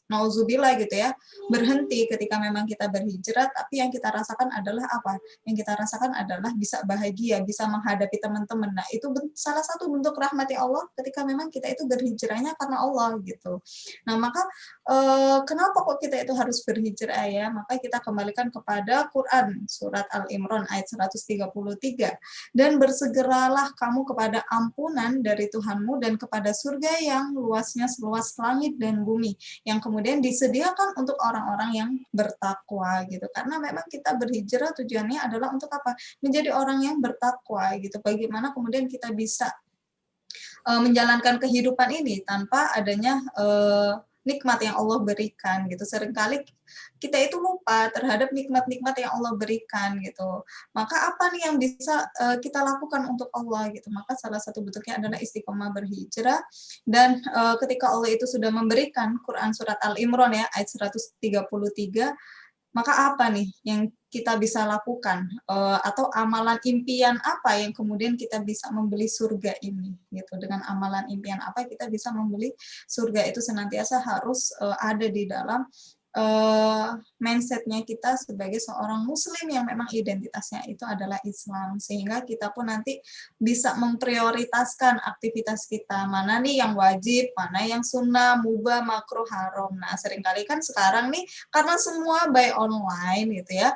nauzubillah gitu ya, berhenti ketika memang kita berhijrah. Tapi yang kita rasakan adalah apa? Yang kita rasakan adalah bisa bahagia, bisa menghadapi teman-teman. Nah, itu salah satu bentuk rahmati Allah ketika memang kita itu berhijrahnya karena Allah gitu. Nah, maka kenapa kok kita itu harus berhijrah ya? Maka kita kembalikan kepada Quran surat Al-Imran ayat 133. Dan bersegeralah kamu kepada ampunan dari Tuhanmu dan kepada surga yang luasnya seluas langit dan bumi, yang kemudian disediakan untuk orang-orang yang bertakwa gitu. Karena memang kita berhijrah tujuannya adalah untuk apa? Menjadi orang yang bertakwa gitu. Bagaimana kemudian kita bisa menjalankan kehidupan ini tanpa adanya nikmat yang Allah berikan gitu. Seringkali kita itu lupa terhadap nikmat-nikmat yang Allah berikan gitu. Maka apa nih yang bisa kita lakukan untuk Allah gitu? Maka salah satu bentuknya adalah istiqomah berhijrah. Dan ketika Allah itu sudah memberikan Quran surat Al-Imran ya ayat 133, maka apa nih yang kita bisa lakukan, atau amalan impian apa yang kemudian kita bisa membeli surga ini gitu. Dengan amalan impian apa kita bisa membeli surga, itu senantiasa harus ada di dalam mindset-nya kita sebagai seorang muslim yang memang identitasnya itu adalah Islam, sehingga kita pun nanti bisa memprioritaskan aktivitas kita, mana nih yang wajib, mana yang sunnah, mubah, makruh, haram. Nah, seringkali kan sekarang nih karena semua by online gitu ya,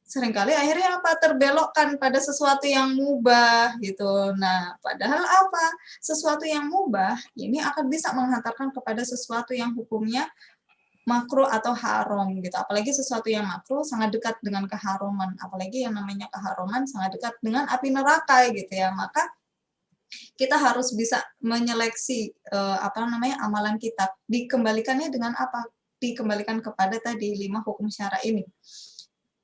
seringkali akhirnya apa, terbelokkan pada sesuatu yang mubah gitu. Nah, padahal apa? Sesuatu yang mubah ini akan bisa menghantarkan kepada sesuatu yang hukumnya makruh atau haram gitu. Apalagi sesuatu yang makruh sangat dekat dengan keharuman. Apalagi yang namanya keharuman sangat dekat dengan api neraka gitu ya. Maka kita harus bisa menyeleksi amalan kita. Dikembalikannya dengan apa? Dikembalikan kepada tadi 5 hukum syara ini.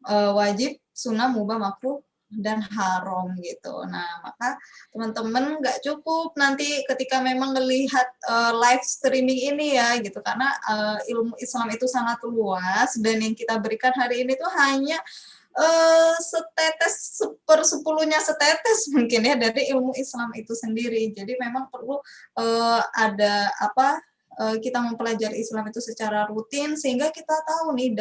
Wajib, sunnah, mubah, makruh, dan haram gitu. Nah, maka teman-teman nggak cukup nanti ketika memang melihat live streaming ini ya gitu, karena ilmu Islam itu sangat luas dan yang kita berikan hari ini tuh hanya setetes, 1/10-nya setetes mungkin ya dari ilmu Islam itu sendiri. Jadi memang perlu ada kita mempelajari Islam itu secara rutin, sehingga kita tahu nih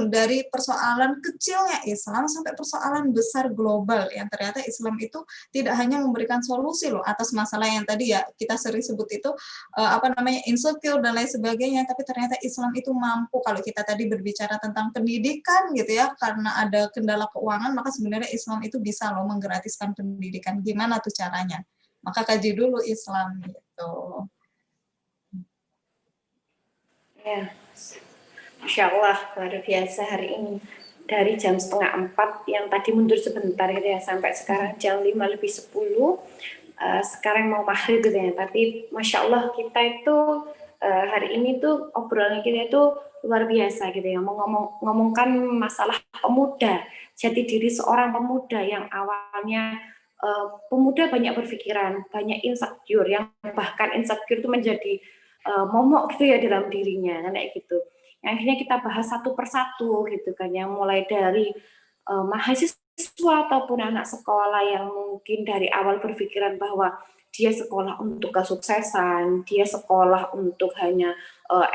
dari persoalan kecilnya Islam sampai persoalan besar global, yang ternyata Islam itu tidak hanya memberikan solusi loh atas masalah yang tadi ya kita sering sebut itu insecure dan lain sebagainya, tapi ternyata Islam itu mampu. Kalau kita tadi berbicara tentang pendidikan gitu ya, karena ada kendala keuangan, maka sebenarnya Islam itu bisa loh menggratiskan pendidikan. Gimana tuh caranya? Maka kaji dulu Islam gitu. Ya, Masya Allah, luar biasa hari ini. Dari jam 3:30 yang tadi mundur sebentar gitu ya, sampai sekarang jam 5:50, sekarang mau maghrib gitu ya. Tapi Masya Allah kita itu hari ini tuh obrolan kita itu luar biasa gitu ya, ngomongkan masalah pemuda, jati diri seorang pemuda yang awalnya pemuda banyak berpikiran, banyak insecure, yang bahkan insecure itu menjadi momok gitu ya dalam dirinya, kan kayak gitu. Yang akhirnya kita bahas satu persatu gitu kan, yang mulai dari mahasiswa ataupun anak sekolah yang mungkin dari awal berpikiran bahwa dia sekolah untuk kesuksesan, dia sekolah untuk hanya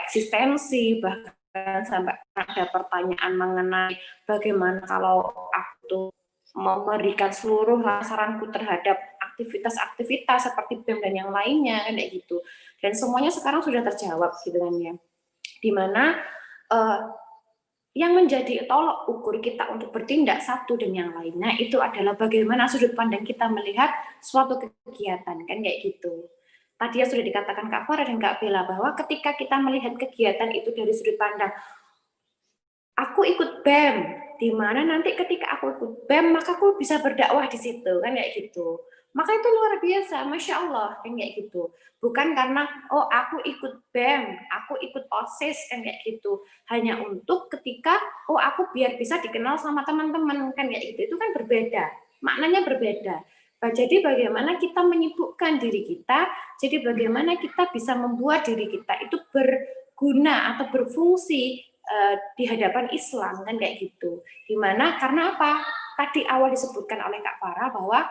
eksistensi, bahkan sampai ada pertanyaan mengenai bagaimana kalau aku tuh memberikan seluruh saranku terhadap aktivitas-aktivitas seperti BEM dan yang lainnya kan kayak gitu. Dan semuanya sekarang sudah terjawab gitu kan ya. Dimana yang menjadi tolok ukur kita untuk bertindak satu dan yang lainnya itu adalah bagaimana sudut pandang kita melihat suatu kegiatan kan kayak gitu. Tadi ya sudah dikatakan Kak Farah dan Kak Bella bahwa ketika kita melihat kegiatan itu dari sudut pandang aku ikut BEM, di mana nanti ketika aku ikut BEM maka aku bisa berdakwah di situ kan kayak gitu. Maka itu luar biasa, Masya Allah kan kayak gitu. Bukan karena oh aku ikut BEM, aku ikut OSIS kan kayak gitu. Hanya untuk ketika oh aku biar bisa dikenal sama teman-teman kan kayak gitu. Itu kan berbeda, maknanya berbeda. Jadi bagaimana kita menyibukkan diri kita, jadi bagaimana kita bisa membuat diri kita itu berguna atau berfungsi di hadapan Islam kan kayak gitu. Dimana karena apa? Tadi awal disebutkan oleh Kak Farah bahwa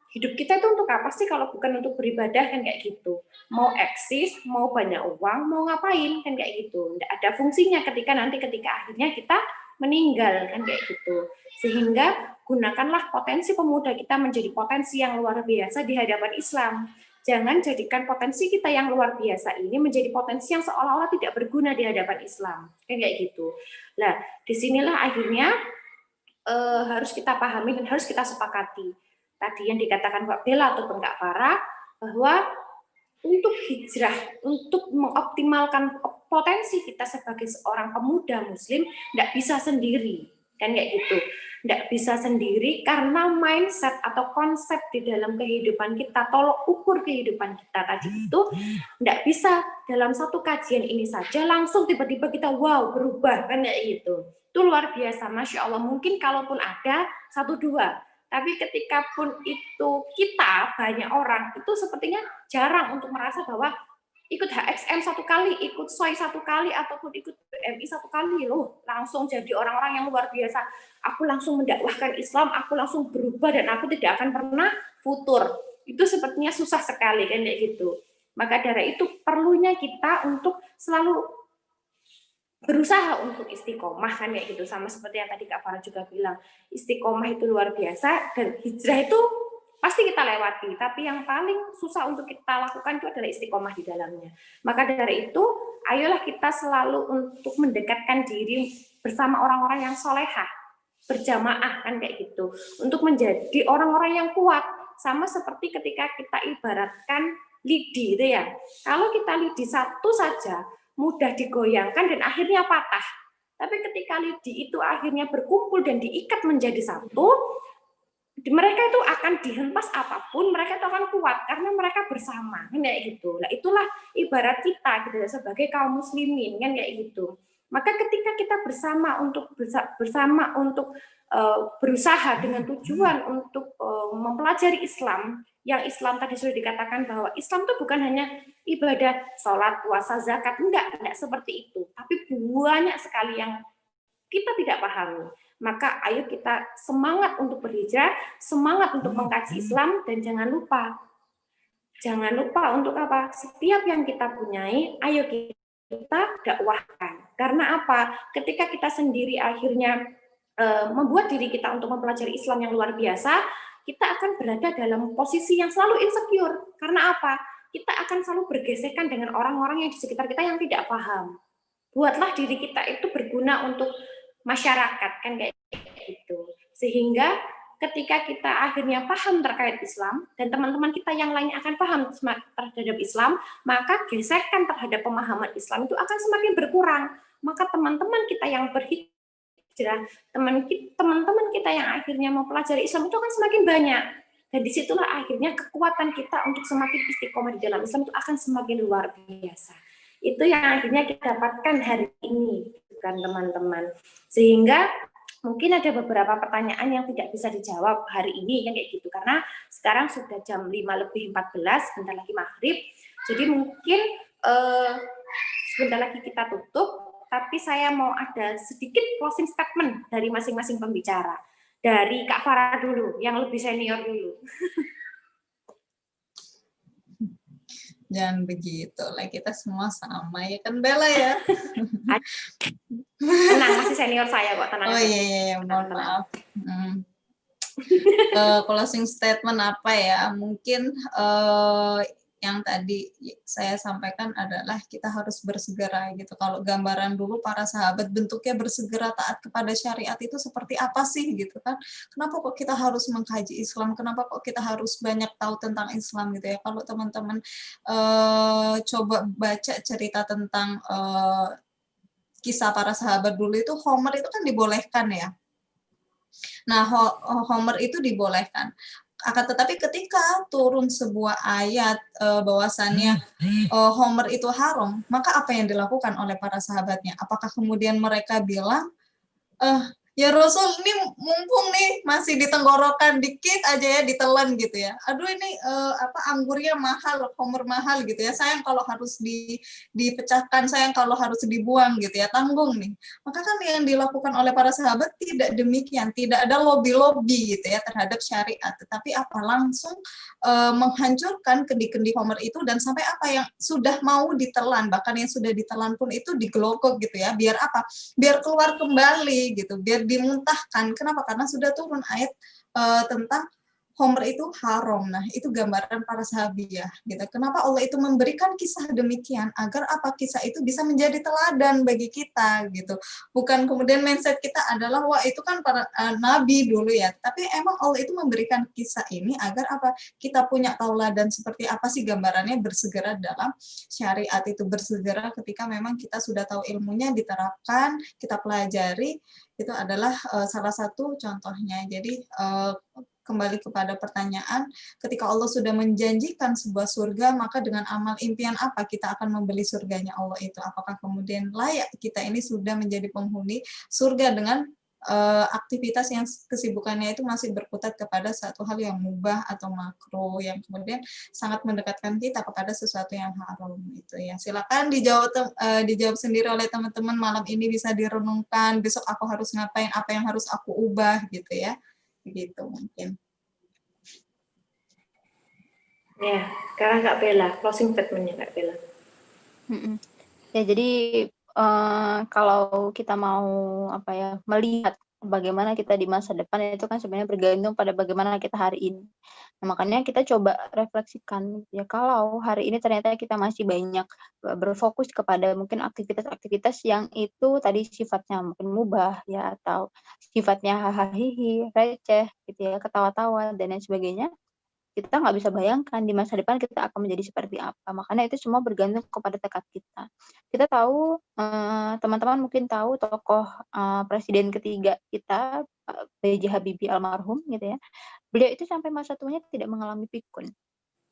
hidup kita itu untuk apa sih kalau bukan untuk beribadah kan kayak gitu. Mau eksis, mau banyak uang, mau ngapain kan kayak gitu. Nggak ada fungsinya ketika akhirnya kita meninggal kan kayak gitu. Sehingga gunakanlah potensi pemuda kita menjadi potensi yang luar biasa di hadapan Islam. Jangan jadikan potensi kita yang luar biasa ini menjadi potensi yang seolah-olah tidak berguna di hadapan Islam. Kan kayak gitu. Nah, disinilah akhirnya harus kita pahami dan harus kita sepakati. Tadi yang dikatakan Mbak Bella ataupun Kak Farah, bahwa untuk hijrah, untuk mengoptimalkan potensi kita sebagai seorang pemuda muslim, tidak bisa sendiri. Kan kayak gitu. Tidak bisa sendiri karena mindset atau konsep di dalam kehidupan kita, tolok ukur kehidupan kita tadi itu tidak bisa dalam satu kajian ini saja langsung tiba-tiba kita wow berubah kan kayak gitu. Itu luar biasa, Masya Allah. Mungkin kalaupun ada satu dua, tapi ketika pun itu kita banyak orang itu sepertinya jarang untuk merasa bahwa ikut HXM satu kali, ikut SOI satu kali, ataupun ikut BMI satu kali loh langsung jadi orang-orang yang luar biasa. Aku langsung mendakwahkan Islam, aku langsung berubah dan aku tidak akan pernah futur. Itu sepertinya susah sekali kan kayak gitu. Maka dari itu perlunya kita untuk selalu berusaha untuk istiqomah kan kayak gitu, sama seperti yang tadi Kak Farah juga bilang, istiqomah itu luar biasa dan hijrah itu pasti kita lewati, tapi yang paling susah untuk kita lakukan itu adalah istiqomah di dalamnya. Maka dari itu ayolah kita selalu untuk mendekatkan diri bersama orang-orang yang solehah, berjamaah kan kayak gitu, untuk menjadi orang-orang yang kuat, sama seperti ketika kita ibaratkan lidi itu ya, kalau kita lidi satu saja mudah digoyangkan dan akhirnya patah. Tapi ketika lidi itu akhirnya berkumpul dan diikat menjadi satu, mereka itu akan dihempas apapun, mereka itu akan kuat karena mereka bersama, kan kayak gitu. Nah, itulah ibarat kita gitu sebagai kaum muslimin kan kayak gitu. Maka ketika kita bersama untuk berusaha dengan tujuan untuk mempelajari Islam, yang Islam tadi sudah dikatakan bahwa Islam itu bukan hanya ibadah sholat, puasa, zakat, enggak seperti itu, tapi banyak sekali yang kita tidak pahami. Maka ayo kita semangat untuk berhijrah, semangat untuk mengkaji Islam, dan jangan lupa untuk apa? Setiap yang kita punyai, ayo kita dakwahkan. Karena apa? Ketika kita sendiri akhirnya membuat diri kita untuk mempelajari Islam yang luar biasa, kita akan berada dalam posisi yang selalu insecure. Karena apa? Kita akan selalu bergesekan dengan orang-orang yang di sekitar kita yang tidak paham. Buatlah diri kita itu berguna untuk masyarakat kan kayak gitu. Sehingga ketika kita akhirnya paham terkait Islam dan teman-teman kita yang lainnya akan paham terhadap Islam, maka gesekan terhadap pemahaman Islam itu akan semakin berkurang. Maka teman-teman kita yang berhijrah, teman-teman kita yang akhirnya mau pelajari Islam itu akan semakin banyak. Dan disitulah akhirnya kekuatan kita untuk semakin istiqomah di dalam Islam itu akan semakin luar biasa. Itu yang akhirnya kita dapatkan hari ini, kan teman-teman. Sehingga mungkin ada beberapa pertanyaan yang tidak bisa dijawab hari ini yang kayak gitu, karena sekarang sudah jam 5:14, sebentar lagi maghrib. Jadi mungkin sebentar lagi kita tutup, tapi saya mau ada sedikit closing statement dari masing-masing pembicara. Dari Kak Farah dulu, yang lebih senior dulu. Jangan begitu lah, kita semua sama ya kan Bella ya. Tenang, masih senior saya kok, tenang. Oh iya, mohon maaf. Closing statement apa ya? Mungkin yang tadi saya sampaikan adalah kita harus bersegera gitu. Kalau gambaran dulu para sahabat bentuknya bersegera taat kepada syariat itu seperti apa sih gitu kan? Kenapa kok kita harus mengkaji Islam? Kenapa kok kita harus banyak tahu tentang Islam gitu ya? Kalau teman-teman coba baca cerita tentang kisah para sahabat dulu itu, Homer itu kan dibolehkan ya. Nah, Homer itu dibolehkan. Akan tetapi ketika turun sebuah ayat bahwasannya Homer itu haram, maka apa yang dilakukan oleh para sahabatnya? Apakah kemudian mereka bilang, ya Rasul, ini mumpung nih masih di tenggorokan dikit aja ya, ditelan gitu ya. Aduh ini anggurnya mahal, Homer mahal gitu ya. Sayang kalau harus dipecahkan, sayang kalau harus dibuang gitu ya, tanggung nih. Maka kan yang dilakukan oleh para sahabat tidak demikian, tidak ada lobby-lobby gitu ya terhadap syariat, tetapi apa langsung menghancurkan kendi-kendi Homer itu, dan sampai apa yang sudah mau ditelan, bahkan yang sudah ditelan pun itu digelogok gitu ya. Biar apa? Biar keluar kembali gitu, biar dimuntahkan. Kenapa? Karena sudah turun ayat tentang Homer itu haram. Nah, itu gambaran para sahabiah gitu. Kenapa Allah itu memberikan kisah demikian? Agar apa? Kisah itu bisa menjadi teladan bagi kita gitu. Bukan kemudian mindset kita adalah wah itu kan para nabi dulu ya. Tapi emang Allah itu memberikan kisah ini agar apa? Kita punya tauladan seperti apa sih gambarannya bersegera dalam syariat itu, bersegera ketika memang kita sudah tahu ilmunya, diterapkan, kita pelajari, itu adalah salah satu contohnya. Jadi kembali kepada pertanyaan, ketika Allah sudah menjanjikan sebuah surga, maka dengan amal impian apa kita akan membeli surganya Allah itu? Apakah kemudian layak kita ini sudah menjadi penghuni surga dengan aktivitas yang kesibukannya itu masih berkutat kepada satu hal yang mubah atau makruh, yang kemudian sangat mendekatkan kita kepada sesuatu yang haram itu ya. Silakan dijawab sendiri oleh teman-teman malam ini, bisa direnungkan, besok aku harus ngapain, apa yang harus aku ubah gitu ya. Begitu mungkin. Ya, sekarang Kak Bella, closing statement-nya Kak Bella. Ya, jadi kalau kita mau melihat bagaimana kita di masa depan, itu kan sebenarnya bergantung pada bagaimana kita hari ini. Nah, makanya kita coba refleksikan ya, kalau hari ini ternyata kita masih banyak berfokus kepada mungkin aktivitas-aktivitas yang itu tadi sifatnya mungkin mubah ya, atau sifatnya hahaha receh gitu ya, ketawa-tawa dan lain sebagainya. Kita nggak bisa bayangkan di masa depan kita akan menjadi seperti apa. Makanya itu semua bergantung kepada tekad kita. Kita tahu, teman-teman mungkin tahu tokoh presiden ketiga kita, B.J. Habibie almarhum gitu ya. Beliau itu sampai masa tuanya tidak mengalami pikun.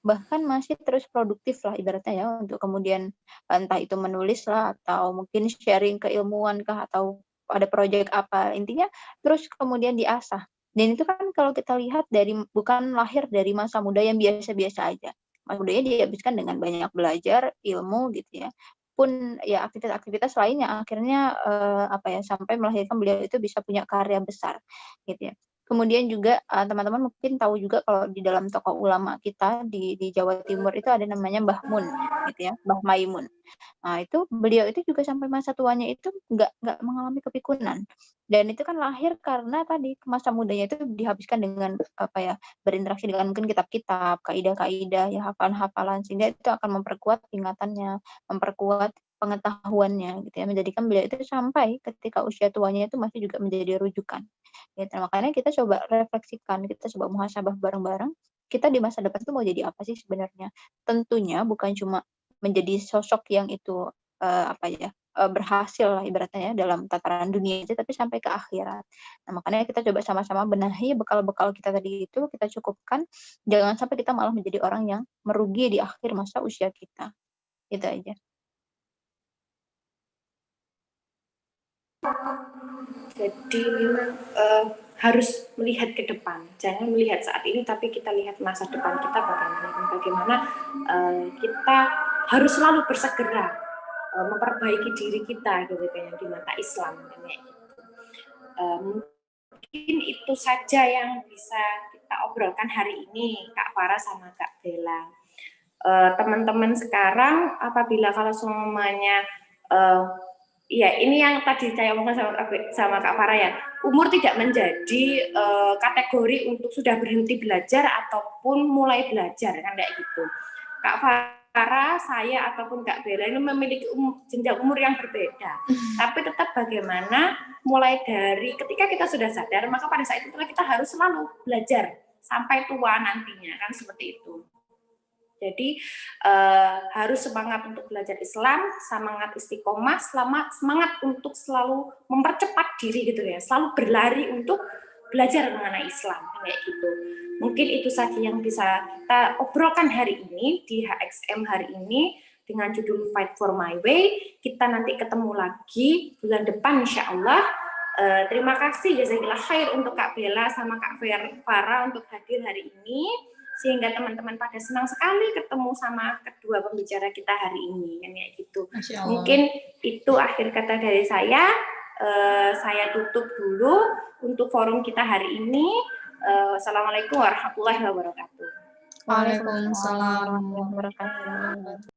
Bahkan masih terus produktif lah ibaratnya ya, untuk kemudian entah itu menulis lah, atau mungkin sharing keilmuan kah, atau ada proyek apa. Intinya terus kemudian diasah. Dan itu kan kalau kita lihat bukan lahir dari masa muda yang biasa-biasa aja. Masa mudanya dihabiskan dengan banyak belajar ilmu gitu ya. Pun ya aktivitas-aktivitas lainnya akhirnya sampai melahirkan beliau itu bisa punya karya besar gitu ya. Kemudian juga teman-teman mungkin tahu juga kalau di dalam tokoh ulama kita di Jawa Timur itu ada namanya Mbah Mun gitu ya, Mbah Maimun. Nah, itu beliau itu juga sampai masa tuanya itu nggak mengalami kepikunan. Dan itu kan lahir karena tadi masa mudanya itu dihabiskan dengan berinteraksi dengan mungkin kitab-kitab, kaidah-kaidah, ya hafalan-hafalan, sehingga itu akan memperkuat ingatannya, memperkuat pengetahuannya gitu ya, menjadikan beliau itu sampai ketika usia tuanya itu masih juga menjadi rujukan. Gitu. Makanya kita coba refleksikan, kita coba muhasabah bareng-bareng, kita di masa depan tuh mau jadi apa sih sebenarnya? Tentunya bukan cuma menjadi sosok yang itu berhasil lah ibaratnya ya dalam tataran dunia aja, tapi sampai ke akhirat. Nah, makanya kita coba sama-sama benahi bekal-bekal kita tadi itu kita cukupkan, jangan sampai kita malah menjadi orang yang merugi di akhir masa usia kita. Itu aja. Jadi memang harus melihat ke depan, jangan melihat saat ini, tapi kita lihat masa depan kita bagaimana kita harus selalu bersegera memperbaiki diri kita gitu kayak di mata Islam kayak gitu. Mungkin itu saja yang bisa kita obrolkan hari ini, Kak Farah sama Kak Bella. Teman-teman sekarang apabila kalau semuanya ya ini yang tadi saya omongkan sama Kak Farah ya, umur tidak menjadi kategori untuk sudah berhenti belajar ataupun mulai belajar kan kayak gitu. Kak Farah, saya ataupun Kak Bella ini memiliki jenjang umur yang berbeda, tapi tetap bagaimana mulai dari ketika kita sudah sadar, maka pada saat itulah kita harus selalu belajar sampai tua nantinya kan seperti itu. Jadi harus semangat untuk belajar Islam, semangat istiqomah, semangat untuk selalu mempercepat diri gitu ya, selalu berlari untuk belajar mengenai Islam kayak gitu. Mungkin itu saja yang bisa kita obrolkan hari ini di HXM hari ini dengan judul Fight for My Way. Kita nanti ketemu lagi bulan depan insya Allah. Terima kasih jazakillah khair untuk Kak Bella sama Kak Farah untuk hadir hari ini, sehingga teman-teman pada senang sekali ketemu sama kedua pembicara kita hari ini kan kayak gitu. Mungkin itu akhir kata dari saya. Saya tutup dulu untuk forum kita hari ini. Assalamualaikum warahmatullahi wabarakatuh. Waalaikumsalam warahmatullahi wabarakatuh.